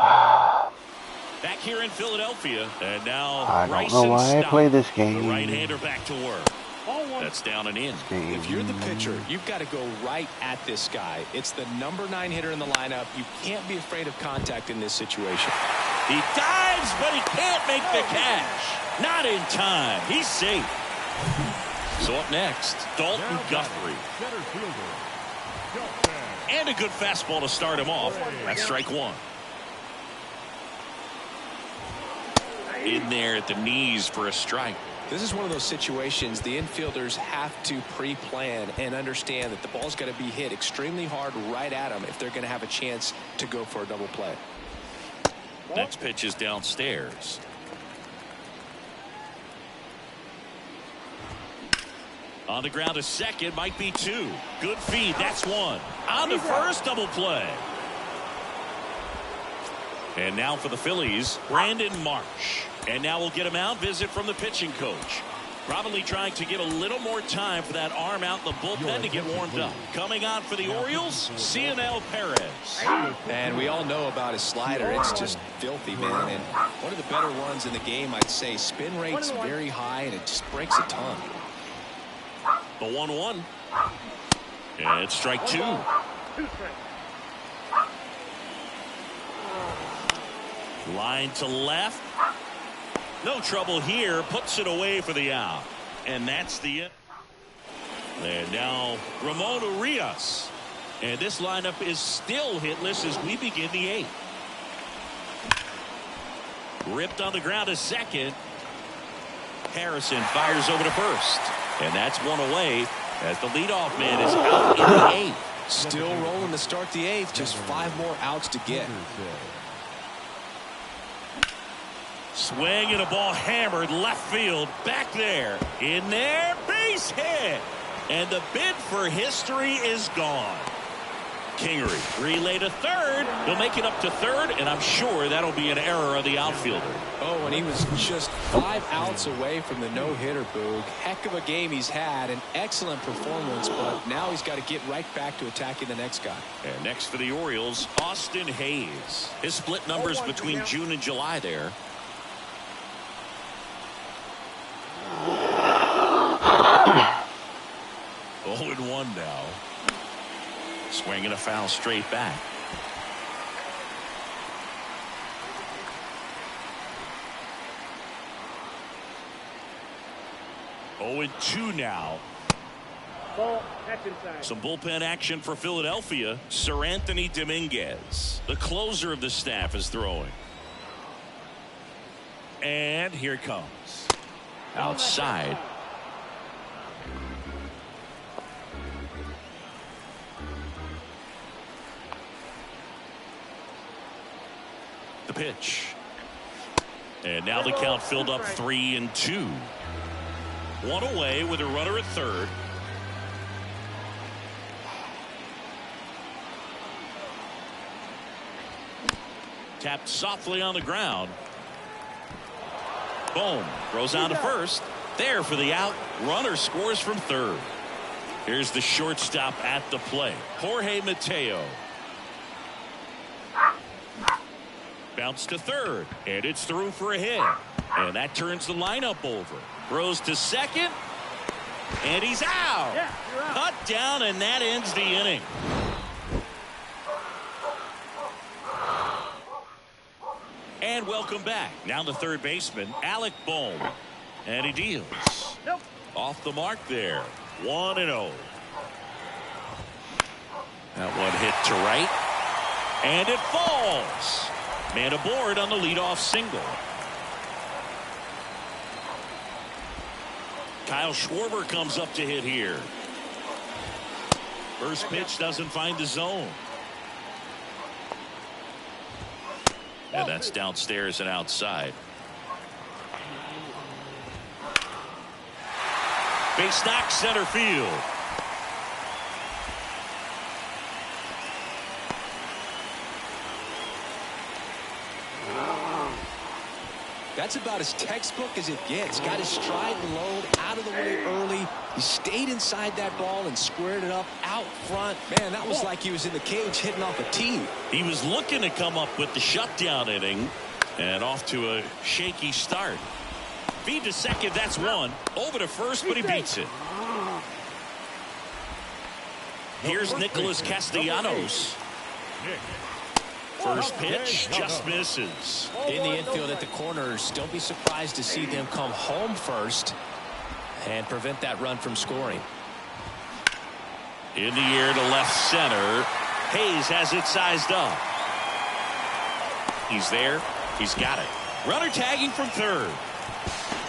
Back here in Philadelphia. And now I don't know why I play this game. The right-hander back to work. That's down and in. If you're the pitcher, you've got to go right at this guy. It's the number 9 hitter in the lineup. You can't be afraid of contact in this situation. He dives, but he can't make the catch. Not in time. He's safe. So up next, Dalton Guthrie. And a good fastball to start him off. That's strike 1. In there at the knees for a strike. This is one of those situations the infielders have to pre-plan and understand that the ball's got to be hit extremely hard right at them if they're going to have a chance to go for a double play. Next pitch is downstairs. On the ground to second, might be 2. Good feed, that's 1. On the first, double play. And now for the Phillies, Brandon Marsh. And now we'll get a mound visit from the pitching coach. Probably trying to get a little more time for that arm out in the bullpen to get warmed up. Coming on for the Orioles, Cionel Perez. And we all know about his slider. It's just filthy, man. And one of the better ones in the game, I'd say. Spin rate's very high, and it just breaks a ton. The 1-1. And it's strike 2. Line to left. No trouble here. Puts it away for the out. And that's the it. And now Ramon Urias. And this lineup is still hitless as we begin the 8th. Ripped on the ground to second. Harrison fires over to first. And that's 1 away as the leadoff man is out in the 8th. Still rolling to start the 8th. Just 5 more outs to get. Swing and a ball hammered left field. Back there. In there. Base hit. And the bid for history is gone. Kingery relay to third. He'll make it up to third, and I'm sure that'll be an error of the outfielder. Oh, and he was just 5 outs away from the no-hitter, Boog. Heck of a game he's had, an excellent performance, but now he's got to get right back to attacking the next guy. And next for the Orioles, Austin Hayes. His split numbers between June and July there. Oh, 0-1 now. Swinging a foul straight back. Oh, 2 now. Ball, that's inside. Some bullpen action for Philadelphia. Sir Anthony Dominguez, the closer of the staff, is throwing. And here it comes. Outside. The pitch. And now the count filled up 3-2. 1 away with a runner at third. Tapped softly on the ground. Boom. Throws on to first. There for the out. Runner scores from third. Here's the shortstop at the plate. Jorge Mateo. Bounce to third, and it's through for a hit. And that turns the lineup over. Throws to second, and he's out. Yeah, you're out. Cut down, and that ends the inning. And welcome back. Now the third baseman, Alec Bohm. And he deals. Nope. Off the mark there. 1-0. That one hit to right. And it falls. Man aboard on the leadoff single. Kyle Schwarber comes up to hit here. First pitch doesn't find the zone. And that's downstairs and outside. Base knock, center field. That's about as textbook as it gets. Got his stride and load out of the way early. He stayed inside that ball and squared it up out front. Man, that was like he was in the cage hitting off a tee. He was looking to come up with the shutdown inning, and off to a shaky start. Feed to second, that's one. Over to first, but he beats it. Here's Nicholas Castellanos. First pitch just misses. In the infield at the corners, don't be surprised to see them come home first and prevent that run from scoring. In the air to left center. Hayes has it sized up. He's there. He's got it. Runner tagging from third.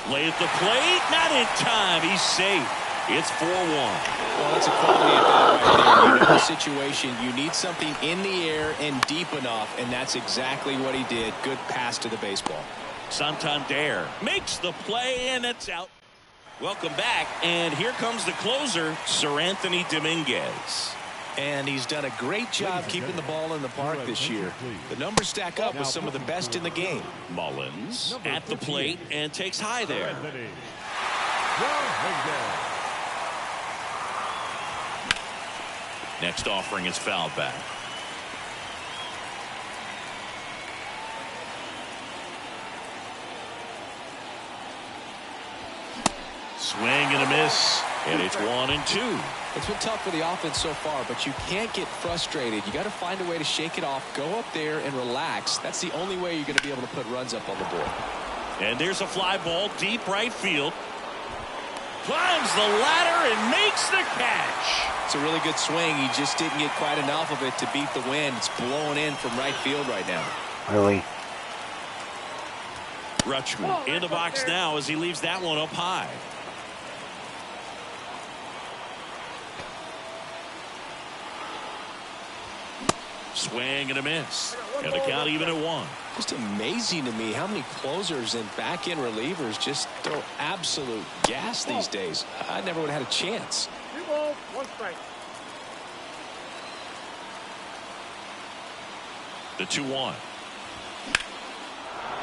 Lay at the plate. Not in time. He's safe. It's 4-1. Well, that's a quality at bat right there. You know the situation. You need something in the air and deep enough, and that's exactly what he did. Good pass to the baseball. Santander makes the play, and it's out. Welcome back, and here comes the closer, Sir Anthony Dominguez. And he's done a great job keeping the ball in the park this year. The numbers stack up with some of the best in the game. Mullins at the plate and takes high there. Next offering is fouled back. Swing and a miss, and it's 1-2. It's been tough for the offense so far, but you can't get frustrated. You got to find a way to shake it off, go up there and relax. That's the only way you're going to be able to put runs up on the board. And there's a fly ball deep right field. Climbs the ladder and makes the catch. It's a really good swing. He just didn't get quite enough of it to beat the wind. It's blowing in from right field right now. Really? Rutschman in the box now as he leaves that one up high. Swing and a miss. And the count even at 1. Just amazing to me how many closers and back-end relievers just throw absolute gas these days. I never would have had a chance. One strike. The 2-1.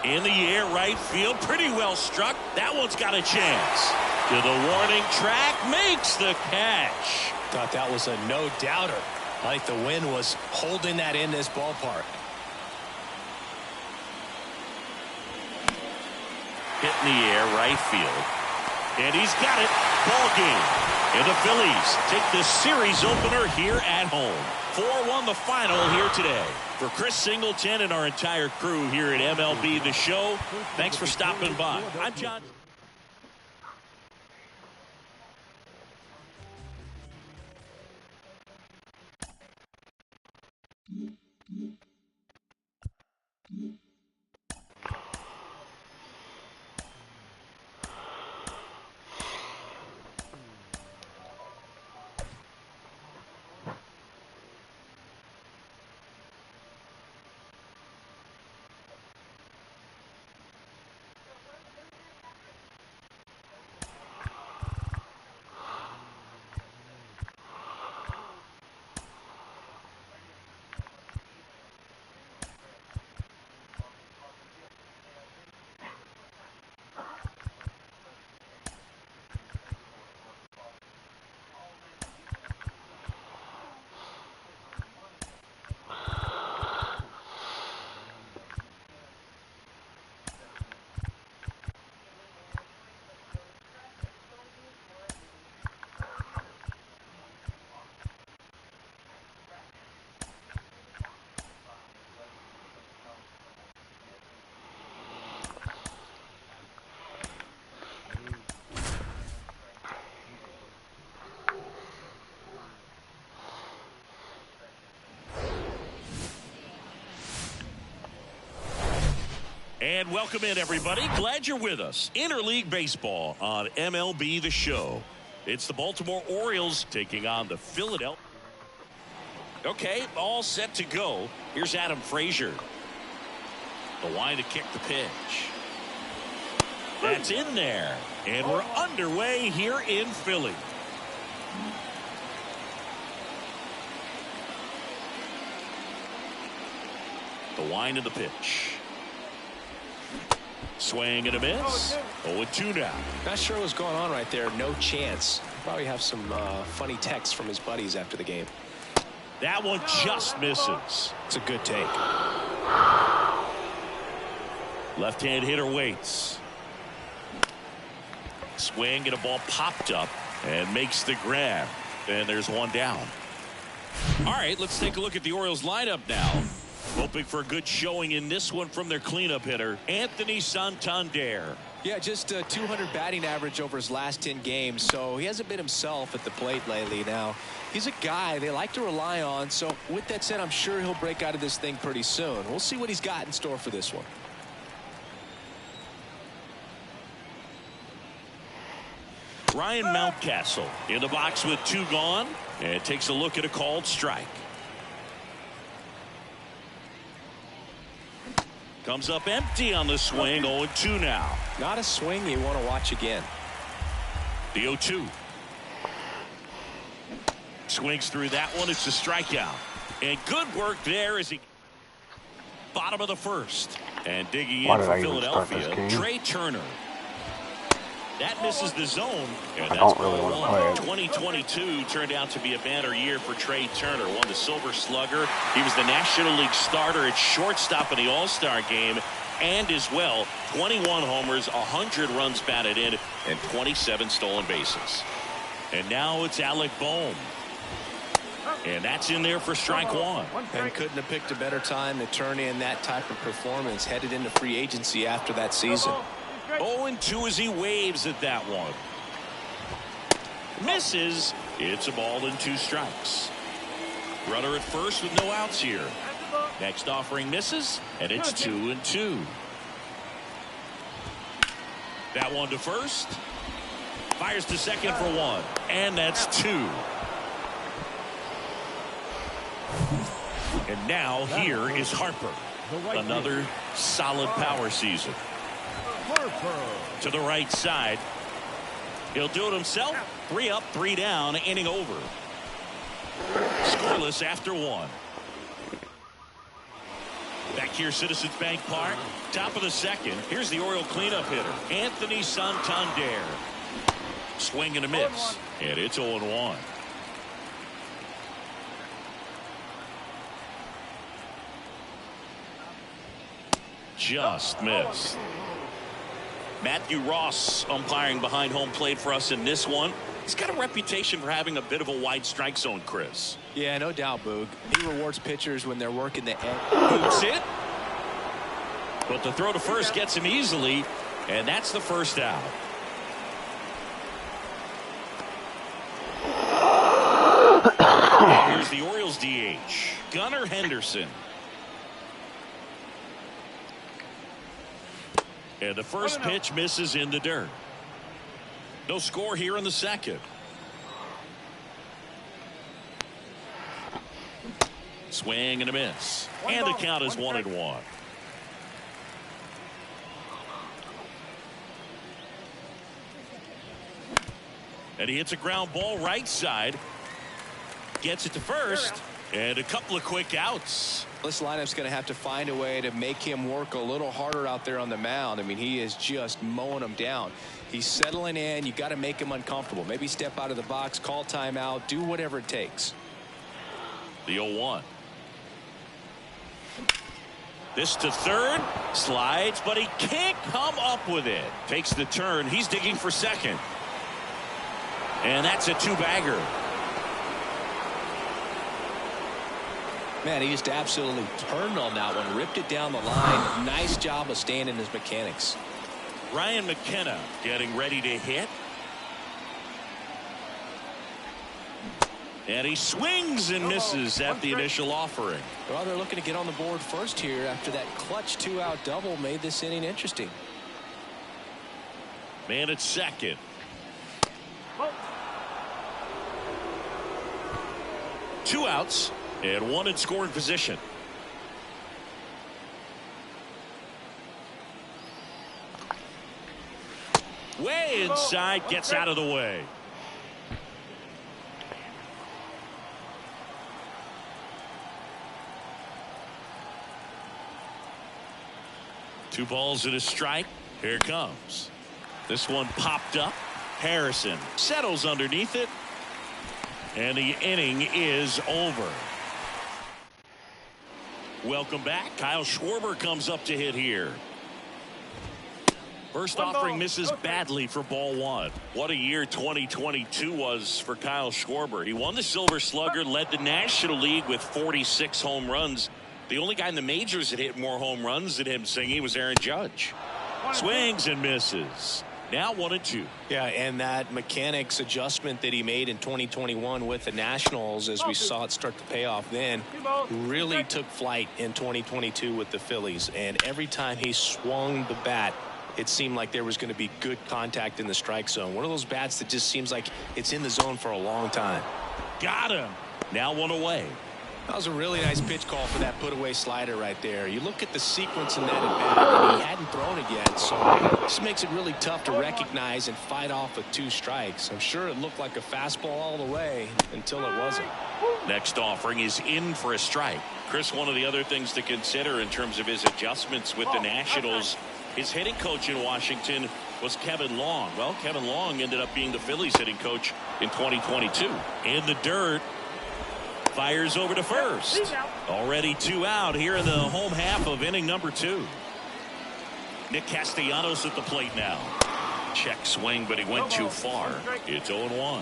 In the air, right field, pretty well struck. That one's got a chance. To the warning track, makes the catch. Thought that was a no-doubter. I think the wind was holding that in this ballpark. Hit in the air, right field. And he's got it. Ball game. And the Phillies take the series opener here at home. 4-1 the final here today. For Chris Singleton and our entire crew here at MLB The Show, thanks for stopping by. I'm John. And welcome in, everybody. Glad you're with us. Interleague Baseball on MLB The Show. It's the Baltimore Orioles taking on the Philadelphia. Okay, all set to go. Here's Adam Frazier. The line to kick the pitch. That's in there. And we're underway here in Philly. The line to the pitch. Swing and a miss. 0-2 now. Not sure what's going on right there. No chance. Probably have some funny texts from his buddies after the game. That one just misses. It's a good take. Left-hand hitter waits. Swing and a ball popped up and makes the grab. And there's one down. All right, let's take a look at the Orioles lineup now. Hoping for a good showing in this one from their cleanup hitter, Anthony Santander. Yeah, just a 200 batting average over his last 10 games, so he hasn't been himself at the plate lately. Now, he's a guy they like to rely on, so with that said, I'm sure he'll break out of this thing pretty soon. We'll see what he's got in store for this one. Ryan Mountcastle in the box with 2 gone, and takes a look at a called strike. Comes up empty on the swing. 0-2 now. Not a swing you want to watch again. The 0-2. Swings through that one. It's a strikeout. And good work there as he. Bottom of the first. And digging in for Philadelphia, Trey Turner. That misses the zone. And I don't really want to play it. 2022 turned out to be a banner year for Trey Turner. Won the Silver Slugger. He was the National League starter at shortstop in the All-Star game. And as well, 21 homers, 100 runs batted in, and 27 stolen bases. And now it's Alec Bohm. And that's in there for strike one. And couldn't have picked a better time to turn in that type of performance headed into free agency after that season. 0-2 as he waves at that one. Misses. It's a ball and 2 strikes. Runner at first with no outs here. Next offering misses, and it's 2-2. That one to first. Fires to second for 1, and that's 2. And now here is Harper. Another solid power season. To the right side. He'll do it himself. 3 up, 3 down, inning over. scoreless after one. Back here, Citizens Bank Park. Top of the second. Here's the Oriole cleanup hitter, Anthony Santander. Swing and a miss. And it's 0-1. Just missed. Matthew Ross umpiring behind home plate for us in this one. He's got a reputation for having a bit of a wide strike zone, Chris. Yeah, no doubt, Boog. He rewards pitchers when they're working the edge. Boots it. But the throw to first gets him easily, and that's the first out. And here's the Orioles DH, Gunnar Henderson. And the first pitch misses in the dirt. No score here in the second. Swing and a miss. And the count is 1-1. And he hits a ground ball right side. Gets it to first. And a couple of quick outs. This lineup's going to have to find a way to make him work a little harder out there on the mound. I mean, he is just mowing them down. He's settling in. You got to make him uncomfortable. Maybe step out of the box, call timeout, do whatever it takes. The 0-1. This to third. Slides, but he can't come up with it. Takes the turn. He's digging for second. And that's a two-bagger. Man, he just absolutely turned on that one. Ripped it down the line. Nice job of staying in his mechanics. Ryan McKenna getting ready to hit. And he swings and misses at the initial offering. Well, they're looking to get on the board first here after that clutch two-out double made this inning interesting. Man at second. Two outs. And one in scoring position. Way inside, gets out of the way. Two balls and a strike. Here it comes. This one popped up. Harrison settles underneath it. And the inning is over. Welcome back. Kyle Schwarber comes up to hit here. First offering misses badly for ball one. What a year 2022 was for Kyle Schwarber. He won the Silver Slugger, led the National League with 46 home runs. The only guy in the majors that hit more home runs than him singing was Aaron Judge. Swings and misses. Now 1-2. Yeah, and that mechanics adjustment that he made in 2021 with the Nationals, as we saw it start to pay off then, really took flight in 2022 with the Phillies. And every time he swung the bat, it seemed like there was going to be good contact in the strike zone. One of those bats that just seems like it's in the zone for a long time. Got him. Now one away. That was a really nice pitch call for that put-away slider right there. You look at the sequence in that at bat, and he hadn't thrown it yet, so this makes it really tough to recognize and fight off with two strikes. I'm sure it looked like a fastball all the way until it wasn't. Next offering is in for a strike. Chris, one of the other things to consider in terms of his adjustments with the Nationals, his hitting coach in Washington was Kevin Long. Well, Kevin Long ended up being the Phillies hitting coach in 2022. In the dirt. Fires over to first. Already two out here in the home half of inning number 2. Nick Castellanos at the plate now. Check swing, but he went too far. It's 0-1.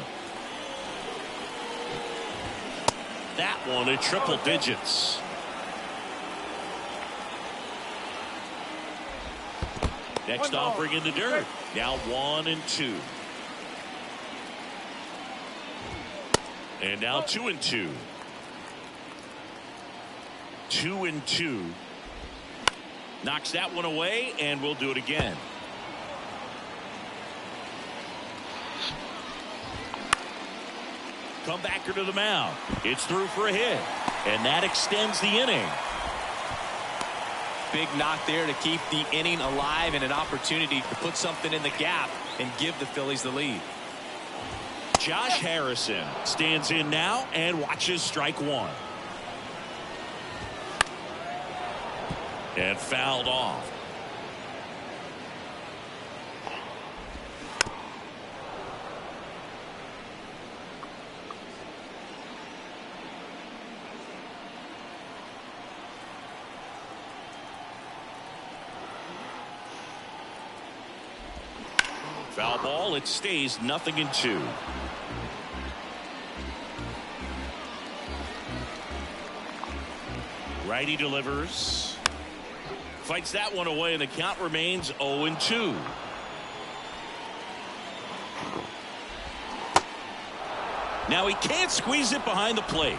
That one at triple digits. Next offering in the dirt. Now 1-2. And now 2-2. 2-2. Knocks that one away, and we'll do it again. Comebacker to the mound. It's through for a hit, and that extends the inning. Big knock there to keep the inning alive and an opportunity to put something in the gap and give the Phillies the lead. Josh Harrison stands in now and watches strike one. And fouled off. Foul ball. It stays 0-2. Righty delivers. Fights that one away, and the count remains 0-2. Now he can't squeeze it behind the plate.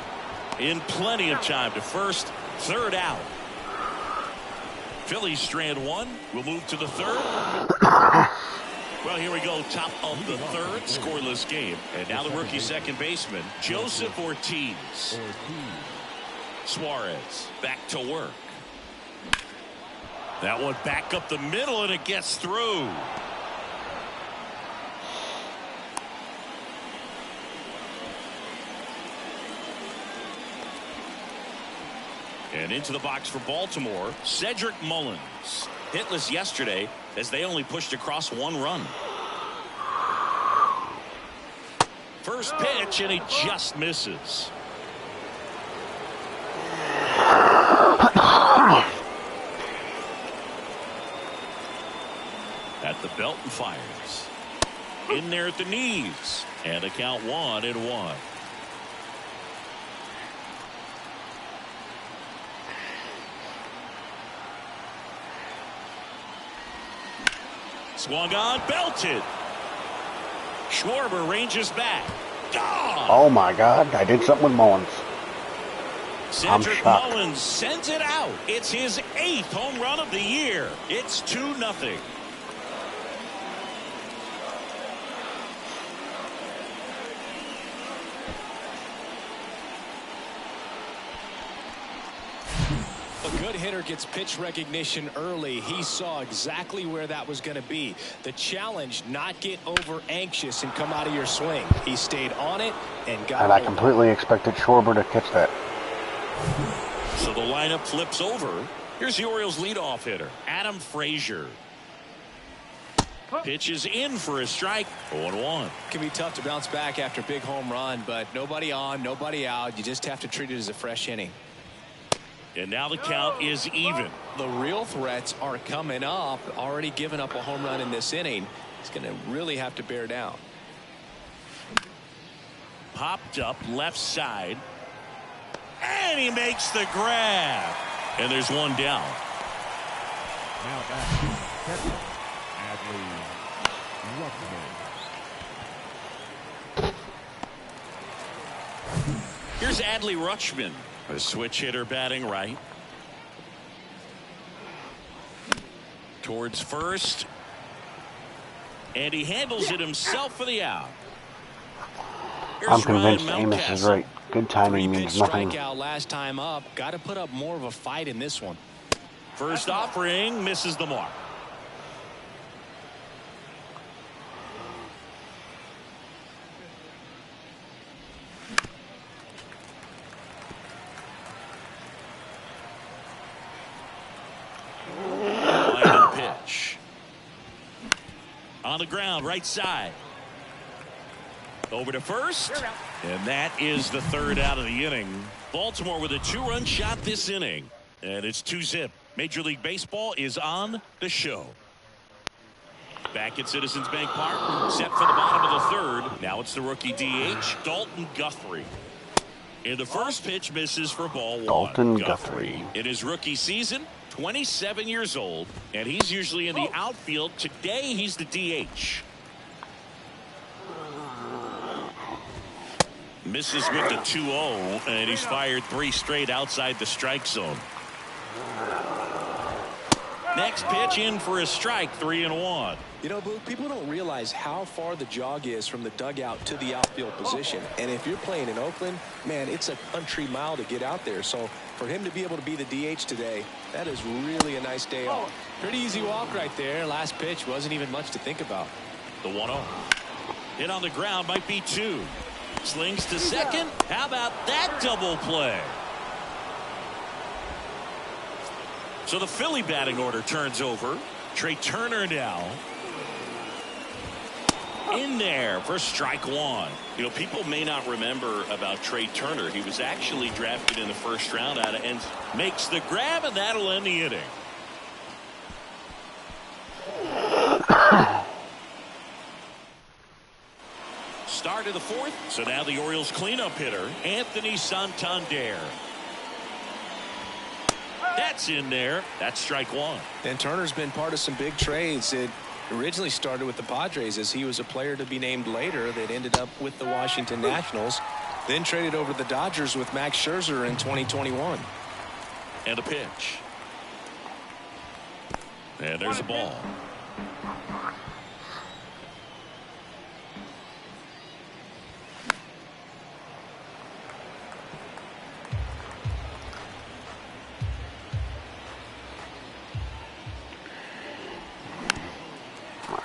In plenty of time to first, third out. Phillies strand one. We'll move to the third. Well, here we go, top of the third, scoreless game. And now the rookie second baseman, Joseph Ortiz. Suarez back to work. That one back up the middle, and it gets through. And into the box for Baltimore, Cedric Mullins. Hitless yesterday as they only pushed across one run. First pitch, and he just misses. At the belt and fires. In there at the knees. And a count 1-1. Swung on, belted. Schwarber ranges back. Gone! Oh my God, I did something with Mullins. Cedric Mullins sends it out. It's his 8th home run of the year. It's 2-0. A good hitter gets pitch recognition early. He saw exactly where that was going to be. The challenge, not get over anxious and come out of your swing. He stayed on it and got And I completely expected Schwarber to catch that. So the lineup flips over. Here's the Orioles leadoff hitter, Adam Frazier. Pitches in for a strike. 0-1. Can be tough to bounce back after a big home run, but nobody on, nobody out. You just have to treat it as a fresh inning. And now the count is even. The real threats are coming up. Already given up a home run in this inning. He's going to really have to bear down. Popped up left side. And he makes the grab. And there's one down. Now back. Catcher, Adley Rutschman. Here's Adley Rutschman, a switch hitter batting right. Towards first. And he handles it himself for the out. Here's I'm convinced Ryan Amos is Mountcastle. right. Good timing means nothing. Strikeout last time up. Got to put up more of a fight in this one. First offering misses the mark. Line pitch. On the ground, right side. Over to first. And that is the third out of the inning. Baltimore with a 2-run shot this inning. And it's 2-zip. Major League Baseball is on the show. Back at Citizens Bank Park. Set for the bottom of the third. Now it's the rookie DH, Dalton Guthrie. And the first pitch misses for ball one. Dalton Guthrie. In his rookie season, 27 years old. And he's usually in the outfield. Today he's the DH. Misses with the 2-0, and he's fired 3 straight outside the strike zone. Next pitch in for a strike, 3-1. You know, Boog, people don't realize how far the jog is from the dugout to the outfield position. And if you're playing in Oakland, man, it's a country mile to get out there. So for him to be able to be the DH today, that is really a nice day off. Pretty easy walk right there. Last pitch wasn't even much to think about. The 1-0. Hit on the ground, might be 2. Slings to second. How about that double play? So the Philly batting order turns over. Trey Turner now in there for strike 1. You know, people may not remember about Trey Turner. He was actually drafted in the first round out of ends. Makes the grab, and that'll end the inning. Start of the 4th. So now the Orioles cleanup hitter, Anthony Santander. That's in there. That's strike 1. And Turner's been part of some big trades. It originally started with the Padres as he was a player to be named later that ended up with the Washington Nationals. Then traded over to the Dodgers with Max Scherzer in 2021. And a pitch. And there's a ball.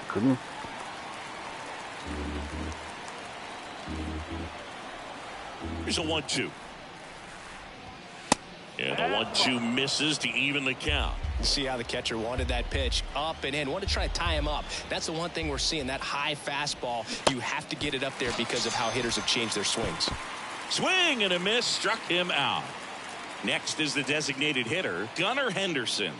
Couldn't. Here's a 1-2. And the 1-2 misses to even the count. See how the catcher wanted that pitch up and in. Wanted to try to tie him up. That's the one thing we're seeing, that high fastball. You have to get it up there because of how hitters have changed their swings. Swing and a miss, struck him out. Next is the designated hitter, Gunnar Henderson.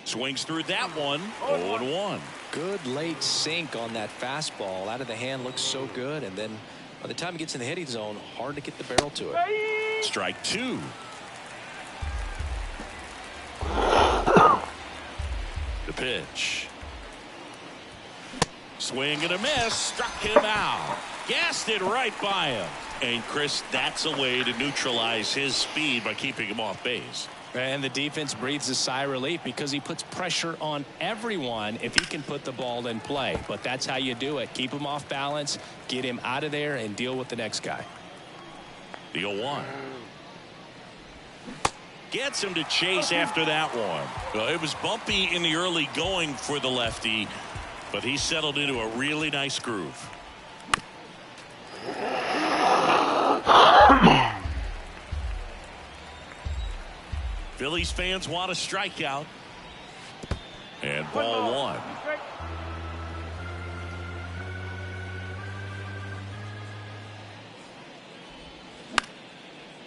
Swings through that one. 0-1. Good late sink on that fastball. Out of the hand, looks so good. And then by the time it gets in the hitting zone, hard to get the barrel to it. Strike 2. The pitch. Swing and a miss. Struck him out. Gassed it right by him. And Chris, that's a way to neutralize his speed by keeping him off base. And the defense breathes a sigh of relief because he puts pressure on everyone if he can put the ball in play. But that's how you do it. Keep him off balance, get him out of there, and deal with the next guy. The 0-1. Gets him to chase after that one. Well, it was bumpy in the early going for the lefty, but he settled into a really nice groove. Phillies fans want a strikeout. And ball 1.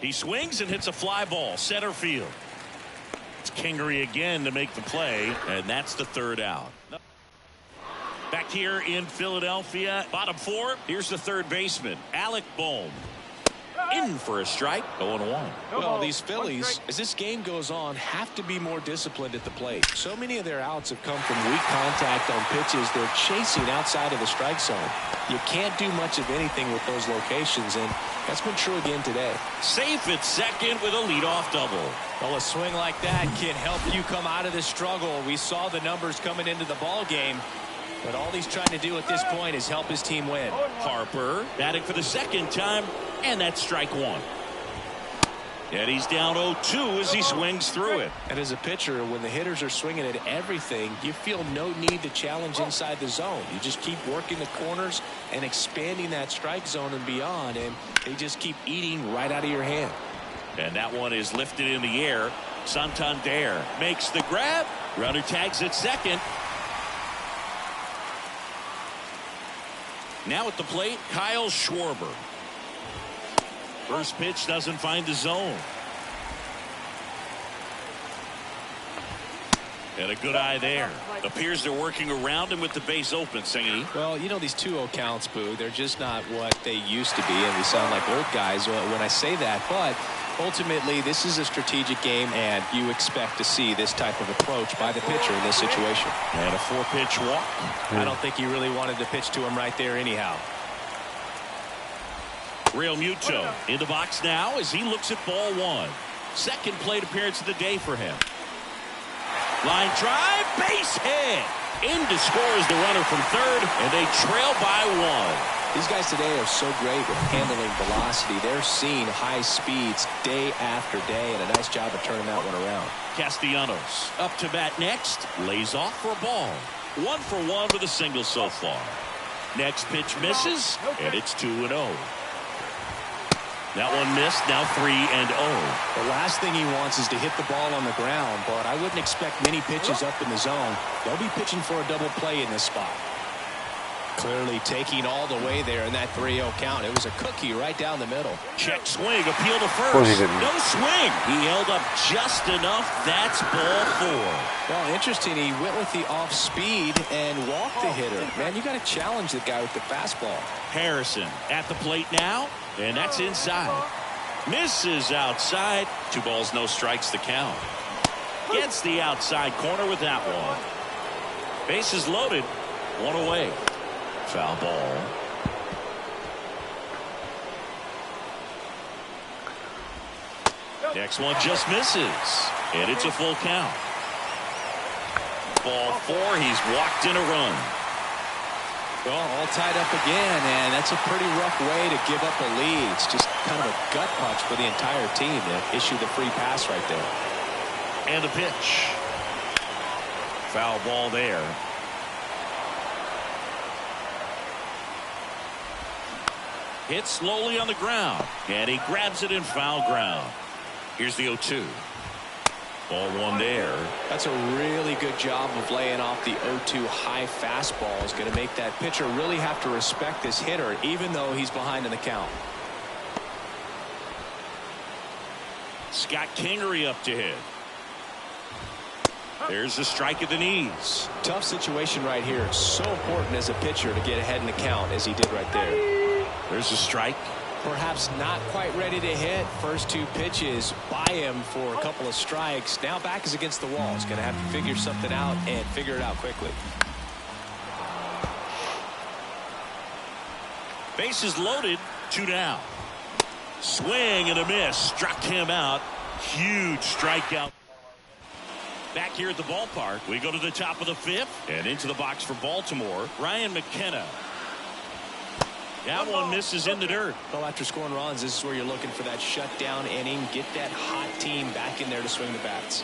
He swings and hits a fly ball center field. It's Kingery again to make the play, and that's the 3rd out. Back here in Philadelphia, bottom 4, here's the 3rd baseman, Alec Bohm. In for a strike. 0-1. Well, these Phillies, as this game goes on, have to be more disciplined at the plate. So many of their outs have come from weak contact on pitches they're chasing outside of the strike zone. You can't do much of anything with those locations, and that's been true again today. Safe at second with a leadoff double. Well, a swing like that can help you come out of this struggle. We saw the numbers coming into the ball game, but all he's trying to do at this point is help his team win. Harper batting for the 2nd time, and that's strike 1. And he's down 0-2 as he swings through it. And as a pitcher, when the hitters are swinging at everything, you feel no need to challenge inside the zone. You just keep working the corners and expanding that strike zone and beyond, and they just keep eating right out of your hand. And that one is lifted in the air. Santander makes the grab. Runner tags at second. Now at the plate, Kyle Schwarber. First pitch doesn't find the zone. And a good eye there. Appears they're working around him with the base open, Singy. Well, you know, these 2-0 counts, Boo, they're just not what they used to be, and we sound like old guys when I say that. But ultimately, this is a strategic game, and you expect to see this type of approach by the pitcher in this situation. And a 4-pitch walk. I don't think he really wanted to pitch to him right there anyhow. Real Muto in the box now as he looks at ball 1. Second plate appearance of the day for him. Line drive, base hit. In to score is the runner from 3rd, and they trail by 1. These guys today are so great with handling velocity. They're seeing high speeds day after day, and a nice job of turning that one around. Castellanos up to bat next, lays off for a ball. 1 for 1 with a single so far. Next pitch misses, and it's 2-0. That one missed, now 3-0. The last thing he wants is to hit the ball on the ground, but I wouldn't expect many pitches up in the zone. They'll be pitching for a double play in this spot. Clearly taking all the way there in that 3-0 count. It was a cookie right down the middle. Check swing, appeal to first. course he didn't. No swing. He held up just enough. That's ball 4. Well, interesting. He went with the off speed and walked the hitter. Man, you got to challenge the guy with the fastball. Harrison at the plate now, and that's inside. Misses outside. 2 balls, no strikes to count. Gets the outside corner with that one. Bases loaded. 1 away. Foul ball. Next one just misses, and it's a full count. Ball 4. He's walked in a run. Well, all tied up again, and that's a pretty rough way to give up a lead. It's just kind of a gut punch for the entire team to issue the free pass right there. And a pitch. Foul ball there. Hit slowly on the ground, and he grabs it in foul ground. Here's the 0-2. Ball 1 there. That's a really good job of laying off the 0-2 high fastball. Is going to make that pitcher really have to respect this hitter, even though he's behind in the count. Scott Kingery up to hit. There's the strike at the knees. Tough situation right here. It's so important as a pitcher to get ahead in the count as he did right there. There's a strike. Perhaps not quite ready to hit. First 2 pitches by him for a couple of strikes. Now back is against the wall. He's going to have to figure something out and figure it out quickly. Bases loaded. 2 down. Swing and a miss. Struck him out. Huge strikeout. Back here at the ballpark, we go to the top of the 5th and into the box for Baltimore. Ryan McKenna. That one misses in the dirt. Well, after scoring runs, this is where you're looking for that shutdown inning. Get that hot team back in there to swing the bats.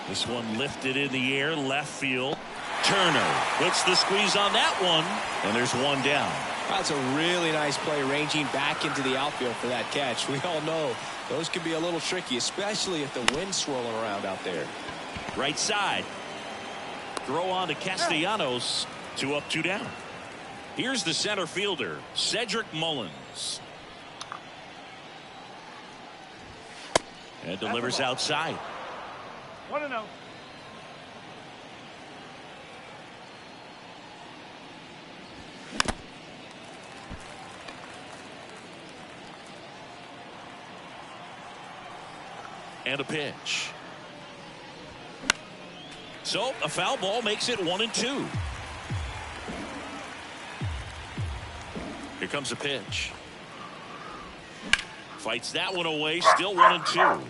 This one lifted in the air, left field. Turner puts the squeeze on that one, and there's 1 down. That's a really nice play, ranging back into the outfield for that catch. We all know those can be a little tricky, especially if the wind's swirling around out there. Right side. Throw on to Castellanos. 2 up, 2 down. Here's the center fielder, Cedric Mullins. And delivers outside. 1-0. And a pitch. So a foul ball makes it 1-2. Here comes a pitch. Fights that one away. Still 1-2.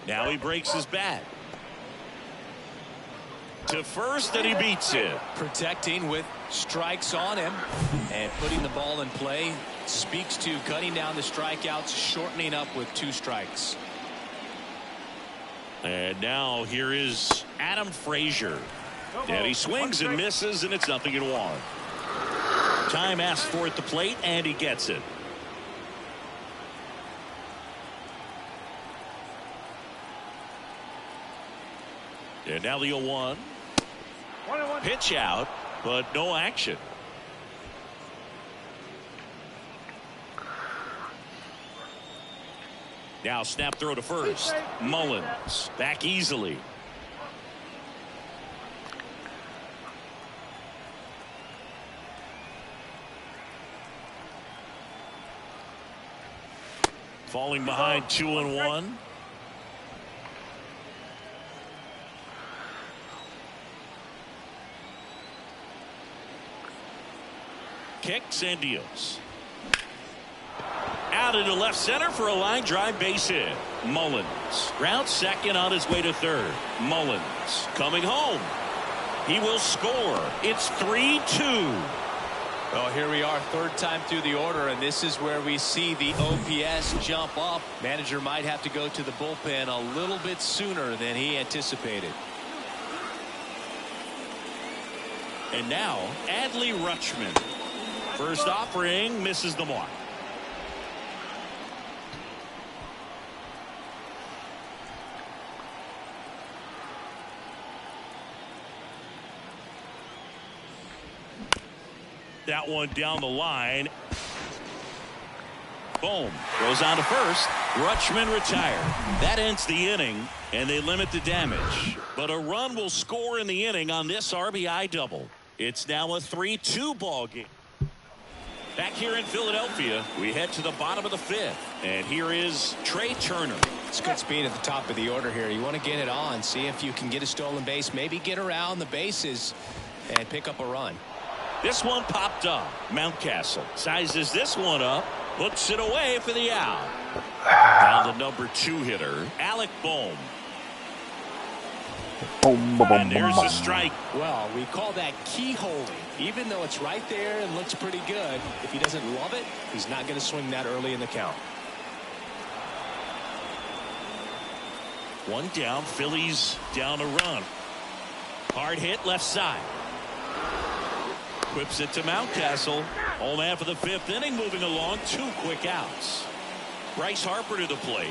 Now he breaks his bat. To first, and he beats it. Protecting with strikes on him and putting the ball in play. Speaks to cutting down the strikeouts, shortening up with 2 strikes. And now here is Adam Frazier. And he swings and misses, and it's 0-1. Time asked for at the plate, and he gets it. And now the 0-1. Pitch out, but no action. Now snap throw to first. Mullins back easily. Falling behind 2-1. Kicks and deals. Out into left center for a line drive base hit. Mullins rounds second on his way to third. Mullins coming home. He will score. It's 3-2. Well, here we are, third time through the order, and this is where we see the OPS jump up. Manager might have to go to the bullpen a little bit sooner than he anticipated. And now, Adley Rutschman. First offering misses the mark. That one down the line. Boom. Goes on to first. Rutschman retired. That ends the inning, and they limit the damage. But a run will score in the inning on this RBI double. It's now a 3-2 ball game. Back here in Philadelphia, we head to the bottom of the fifth. And here is Trey Turner. It's good speed at the top of the order here. You want to get it on, see if you can get a stolen base, maybe get around the bases and pick up a run. This one popped up. Mountcastle sizes this one up, puts it away for the out. Now the number 2 hitter, Alec Bohm. And there's a strike. Well, we call that keyholing. Even though it's right there and looks pretty good, if he doesn't love it, he's not going to swing that early in the count. One down, Phillies down a run. Hard hit left side. Whips it to Mountcastle. Home man for the fifth inning, moving along. 2 quick outs. Bryce Harper to the plate.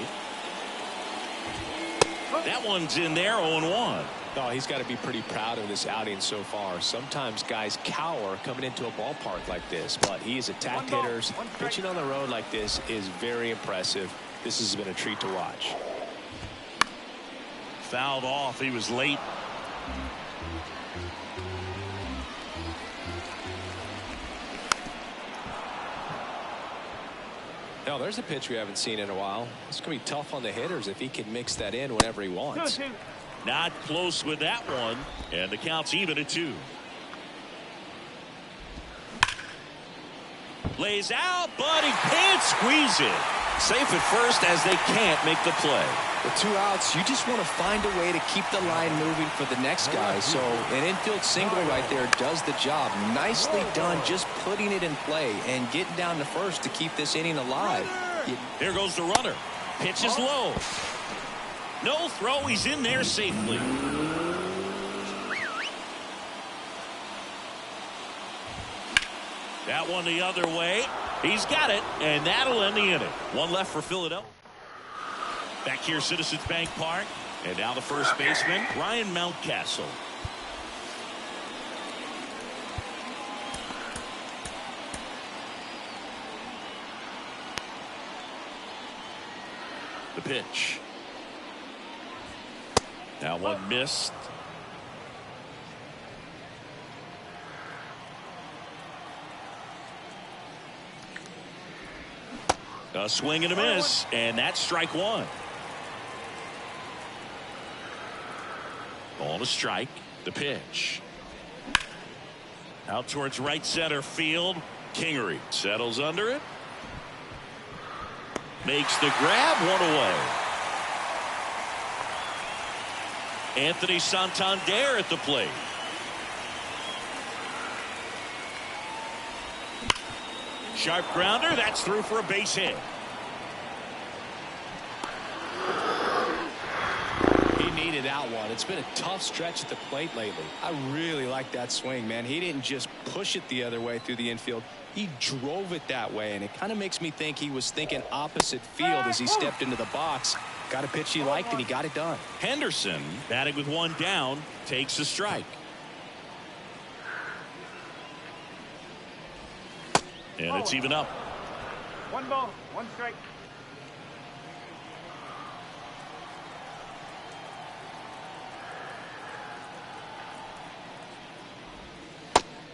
That one's in there, 0-1. Oh, he's got to be pretty proud of this outing so far. Sometimes guys cower coming into a ballpark like this, but he has attacked hitters. Pitching on the road like this is very impressive. This has been a treat to watch. Fouled off. He was late. No, there's a pitch we haven't seen in a while. It's going to be tough on the hitters if he can mix that in whenever he wants. Not close with that one, and the count's even at 2. Lays out, but he can't squeeze it. Safe at first as they can't make the play. With 2 outs, you just want to find a way to keep the line moving for the next guy. So an infield single right there does the job. Nicely done, just putting it in play and getting down to first to keep this inning alive. Here goes the runner. Pitch is low. No throw. He's in there safely. That one the other way. He's got it, and that'll end the inning. One left for Philadelphia. Back here, Citizens Bank Park. And now the first baseman, Ryan Mountcastle. The pitch. Now one missed. A swing and a miss, and that's strike 1. On a strike, the pitch. Out towards right center field. Kingery settles under it. Makes the grab, 1 away. Anthony Santander at the plate. Sharp grounder, that's through for a base hit. He needed that one. It's been a tough stretch at the plate lately. I really like that swing, man. He didn't just push it the other way through the infield. He drove it that way, and it kind of makes me think he was thinking opposite field as he stepped into the box. Got a pitch he liked, and he got it done. Henderson, batting with 1 down, takes a strike. And it's even up. 1 ball, 1 strike.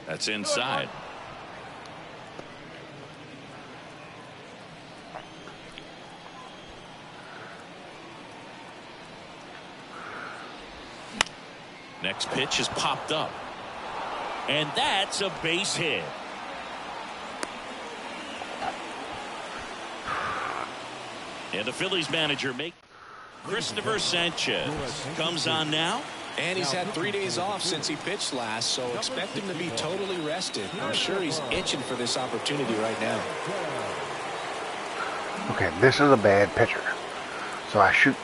That's inside. Next pitch is popped up. And that's a base hit. And the Phillies manager Christopher Sanchez comes on now. And he's had 3 days off since he pitched last, so expect him to be totally rested. I'm sure he's itching for this opportunity right now. Okay, this is a bad pitcher. So I shoot.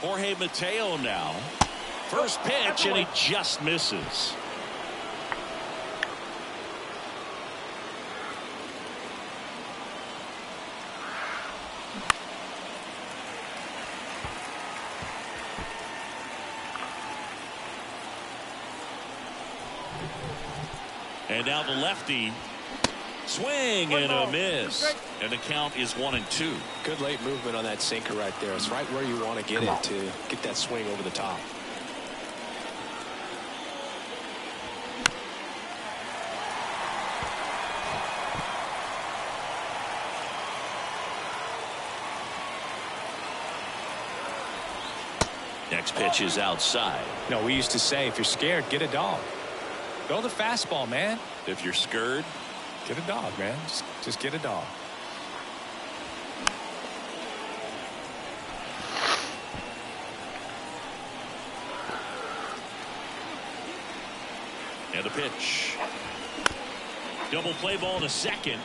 Jorge Mateo now. First pitch, and he just misses. And now the lefty. Swing and a miss. And the count is 1-2. Good late movement on that sinker right there. It's right where you want to get it to get that swing over the top. Next pitch is outside. No, we used to say if you're scared, get a dog. Throw the fastball, man. If you're scared, get a dog, man. Just get a dog. and the pitch. Double play ball to second.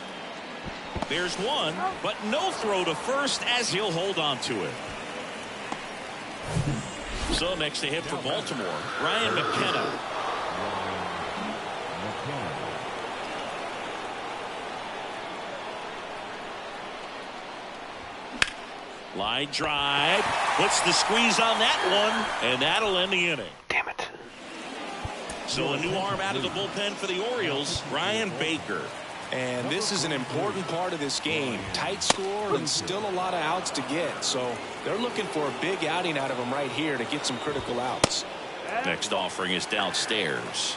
There's one, but no throw to first as he'll hold on to it. So next to hit for Baltimore, Ryan McKenna. Line drive, puts the squeeze on that one, and that'll end the inning. Damn it. So a new arm out of the bullpen for the Orioles, Ryan Baker. And this is an important part of this game. Tight score and still a lot of outs to get. So they're looking for a big outing out of him right here to get some critical outs. Next offering is downstairs.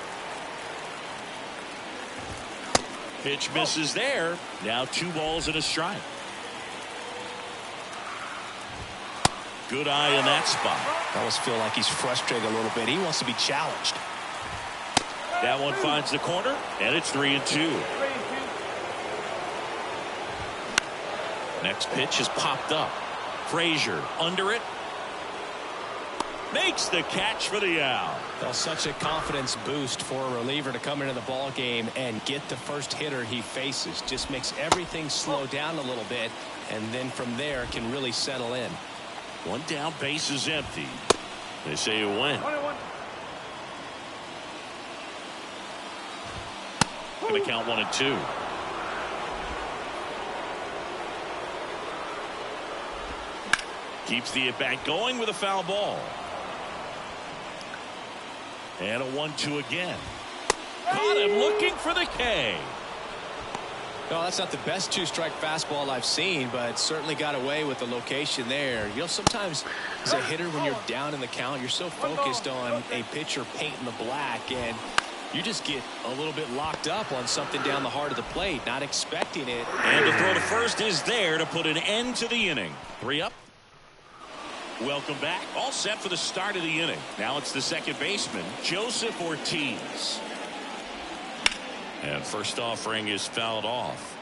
Pitch misses there. Now 2 balls and a strike. Good eye in that spot. I almost feel like he's frustrated a little bit. He wants to be challenged. That one finds the corner, and it's 3-2. Next pitch has popped up. Frazier under it. Makes the catch for the out. Well, such a confidence boost for a reliever to come into the ball game and get the first hitter he faces. Just makes everything slow down a little bit, and then from there can really settle in. One down, base is empty. They say you win. Going to count 1-2. Keeps the at-bat going with a foul ball. And a 1-2 again. Caught him looking for the K. No, that's not the best 2-strike fastball I've seen, but certainly got away with the location there. You know, sometimes as a hitter, when you're down in the count, you're so focused on a pitcher painting the black, and you just get a little bit locked up on something down the heart of the plate, not expecting it. And the throw to first is there to put an end to the inning. 3 up. Welcome back. All set for the start of the inning. Now it's the second baseman, Joseph Ortiz. And first offering is fouled off.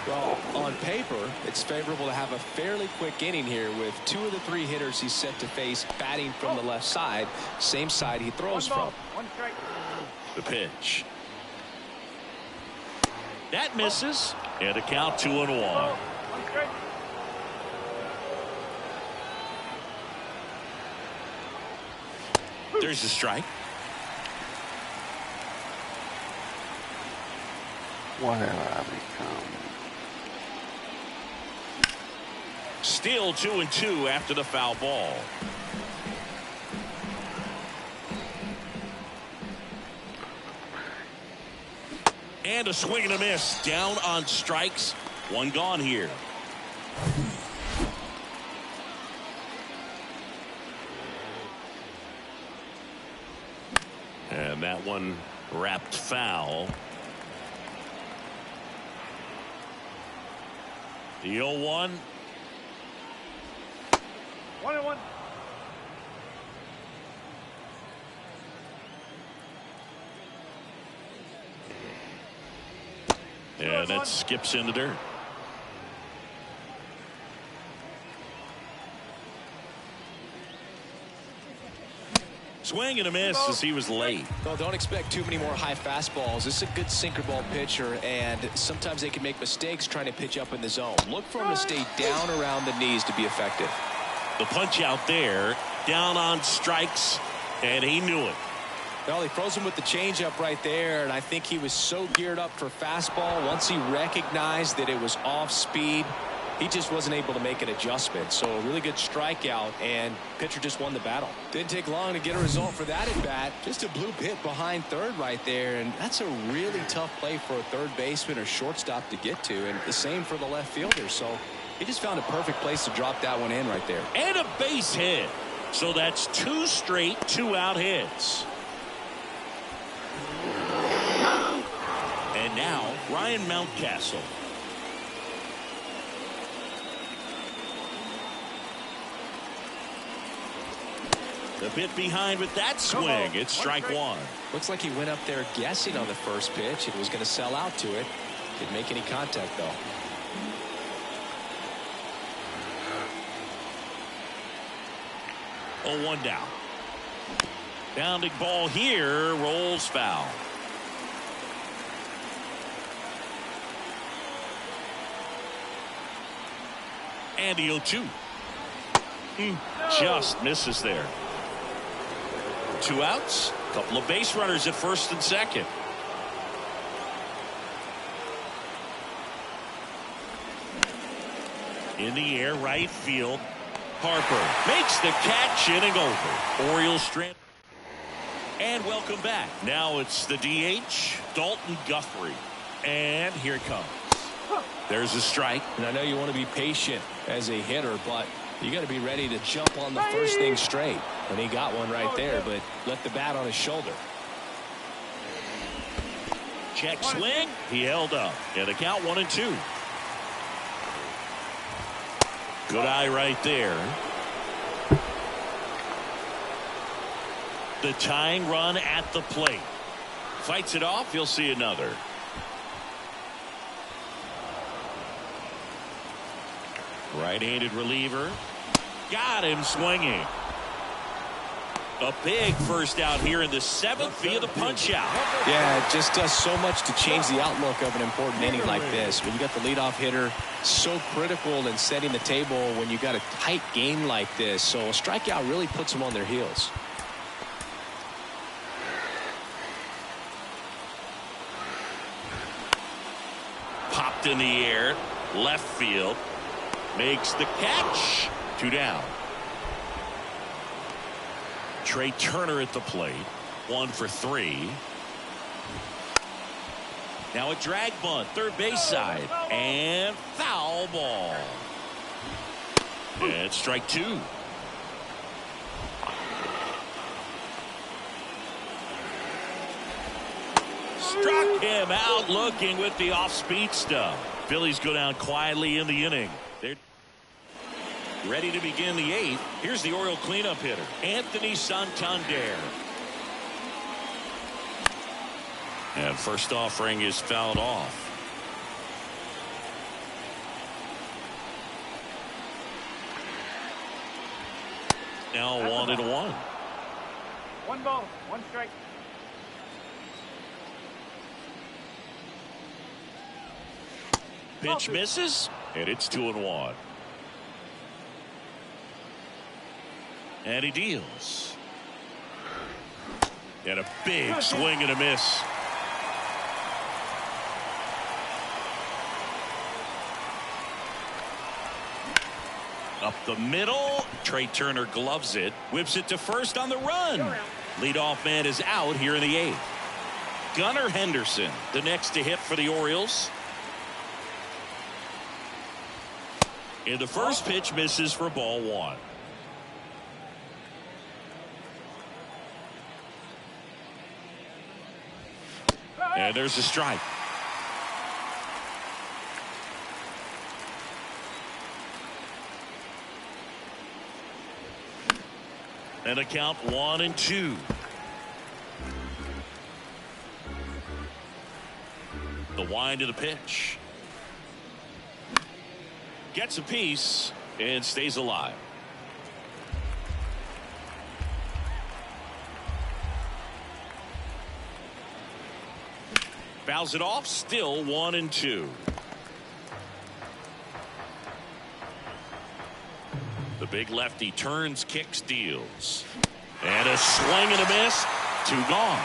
Well, on paper, it's favorable to have a fairly quick inning here with 2 of the 3 hitters he's set to face batting from the left side, same side he throws from. The pitch. That misses, and a count 2-1. There's the strike. What have I become? Still 2-2 after the foul ball. And a swing and a miss. Down on strikes. 1 gone here. And that one wrapped foul. The 0-1. 1-1. Yeah, that skips in the dirt. Swing and a miss as he was late. Well, don't expect too many more high fastballs. This is a good sinker ball pitcher, and sometimes they can make mistakes trying to pitch up in the zone. Look for him to stay down around the knees to be effective. The punch out there, down on strikes, and he knew it. Well, he froze him with the changeup right there, and I think he was so geared up for fastball. Once he recognized that it was off speed, he just wasn't able to make an adjustment. So a really good strikeout, and pitcher just won the battle. Didn't take long to get a result for that at bat. Just a bloop hit behind third right there, and that's a really tough play for a third baseman or shortstop to get to, and the same for the left fielder. So he just found a perfect place to drop that one in right there. And a base hit. So that's 2 straight 2-out hits. And now Ryan Mountcastle. A bit behind with that swing. It's strike one. Looks like he went up there guessing on the first pitch and was going to sell out to it. Didn't make any contact though. Oh, 1 down. Bounding ball here, rolls foul. And the 0-2. Just misses there. 2 outs. Couple of base runners at first and second. In the air, right field. Harper makes the catch, inning over. Orioles strand. And welcome back. Now it's the DH, Dalton Guthrie. And here it comes. There's a strike. And I know you want to be patient as a hitter, but you got to be ready to jump on the first thing straight. And he got one right there, but left the bat on his shoulder. Check swing. He held up. And the count 1-2. Good eye right there. The tying run at the plate. Fights it off. He'll see another. Right-handed reliever. Got him swinging. A big first out here in the 7th via the punch out. Yeah, it just does so much to change the outlook of an important inning like this. When you got the leadoff hitter, so critical in setting the table when you got a tight game like this. So a strikeout really puts them on their heels. Popped in the air, left field. Makes the catch. 2 down. Trey Turner at the plate. 1 for 3. Now a drag bunt, third base side. And foul ball. And strike 2. Struck him out looking with the off-speed stuff. Phillies go down quietly in the inning. They're ready to begin the 8th. Here's the Oriole cleanup hitter, Anthony Santander. And first offering is fouled off. Now 1-1. 1 ball, 1 strike. Pitch misses, and it's 2-1. And he deals. And a big swing and a miss. Up the middle. Trey Turner gloves it. Whips it to first on the run. Leadoff man is out here in the 8th. Gunnar Henderson, the next to hit for the Orioles. And the first pitch misses for ball 1. And there's a strike. And a count 1-2. The wind of the pitch. Gets a piece and stays alive. Fouls it off. Still 1-2. The big lefty turns, kicks, deals. And a swing and a miss. 2 gone.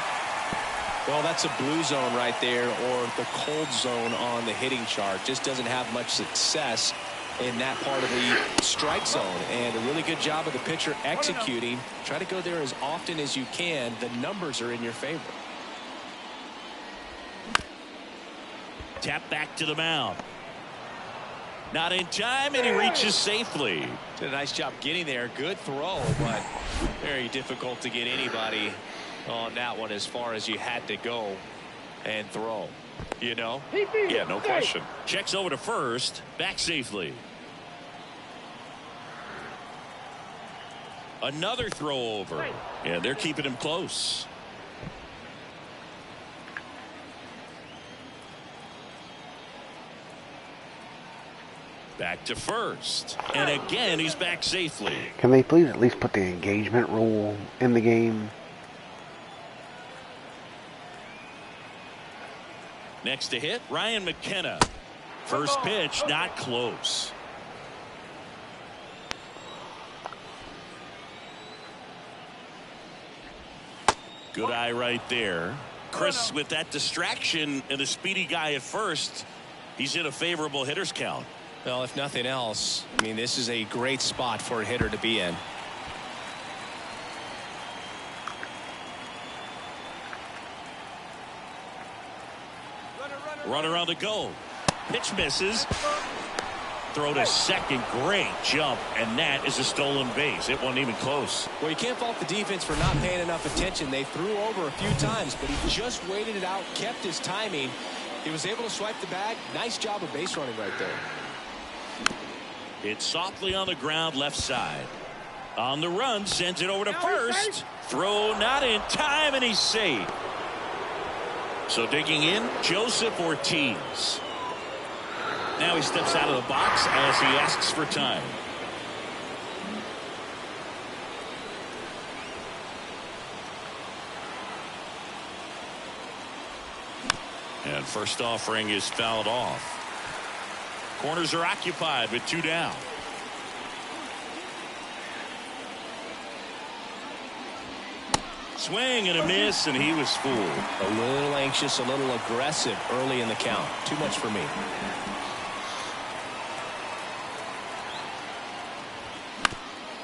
Well, that's a blue zone right there, or the cold zone on the hitting chart. Just doesn't have much success in that part of the strike zone. And a really good job of the pitcher executing. Try to go there as often as you can. The numbers are in your favor. Tap back to the mound. Not in time, and he reaches safely. Did a nice job getting there. Good throw, but very difficult to get anybody on that one as far as you had to go and throw. You know? Yeah, no question. Checks over to first. Back safely. Another throw over. And they're keeping him close. Back to first. And again, he's back safely. Can they please at least put the engagement rule in the game? Next to hit, Ryan McKenna. First pitch, not close. Good eye right there. Chris, with that distraction and a speedy guy at first, he's in a favorable hitter's count. Well, if nothing else, I mean, this is a great spot for a hitter to be in. Runner on the go. Pitch misses. Throw to second. Great jump. And that is a stolen base. It wasn't even close. Well, you can't fault the defense for not paying enough attention. They threw over a few times, but he just waited it out, kept his timing. He was able to swipe the bag. Nice job of base running right there. It's softly on the ground, left side. On the run, sends it over to first. Throw not in time, and he's safe. So digging in, Joseph Ortiz. Now he steps out of the box as he asks for time. And first offering is fouled off. Corners are occupied with 2 down. Swing and a miss, and he was fooled. A little anxious, a little aggressive early in the count. Too much for me.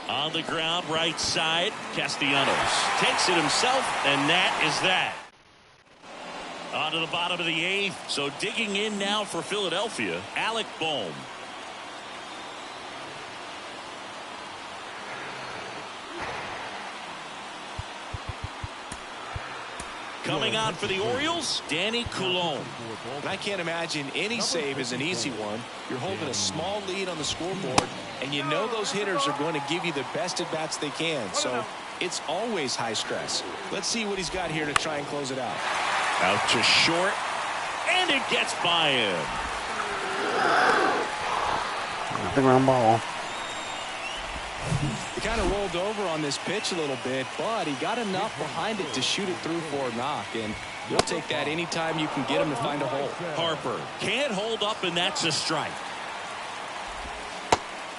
On the ground, right side, Castellanos takes it himself, and that is that. On to the bottom of the 8th. So digging in now for Philadelphia, Alec Bohm. Coming on for the Orioles, Danny Coulombe. And I can't imagine any save is an easy one. You're holding a small lead on the scoreboard, and you know those hitters are going to give you the best at-bats they can. So it's always high stress. Let's see what he's got here to try and close it out. Out to short, and it gets by him. The ground ball. He kind of rolled over on this pitch a little bit, but he got enough behind it to shoot it through for a knock, and you'll take that anytime you can get him to find a hole. Harper can't hold up, and that's a strike.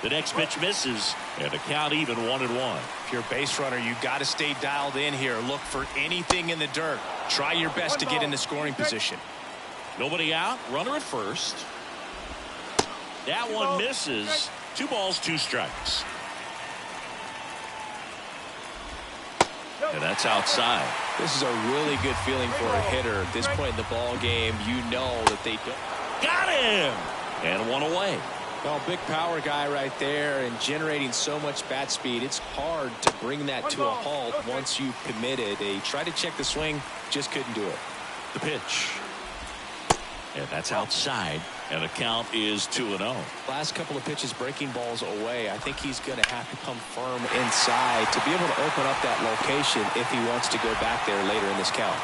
The next pitch misses, and the count even 1-1. If you're a base runner, you got to stay dialed in here. Look for anything in the dirt. Try your best to get into scoring position. Nobody out. Runner at first. That one misses. 2 balls, 2 strikes. And that's outside. This is a really good feeling for a hitter. At this point in the ball game, you know that they don't. Got him! And 1 away. Well, big power guy right there and generating so much bat speed. It's hard to bring that to a halt once you've committed. They tried to check the swing, just couldn't do it. The pitch. And that's outside. And the count is 2-0. Last couple of pitches breaking balls away. I think he's going to have to come firm inside to be able to open up that location if he wants to go back there later in this count.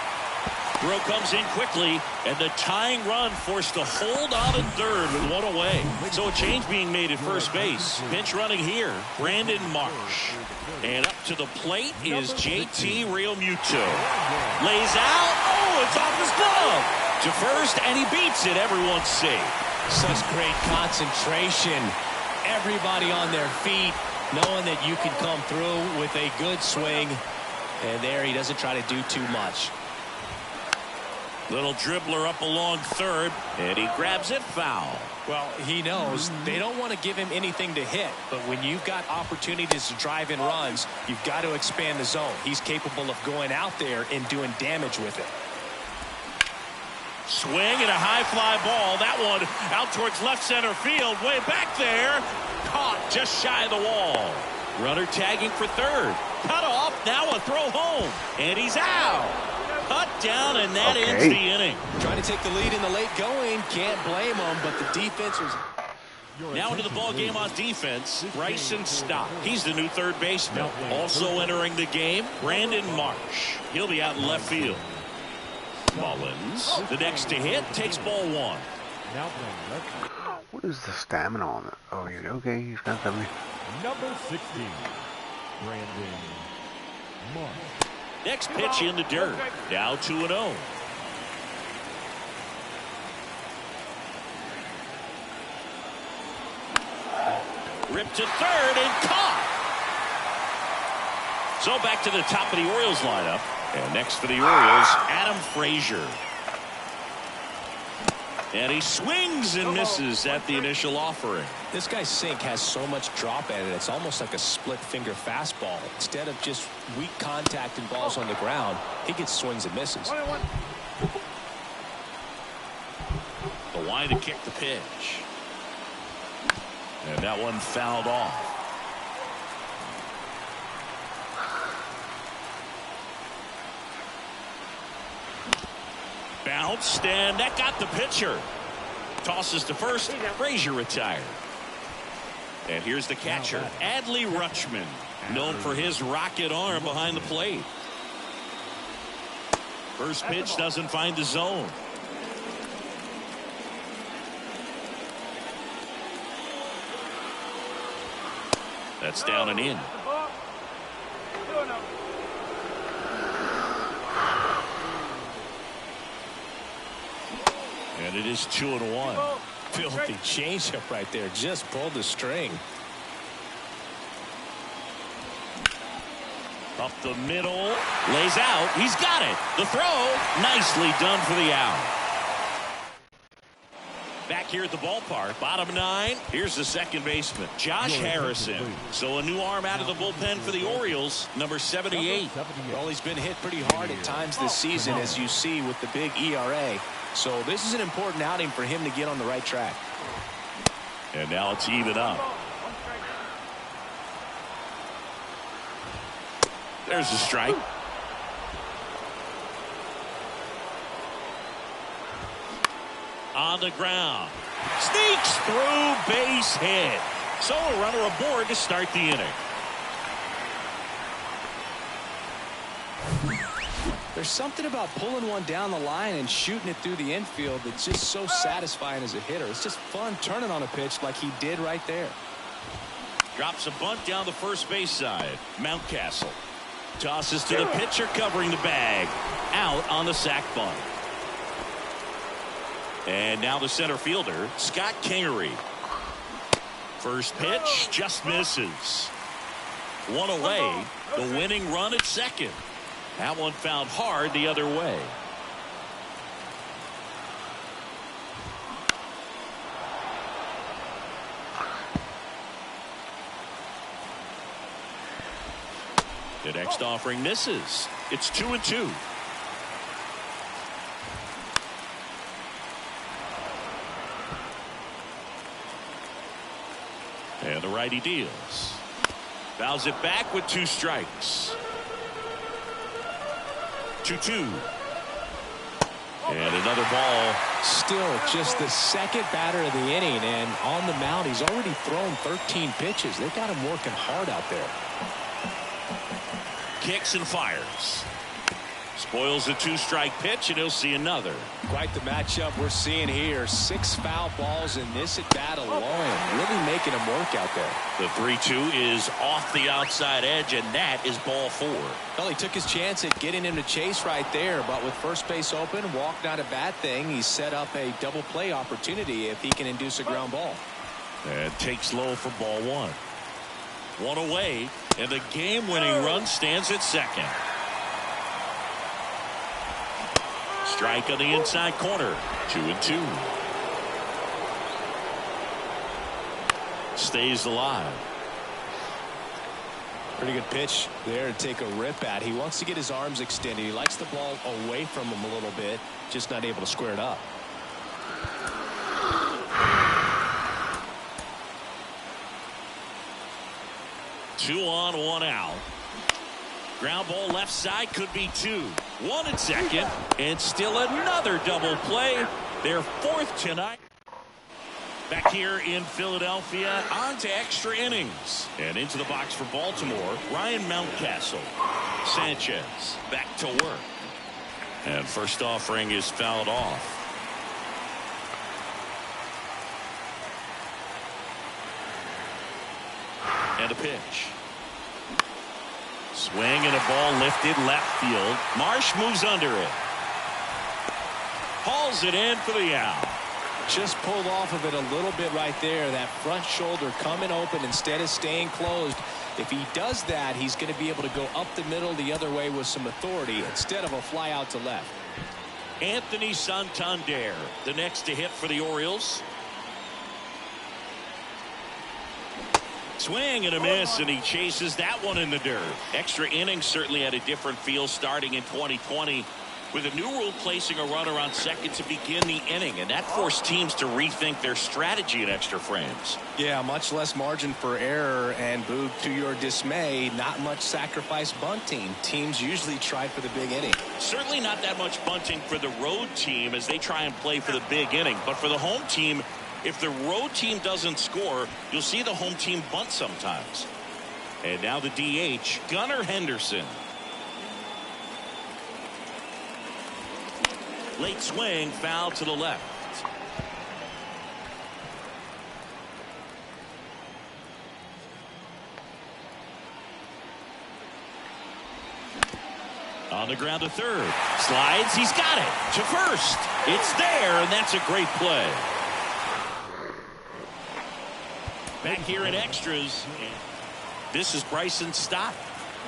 Throw comes in quickly, and the tying run forced to hold on at third with 1 away. So a change being made at first base. Pinch running here, Brandon Marsh. And up to the plate is JT Realmuto. Lays out. Oh, it's off his glove. To first, and he beats it. Everyone's safe. Such great concentration. Everybody on their feet, knowing that you can come through with a good swing. And there he doesn't try to do too much. Little dribbler up along third, and he grabs it foul. Well, he knows they don't want to give him anything to hit, but when you've got opportunities to drive in runs, you've got to expand the zone. He's capable of going out there and doing damage with it. Swing and a high fly ball. That one out towards left center field. Way back there. Caught just shy of the wall. Runner tagging for third. Cut off. Now a throw home. And he's out. Cut down, and that ends the inning. Trying to take the lead in the late going. Can't blame him, but the defense was... Now into the ball game on defense, Bryson Stott. He's the new third baseman. Also entering the game, Brandon Marsh. He'll be out in left field. Mullins, the next to hit, takes ball one. What is the stamina on it? Oh, okay, he's got something. Number 16, Brandon Marsh. Next pitch in the dirt. Now 2-0. Ripped to third and caught. So back to the top of the Orioles lineup. And next for the Orioles, Adam Frazier. And he swings and misses at the initial offering. This guy's sink has so much drop at it. It's almost like a split finger fastball. Instead of just weak contact and balls on the ground, he gets swings and misses. The line to kick the pitch. And that one fouled off. Bounced, and that got the pitcher. Tosses to first. Frazier retired. And here's the catcher, Adley Rutschman, known for his rocket arm behind the plate. First pitch doesn't find the zone. That's down and in. And it is 2-1. Filthy changeup right there. Just pulled the string. Up the middle. Lays out. He's got it. The throw. Nicely done for the out. Back here at the ballpark. Bottom nine. Here's the second baseman, Josh Harrison. So a new arm out of the bullpen for the Orioles. Number 78. Well, he's been hit pretty hard at times this season, as you see with the big ERA. So this is an important outing for him to get on the right track. And now it's even up. There's the strike. On the ground. Sneaks through, base hit. So a runner aboard to start the inning. There's something about pulling one down the line and shooting it through the infield that's just so satisfying as a hitter. It's just fun turning on a pitch like he did right there. Drops a bunt down the first base side. Mountcastle tosses to the pitcher covering the bag. Out on the sac bunt. And now the center fielder, Scott Kingery. First pitch just misses. One away. The winning run at second. That one found hard the other way. The next offering misses. It's 2-2. And the righty deals. Fouls it back with 2 strikes. 2-2. And another ball. Still just the second batter of the inning, and on the mound he's already thrown 13 pitches. They've got him working hard out there. Kicks and fires. Boyle's a 2-strike pitch, and he'll see another. Quite the matchup we're seeing here. 6 foul balls in this at bat alone. Really making him work out there. The 3-2 is off the outside edge, and that is ball 4. Well, he took his chance at getting him to chase right there, but with first base open, walk not a bad thing. He set up a double play opportunity if he can induce a ground ball. And takes low for ball 1. 1 away, and the game-winning run stands at second. Strike on the inside corner. 2-2. Stays alive. Pretty good pitch there to take a rip at. He wants to get his arms extended. He likes the ball away from him a little bit, just not able to square it up. Two on, 1 out. Ground ball left side, could be 2. 1 at second, and still another double play. Their 4th tonight. Back here in Philadelphia, on to extra innings. And into the box for Baltimore, Ryan Mountcastle. Sanchez back to work. And first offering is fouled off. And a pitch. Swing and a ball lifted left field. Marsh moves under it. Hauls it in for the out. Just pulled off of it a little bit right there. That front shoulder coming open instead of staying closed. If he does that, he's going to be able to go up the middle the other way with some authority instead of a fly out to left. Anthony Santander, the next to hit for the Orioles. Swing and a miss, and he chases that one in the dirt. Extra innings certainly had a different feel starting in 2020 with a new rule placing a runner on second to begin the inning, and that forced teams to rethink their strategy in extra frames. Yeah, much less margin for error, and Boog, to your dismay, not much sacrifice bunting. Teams usually try for the big inning. Certainly not that much bunting for the road team as they try and play for the big inning, but for the home team, if the road team doesn't score, you'll see the home team bunt sometimes. And now the DH, Gunnar Henderson. Late swing, foul to the left. On the ground to third. Slides, he's got it. To first. It's there, and that's a great play. Back here in extras. This is Bryson Stott.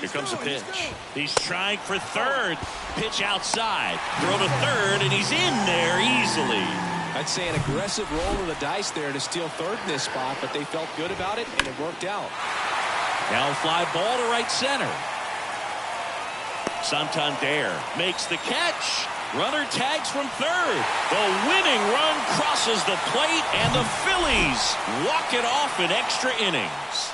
Here comes the pitch. He's trying for third. Pitch outside. Throw to third, and he's in there easily. I'd say an aggressive roll of the dice there to steal third in this spot, but they felt good about it, and it worked out. Now fly ball to right center. Santander makes the catch. Runner tags from third. The winning run crosses the plate, and the Phillies walk it off in extra innings.